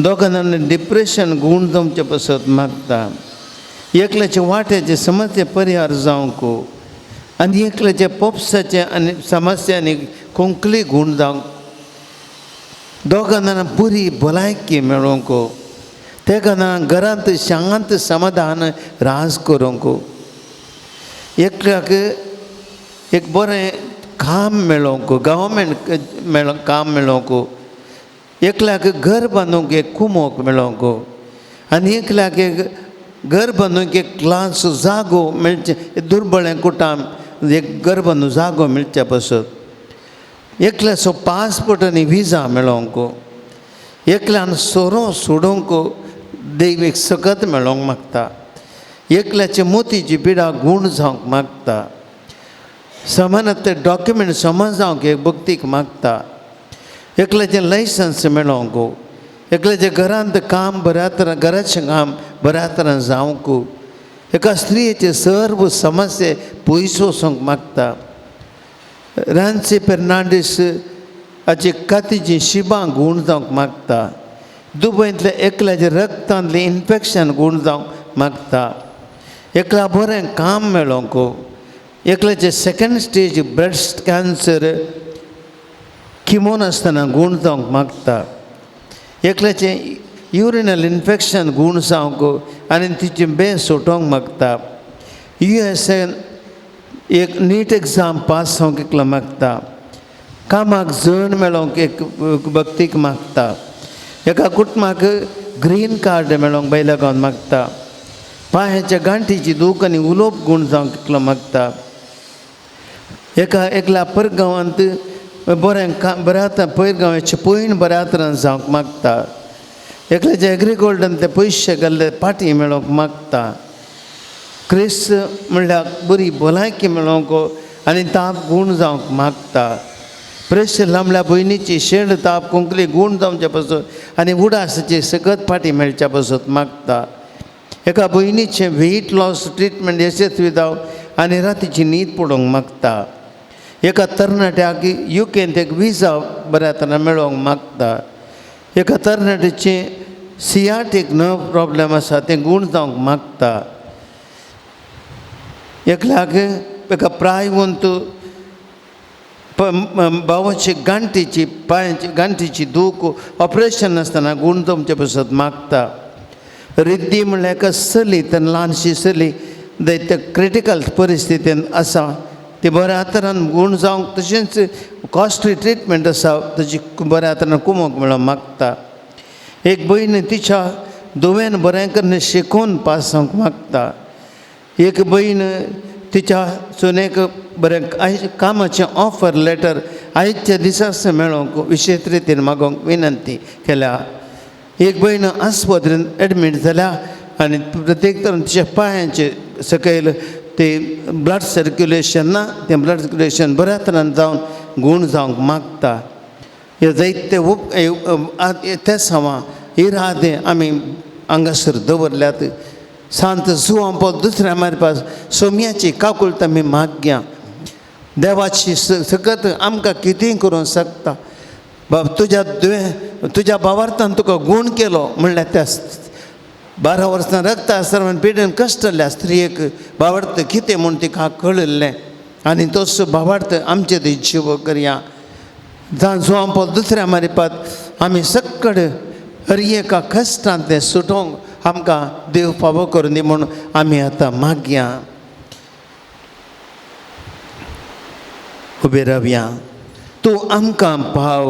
2 जाणांनी डिप्रेशन गूण जावचे पासत मागता एकल्याचे वाट्याचे समस्या परिहार जावंक आनी एकल्याचे पोपसाचे आनी समस्यांनी कोंकली गूण जावंक 2 जाणांना बरी भलायकी मेळोवंक ते जाणां घरांत शांत समाधान राज करूंक एकल्याक एक बरें काम मेळों को गवर्नमेंट मेळों काम मेळों को एकल्याक घर बांदूंक एक कुमोक मेळों को आनी एकल्याक एक घर बांदूंक एक क्लास जागो मेळचे दुर्बळें कुटाम एक घर बांदूंक जागो मेळचे पसत एकल्याचो पासपोर्ट आनी विजा मेळों को एकल्यान सोरो सोडूंक देव एक सकत मेळोंक मागता एकल्याचे मोतीची पिडा गूण जावंक मागता समानात ते डॉक्युमेंट समज जावंक एक भक्तीक मागता एकल्याचें लायसन्स मेळोंक एकल्याच्या घरांत काम बऱ्या तरेन घराचें काम बऱ्या तरेन जावंक एका स्त्रियेचे सर्व समस्ये पयस वचोंक मागता रांची फेर्नांडीस हाची कातीची शिबां गूण जावंक मागता दुबयंतल्या एकल्याच्या रक्तांतलें इन्फेक्शन गूण जावंक मागता एकल्या बरें काम मेळोंक एकल्याचे सेकंड स्टेज ब्रेस्ट कॅन्सर किमो नासतना गूण जावंक मागता एकल्याचें युरिनल इन्फेक्शन गूण जावंक आनी तिची बे सोटोवंक मागता USA एक नीट एग्जाम पास जावंक एकलो मागता कामाक जण मेळोंक एक भक्तीक मागता एका कुटुंबाक ग्रीन कार्ड मेळोंक बायल्या गांवांत मागता पांयाच्या गांठीची दूख आनी उलोवप गूण जावंक एकलो मागता एकल्या परगांवांत बरें काम बऱ्या तरेन पयरगांवाचे पयण बऱ्या तरेन जावंक मागता एकल्याचे एग्रीकल्चरान ते पयशे घाल्ले पाटी मेळोंक मागता क्रिस्त म्हणल्यार बरी भलायकी मेळोंक आनी ताप गूण जावंक मागता प्रेस लांबल्या भयणीची शेण ताप कोंकली गूण जावचे पासून आनी उडासाची सकत फाटी मेळच्या पासून मागता एका भयणीचें वेट लॉस ट्रिटमेंट यशस्वी जावं आनी रातीची न्हीद पडोवंक मागता एका तरणाट्याक UKंत एक विजा बऱ्या तरेन मेळोवंक मागता एका तरणाट्याचें सियाटीक नर्व प्रॉब्लेम आसा तें गूण जावंक मागता एकल्याक एका प्रायवंत भावाची गांठीची पांयाची गांठीची दूख ऑपरेशन नासतना गूण जावचे पासून मागता रिद्दी म्हणल्यार एका चली तेन्ना ल्हानशी चली दैत्य क्रिटिकल परिस्थितीन आसा ती बऱ्या तरेन गूण जावंक तशेंच कॉस्टली ट्रिटमेंट आसा ताची बऱ्या तरेन कुमोक मेळोंक मागता एक भयण तिच्या धुवेन बरें करून शिकून पास जावंक मागता एक भयण तिच्या चुनेक बरें कामाचें ऑफर लेटर आयच्या दिसाच मेळोंक विशेष रितीन मागोवंक विनंती केल्या एक भयण आस्पत्रेन एडमीट जाल्या आनी प्रत्येक तरेन तिच्या पांयाचे सकयल ते ब्लड सर्क्युलेशन ना तें ब्लड सर्क्युलेशन बऱ्या तरेन जावन गूण जावंक मागता हे जायते ते सावा इरादे आमी हांगासर दवरल्यात सांत जुआंपो दुसऱ्या मारपास सोम्याची काकुळट आमी मागया देवाची सकत आमकां कितेंय करूंक शकता बाब तुज्या भावार्थान तुका गूण केलो म्हणल्यार त्या 12 वर्सां रक्त आसतना पिडेन कश्टल्या स्त्रियेक भावार्थ कितें म्हूण तिका कळिल्लें आनी तोच भावार्थ आमचे थंय जिव करया जावन जुआंपो दुसऱ्या मारपात आमी सक्कड हर एका कश्टांत तें सुटोवंक आमकां देव फावो करून दी म्हूण आमी आतां मागया उबे रावया तूं आमकां पाव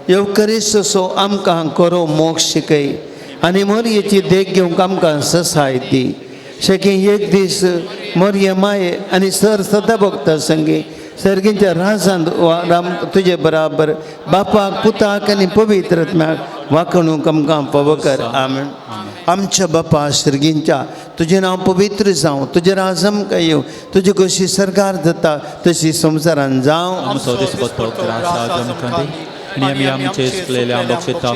येवकरिस्तसो आमकां करो मोक्ष शिकय आनी मोरयेची देख घेवंक आमकां ससाय दी शेकी एक दीस मोरये माये आनी सर सदा भक्ता संगी सर्गींच्या राजांत राम तुजे बराबर बापाक पुताक आनी पवित्र आत्म्याक वाखणूक आमकां फावो कर आमीन आमच्या बापा सर्गींच्या तुजें नांव पवित्र जावं तुजें राज आमकां येवं तुजी कशी सरकार जाता तशी संवसारान जावं आमचो दिसपतो त्रास आमकां दी आनी आमी आमचे सुकलेल्या बक्षिता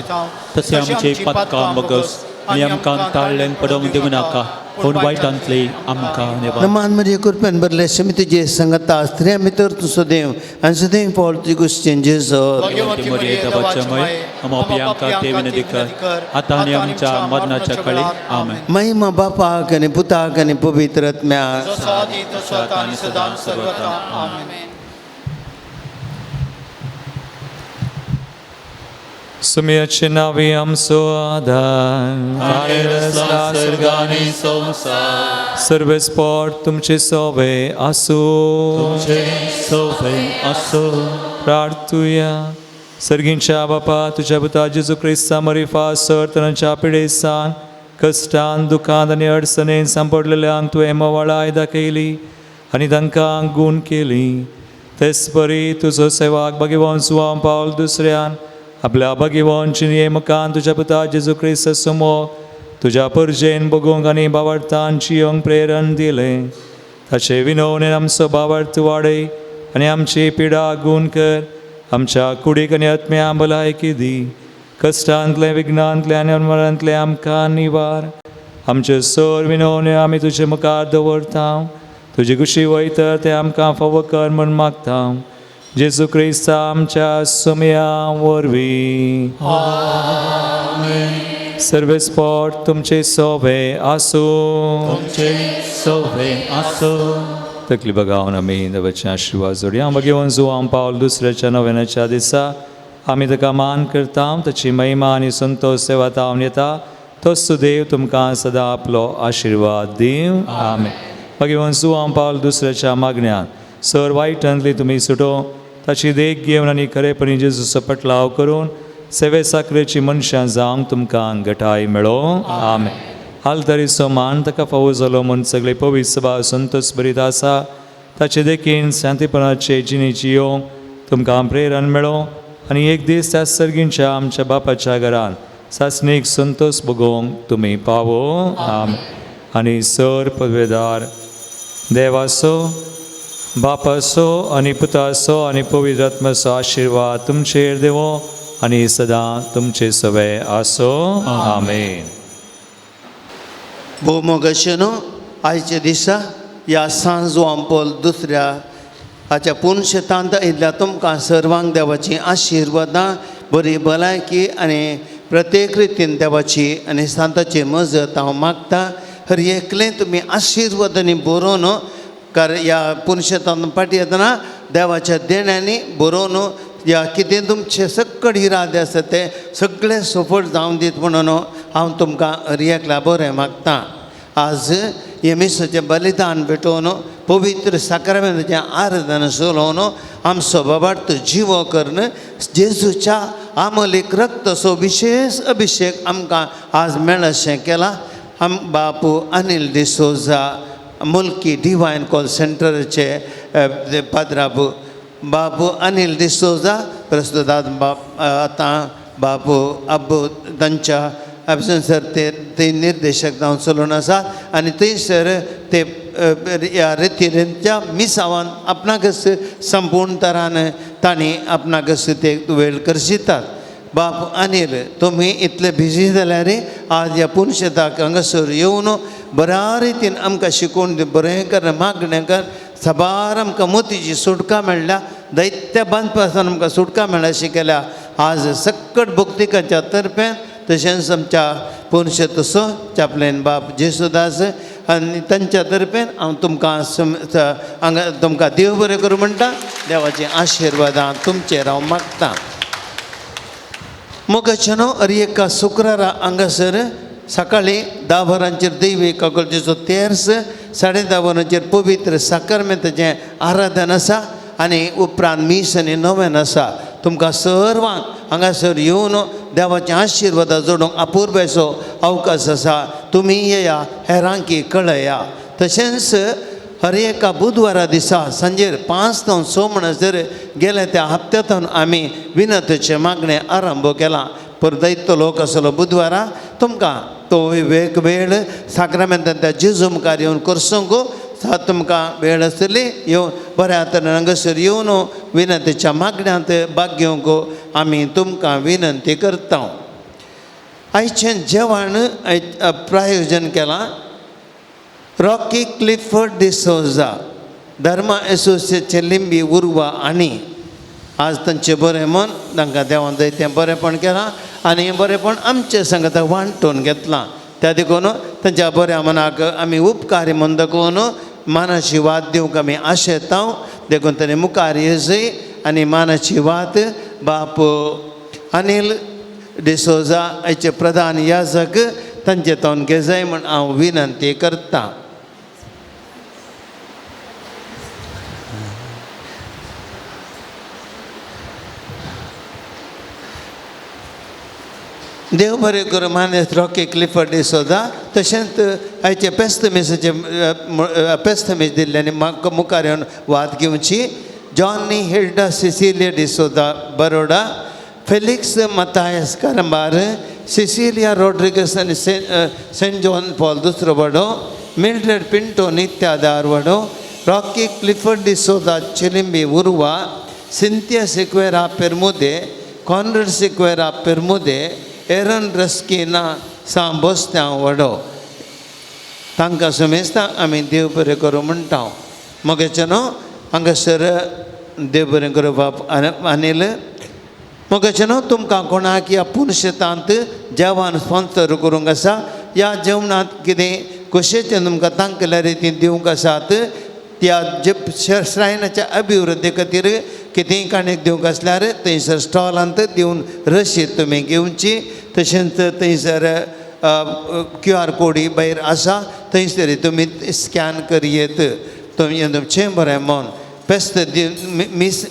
तशें आमचे पातकां बगस आनी आमकां ताळ्ळेन पडोवंक दिवं नाका पूण वायटांतली आमकां निवार नमान म्हजे कृपेन बरले शमी तुजे संगता स्त्रिया भितर तुजो देव आनी सदैव फावल तुजी गोश्टीन जेजो आमी आमकां देवीन दिकर आतां आनी आमच्या मरणाच्या काळी आमेन महिमा बापाक आनी पुताक आनी पवित्र आत्म्याक आनी सदां सर्वदा आमेन Sumiacie nawi आमचो आधार आणि रस्ता सर्गानी संसार सर्व स्पॉट तुमचे सोवे आसू तुमचे सोबे असो प्रार्थुया सर्गींच्या बापा तुझ्या पुता जेजू क्रिस्ता मरिफा सर्तनाच्या पिडेसान कष्टान दुखांत आनी अडचणेन सांपडलेल्यांक तुवें मोवाळाय दाखयली आनी तांकां गूण केली तेच परी तुजो सेवाक भगिवन सुवाम पावल दुसऱ्यान आपल्या भगिवनची नेमकान तुझ्या पुता जेजू क्रिस्त समोर तुझ्या परजेन बगूंक आनी बावार्थान जियोंक प्रेरण दिलें ताचे विनवणेन आमचो बावार्थ वाडय आनी आमची पिडा गूण कर आमच्या कुडीक आनी आत्म्या भलायकी दी कश्टांतले विघ्नांतले आनी अनवरांतले आमकां निवार आमचे सर विनवणे आमी तुजे मुखार दवरता तुजी कुशी वयतर ते आमकां फावो कर म्हूण मागता जेजू क्रिस्ता आमच्या सुमया वरवीं सर्व स्पॉट तुमचे सोवे आसू तुमचे सोबे असो तकली बगावन आमी देवाचे आशिर्वाद जोडया भगिवन जुवाम पावल दुसऱ्याच्या नव्यानाच्या दिसा आमी ताका मान करता ताची महिमा आनी संतोष सेवा तावन येता तोच देव तुमकां सदां आपलो आशिर्वाद दीव आमेन भगिवन जुवाम पावल दुसऱ्याच्या मागण्यान सर वायटांतली तुमी सुटो ताची देख घेवन आनी खरेपणी जेजूचो पटलाव करून सेवे साखरेची मनशां जावंक तुमकां घटाय मेळो आमेन हालतरीचो मान ताका फावो जालो म्हूण सगळे पवित्र सभा संतोष बरीत आसा ताचे देखीन शांतीपणाचे जिणी जियोंक तुमकां प्रेरण मेळो आनी एक दीस त्या सर्गींच्या आमच्या बापाच्या घरान सासणीक संतोष भोगोवंक तुमी पावो आमेन आनी सर पदवेदार देवाचो बापाचो आनी पुताचो आनी पवित्र आत्म्याचो आशिर्वाद तुमचेर देवो आनी सदां तुमचे सवे आसो आमेन भोवमोगशेनो आयच्या दिसा ह्या सांज वांपोल दुसऱ्या हाच्या पुणशेतांत आयिल्ल्या तुमकां सर्वांक देवाची आशिर्वादां बरी भलायकी आनी प्रत्येक रितीन देवाची आनी सांताची मजत हांव मागता हर एकलें तुमी आशिर्वादांनी बरोवन कारण ह्या पुणशेतांत पाटी येतना देवाच्या देण्यांनी बरोवन या कितें तुमचे सक्कड इरादे आसा ते सगळे सफळ जावन दीत म्हणून हांव तुमकां हर एकल्या बरें मागतां आज येमेसाचें बलिदान भेटोवन पवित्र साक्रामेंताचें आराधन चलोवन आमचो बाबार्थ जिवो करून जेजूच्या आमलीक रक्ताचो विशेष अभिशेक आमकां आज मेळशें केला बापू अनिल डिसोजा मुल्की डिवायन कॉल सेंटराचे पाद्राबू बापू अनिल डिसोजा प्रस्तुत आतां बापू अब्बू तांच्या सर ते निर्देशक जावन चलून आसात आनी थंयसर ते ह्या रितीच्या मिसावान आपणाकच संपूर्ण तरान तांणी आपणाकच ते वेळ करशितात बापू अनिल तुमी इतले बिजी जाल्यार आज ह्या पुणशेताक हांगासर येवन बऱ्या रितीन आमकां शिकोवन बरें कर मागणें कर सबार आमकां मोतीची सुटका मेळ्ळ्या दैत्य बंद पासून आमकां सुटका मेळ्ळ्या शिकयल्या आज सक्कट भक्तिकाच्या तर्फे तशेंच आमच्या पुणशेतचो चापलेन बाप जेसूदास आनी तांच्या तर्फे हांव तुमकां देव बरें करूं म्हणटा देवाची आशिर्वादां तुमचेर हांव मागतां मोगाच्यानो एका शुक्रारा हांगासर सकाळीं 10 वरांचेर दैवीक काकूळजेचो तेर्स 10:30 वरांचेर पवित्र साकरमेंताचें आराधन आसा आनी उपरांत मीस आनी नोवेन आसा तुमकां सर्वांक हांगासर येवन देवाचें आशिर्वाद जोडूंक अपुर्बेचो अवकाश आसा तुमी येया हेरांकी कळया तशेंच हर एका बुधवारा दिसा सांजेर 5 ते 6 म्हणसर गेल्या त्या हप्त्यांतून आमी विनतेचे मागणें आरंभ केला परदैत्य लोक आसलो बुधवारा तुमकां तो वेळ साक्रामेंतांत त्या जेजू मुखार येवन करसूंक तुमकां वेळ आसतली येवन बऱ्या तरेन हांगासर येवन विनतेच्या मागण्यांत भाग घेवंक आमी तुमकां विनंती करता आयचें जेवण प्रायोजन केलां रॉकी क्लिफर्ड डिसोजा धर्मा एसोसिएशनचे लिंबी उर्वा आनी आज तांचें बरें मन तांकां देवान जायतें बरेंपण केलां आनी हें बरेंपण आमचे सांगता वांटून घेतलां त्या देखून तांच्या बऱ्या मनाक आमी उपकारी म्हूण दाखोवन मानाची वाद दिवंक आमी आशेता देखून ताणें मुखार येजय आनी मानाची वाद बाप अनिल डिसोजा आयचे प्रधान याजक तांचे तोंड घेजाय म्हण हांव विनंती करतां. देव बरें करूं. मानेस्त रॉकी क्लिफर्ड डिसोजा तशेंच आयचे पेस्तमेस दिल्ल्यानी म्हाका मुखार येवन वाद घेवची. Johnny Hilda Cecilia D'Souza Baroda, Felix Mathias कारंबार, सिसिलिया रॉड्रिगस आनी सेंट जॉन पॉल दुसरो वडो, मिल्ड्रेड पिंटो नित्यादार वडो, रॉकी क्लिफर्ड डिसोजा चिलिंबी उर्वा, सिंथिया सिक्वेरा पेर्मुदे, कॉनरड सिक्वेरा पेर्मुदे, एरन रस्किना सांबोस्त्या वडो. तांकां सुमेस्ता आमी देव बरें करूं म्हणटा. मोगेचे न्हू हांगासर देव बरें करूं बाप अनिल. मोगेचे न्हू तुमकां कोणाक ह्या पुणशेतांत जेवण स्पॉन्सर करूंक आसा. ह्या जेवणांत कितें कशेंचें तुमकां तांकल्या रितीन दिवंक आसात. त्या जे श्रायनाच्या अभिवृद्धी खातीर कितेंय काणयेक दिवंक आसल्यार थंयसर स्टॉलांत दिवन रशीद तुमी घेवची. तशेंच थंयसर QR कोडी भायर आसा, थंयसर तुमी स्कॅन करियेत. तुमचें बरें मन पेस्त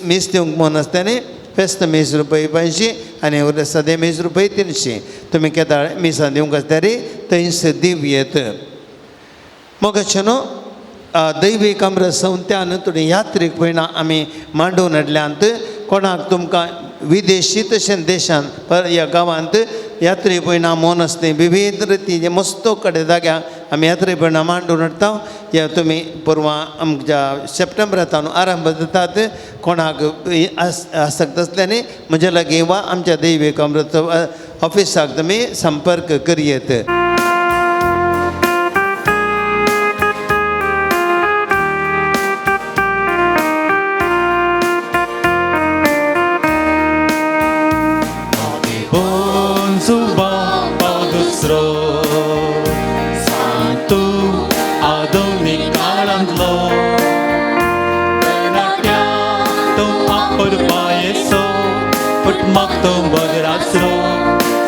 मीस दिवंक मन आसता न्ही. पेस्त ₹20 आनी सदे ₹300 तुमी केदाळ मिसां दिवंक आसल्यार थंयसर दिवयेत. मोगाचे न्हू दैवीक अमृत संत्यान थोडी यात्रेक पयना आमी मांडून हाडल्यांत. कोणाक तुमकां विदेशी तशेंच देशांत ह्या गांवांत यात्रे पयना मोन आसता विविध रितीचे मस्तो कडेन जाग्याक आमी यात्रे पयना मांडून हाडटा. ह्या तुमी परवां आमच्या सप्टेंबरांत आरंभ जातात. कोणाक आसक्त आसल्यानी म्हजे लागीं वा आमच्या दैवीक अमृत ऑफिसाक तुमी संपर्क करियेत.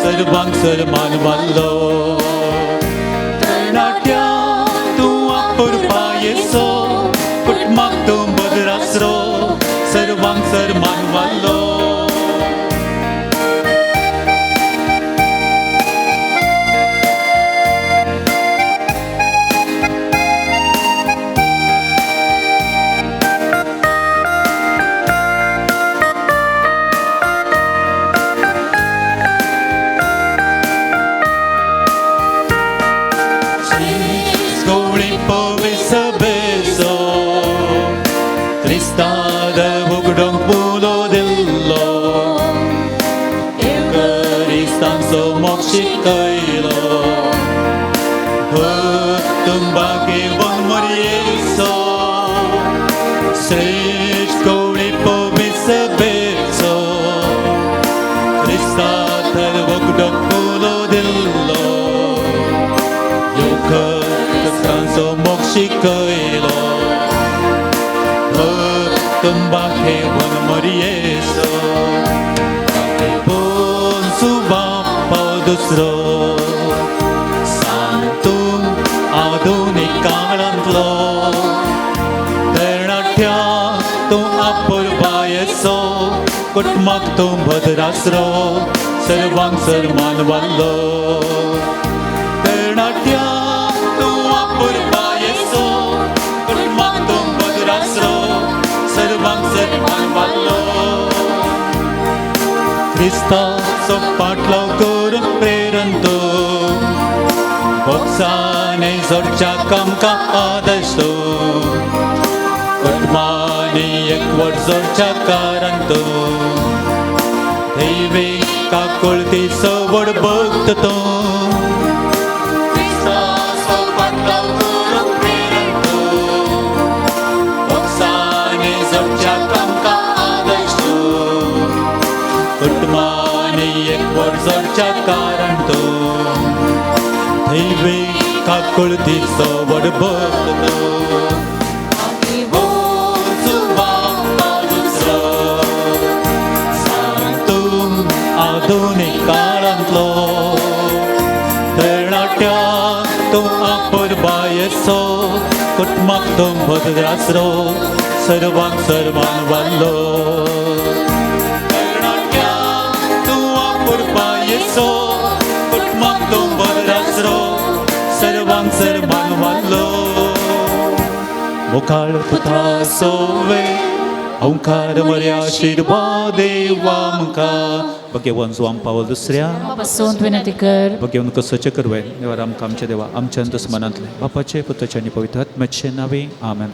Servangsar manvallo Natya tu apur payeso Putmak tu badrasro Servangsar manvallo Kailo Tumbake von Morieso Sej Koli Povisa Beso Krista Tarvogdok Pulo Dillo Yoka Kastanso Mokshi Kailo Tumbake von Morieso Bon Subam Dusro Santum Adunik Kamalantlo Ternatya Tum Apur Payeso Kutmak Tum Bhadrasro Servangsar Manvallo Ternatya Tum Apur Payeso Kutmak Tum Bhadrasro Servangsar Manvallo Krista Sopatlaw Kurum Preranto Boksane Zorcha Kamka Adashto Kutmani Ekwar Zorcha Karanto Devi Kakulti Sovod Bhaktato Krista Sopatlaw Kurum Preranto Boksane Zorcha Kamka Adashto Kutmani Ekwar Zorcha Karanto Devi Kakulti Sovod Bhaktato Santum Adunik Kalanto तूं आपुरबायेचो कुटुंबाक तूं बदल आसरो सर्वांक सर्वान वाल्लो तरणाट्या तूं आपुरबायेचो कुटुंबाक तूं बदल आसरो सर्वांक सर्वान वाल्लो मुखार पुता सोवे ओंकार मर्या आशीर्वादे वामका भगवान स्वाम पावल दुसऱ्या पासून विनंती कर भगवान कसोचे करवे देवा आमकां आमच्या देवा आमच्या अंतस्मरणांतले बापाचे पुत्राचे आनी पवित्र आत्म्याचे नावे आमेन